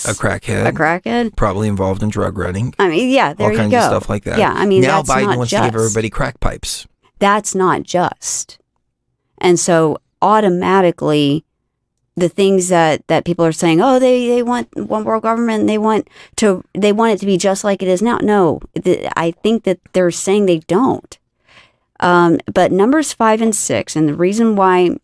a crackhead. Probably involved in drug running. I mean, yeah, there all you kinds go. of stuff like that. Yeah, I mean, now that's Biden not wants just. to give everybody crack pipes. That's not just. And so automatically the things that people are saying, oh, they want one world government and they want it to be just like it is now. No, I think that they're saying they don't. But numbers 5 and 6, and the reason why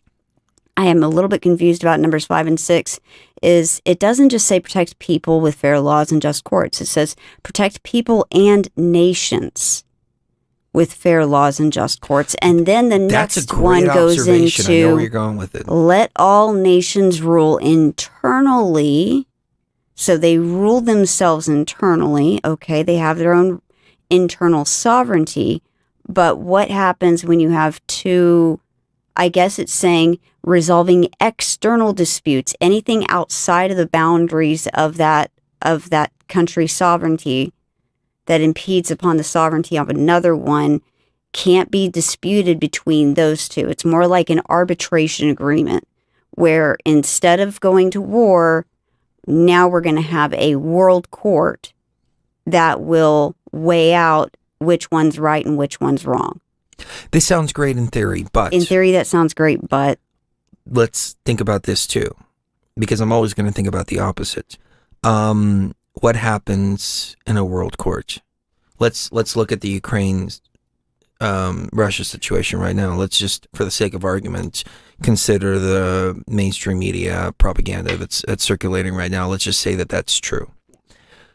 I am a little bit confused about numbers 5 and 6 is it doesn't just say protect people with fair laws and just courts. It says protect people and nations with fair laws and just courts. And then the next one goes into, I know where you're going with it. Let all nations rule internally. So they rule themselves internally. Okay, they have their own internal sovereignty. But what happens when you have two, I guess it's saying resolving external disputes, anything outside of the boundaries of that country's sovereignty that impedes upon the sovereignty of another one can't be disputed between those two. It's more like an arbitration agreement where instead of going to war, now we're going to have a world court that will weigh out which one's right and which one's wrong. This sounds great in theory, but... In theory, that sounds great, but... Let's think about this too, because I'm always going to think about the opposite. What happens in a world court? Let's look at the Ukraine Russia situation right now. Let's just, for the sake of argument, consider the mainstream media propaganda that's circulating right now. Let's just say that that's true.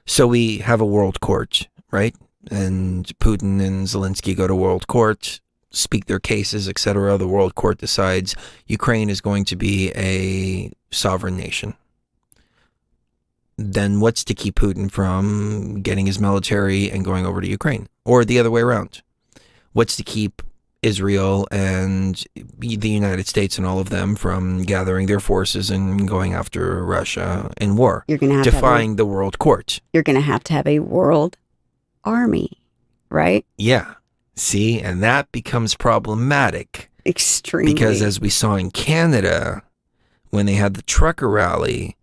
So we have a world court, right? And Putin and Zelensky go to world court, speak their cases, etc. The world court decides Ukraine is going to be a sovereign nation. Then what's to keep Putin from getting his military and going over to Ukraine? Or the other way around? What's to keep Israel and the United States and all of them from gathering their forces and going after Russia in war? You're going to have defying the world court. You're going to have a world army, right? Yeah. See, and that becomes problematic. Extremely. Because as we saw in Canada, when they had the trucker rally,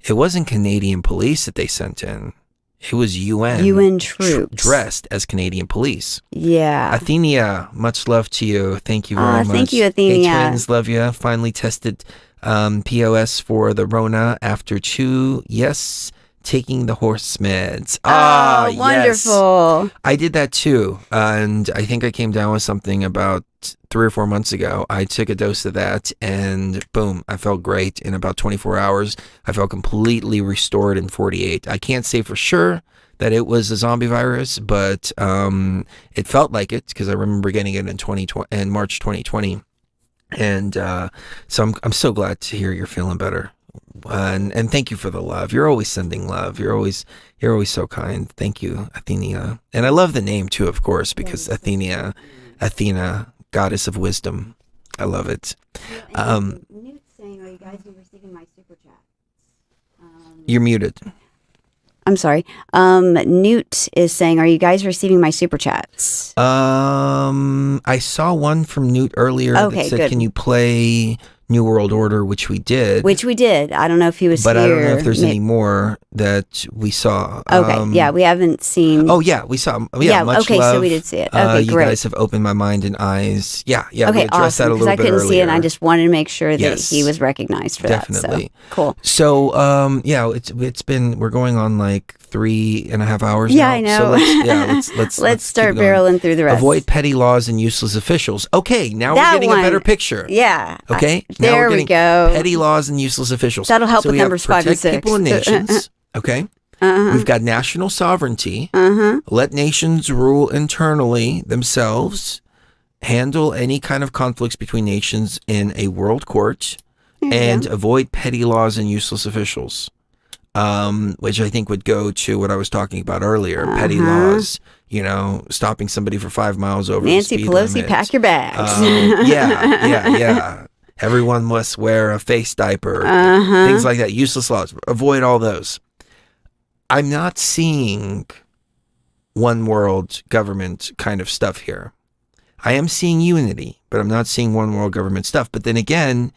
it wasn't Canadian police that they sent in. It was UN troops dressed as Canadian police. Yeah. Athenia, much love to you. Thank you very much. Thank you, Athenia. Hey, twins, love you. Finally tested POS for the Rona after 2. Yes. Taking the horse meds. Wonderful. Yes. I did that too. And I think I came down with something about 3 or 4 months ago, I took a dose of that and boom, I felt great. In about 24 hours, I felt completely restored in 48. I can't say for sure that it was a zombie virus, but it felt like it because I remember getting it in March 2020. And so I'm so glad to hear you're feeling better. And thank you for the love. You're always sending love. You're always so kind. Thank you, Athenia. And I love the name too, of course, because Athena, goddess of wisdom. I love it. Newt's saying, are you guys receiving my super chats? You're muted. I'm sorry. Newt is saying, are you guys receiving my super chats? I saw one from Newt earlier that said, good. can you play New World Order, which we did. I don't know if he was but here. I don't know if there's any more that we saw. Okay, yeah, we haven't seen. Oh, yeah, we saw. Yeah, much okay, love. so we did see it. Okay, you great. guys have opened my mind and eyes. Yeah, we Okay, addressed awesome, that a little bit because I couldn't see it, and I earlier. just wanted to make sure that Yes. he was recognized for Definitely. that. So, cool. So, it's been, we're going on like 3.5 hours Yeah, now. I know. So let's Let's start keep it going. barreling through the rest. Avoid petty laws and useless officials. Okay, now That we're getting one. a better picture. Yeah. Okay, now There we're we getting go. petty laws and useless officials. That'll help so with we have numbers 5 and protect 6. people and nations. Okay, we've got national sovereignty. Let nations rule internally themselves. Handle any kind of conflicts between nations in a world court, and avoid petty laws and useless officials. Which I think would go to what I was talking about earlier. Petty laws, stopping somebody for 5 miles over Nancy the speed Pelosi, limit. pack your bags. Yeah. Everyone must wear a face diaper. Things like that. Useless laws. Avoid all those. I'm not seeing one world government kind of stuff here. I am seeing unity, but I'm not seeing one world government stuff. But then again,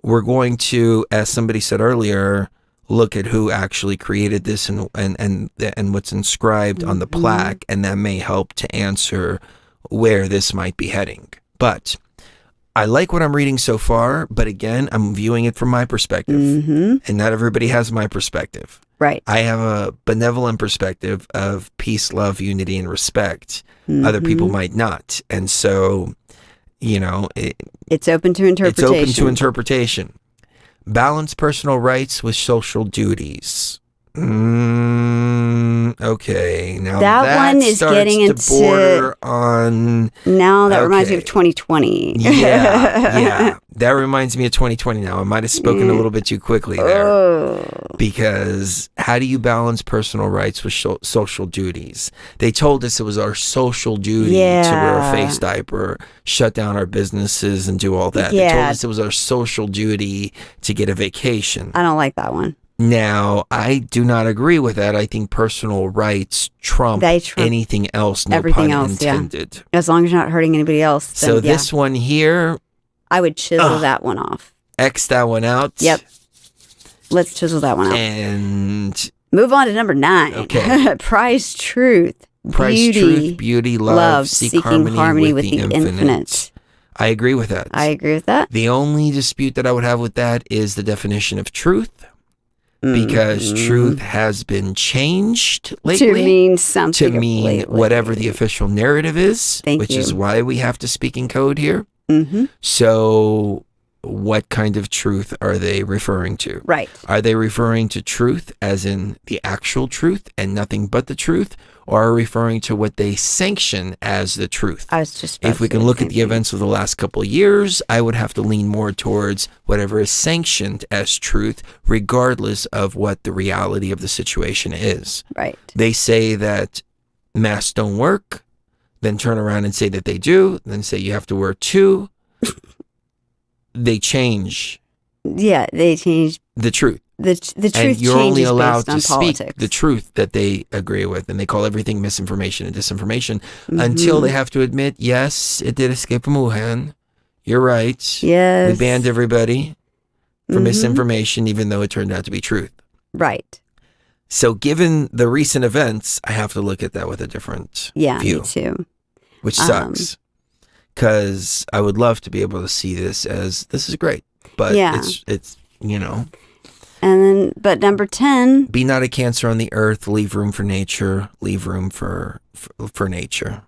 we're going to, as somebody said earlier, look at who actually created this and what's inscribed on the plaque, and that may help to answer where this might be heading. But I like what I'm reading so far, but again, I'm viewing it from my perspective, and not everybody has my perspective. Right. I have a benevolent perspective of peace, love, unity, and respect. Other people might not. And so, It's open to interpretation. it's open to interpretation. Balance personal rights with social duties. Okay. Now That one is starts getting to into- border on. Now that reminds me of Okay. 2020. Yeah. That reminds me of 2020 now. I might have spoken a little bit too quickly there. Oh. Because how do you balance personal rights with social duties? They told us it was our social duty to wear a face diaper, shut down our businesses, and do all that. They told Yeah. us it was our social duty to get a vacation. I don't like that one. Now, I do not agree with that. I think personal rights trump anything else, no everything pun else, intended. As long as you're not hurting anybody else. Then, So this one here, I would chisel that one off. X that one out. Yep. Let's chisel that one out. And Move on to number 9. Okay. Prize truth. price truth, beauty, love, seek seeking harmony with the infinite. infinite. I agree with that. I agree with that. The only dispute that I would have with that is the definition of truth, because truth has been changed lately To mean something. to mean lately. whatever the official narrative is, Thank which you. is why we have to speak in code here. Mm-hmm. So what kind of truth are they referring to? Right. Are they referring to truth as in the actual truth and nothing but the truth, or are referring to what they sanction as the truth? I was just about If we to can say look the at the same thing. events of the last couple of years, I would have to lean more towards whatever is sanctioned as truth, regardless of what the reality of the situation is. Right. They say that masks don't work, then turn around and say that they do, then say you have to wear 2. They change Yeah, they changed the truth. the truth. And you're only changes allowed based to on speak politics. the truth that they agree with, and they call everything misinformation and disinformation Mm-hmm. until they have to admit, yes, it did escape from Wuhan. You're right. Yes. We banned everybody for Mhm. misinformation, even though it turned out to be truth. Right. So given the recent events, I have to look at that with a different Yeah, view, me too. which sucks. Because I would love to be able to see this as, this is great. But Yeah. it's And then, but number 10, be not a cancer on the earth, leave room for nature, leave room for nature.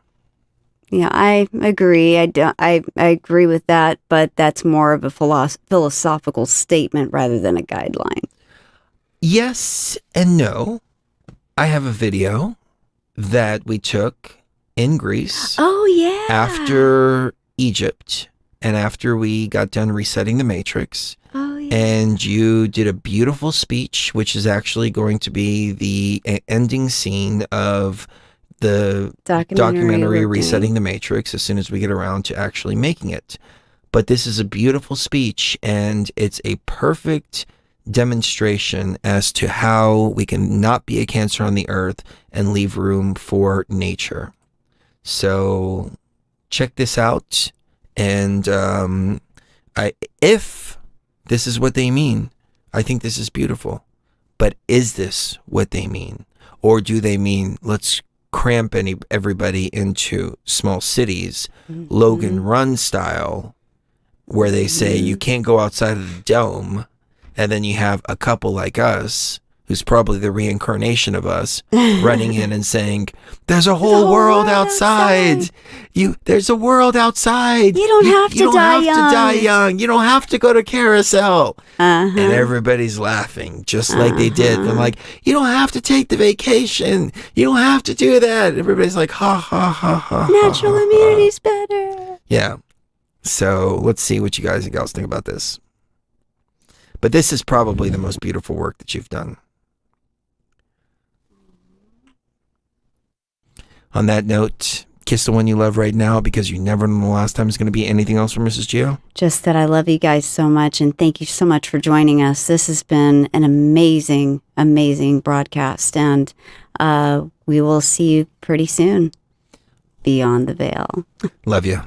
Yeah, I agree. I agree with that, but that's more of a philosophical statement rather than a guideline. Yes and no. I have a video that we took in Greece. Oh, yeah. After Egypt and after we got done resetting the Matrix. Oh, yeah. And you did a beautiful speech, which is actually going to be the ending scene of the documentary Resetting the Matrix as soon as we get around to actually making it. But this is a beautiful speech, and it's a perfect demonstration as to how we can not be a cancer on the earth and leave room for nature. So check this out, and if this is what they mean, I think this is beautiful. But is this what they mean? Or do they mean let's cramp everybody into small cities, Logan Run style, where they say you can't go outside of the dome, and then you have a couple like us, who's probably the reincarnation of us, running in and saying, there's a whole world outside. There's a world outside. You don't have to die young. You don't have to go to carousel. And everybody's laughing, just like they did. I'm like, you don't have to take the vacation. You don't have to do that. Everybody's like, ha, ha, ha, ha. Natural immunity's better. Yeah. So let's see what you guys and gals think about this. But this is probably the most beautiful work that you've done. On that note, kiss the one you love right now, because you never know the last time it's going to be. Anything else from Mrs. Gio? Just that I love you guys so much, and thank you so much for joining us. This has been an amazing, amazing broadcast, and we will see you pretty soon beyond the veil. Love you.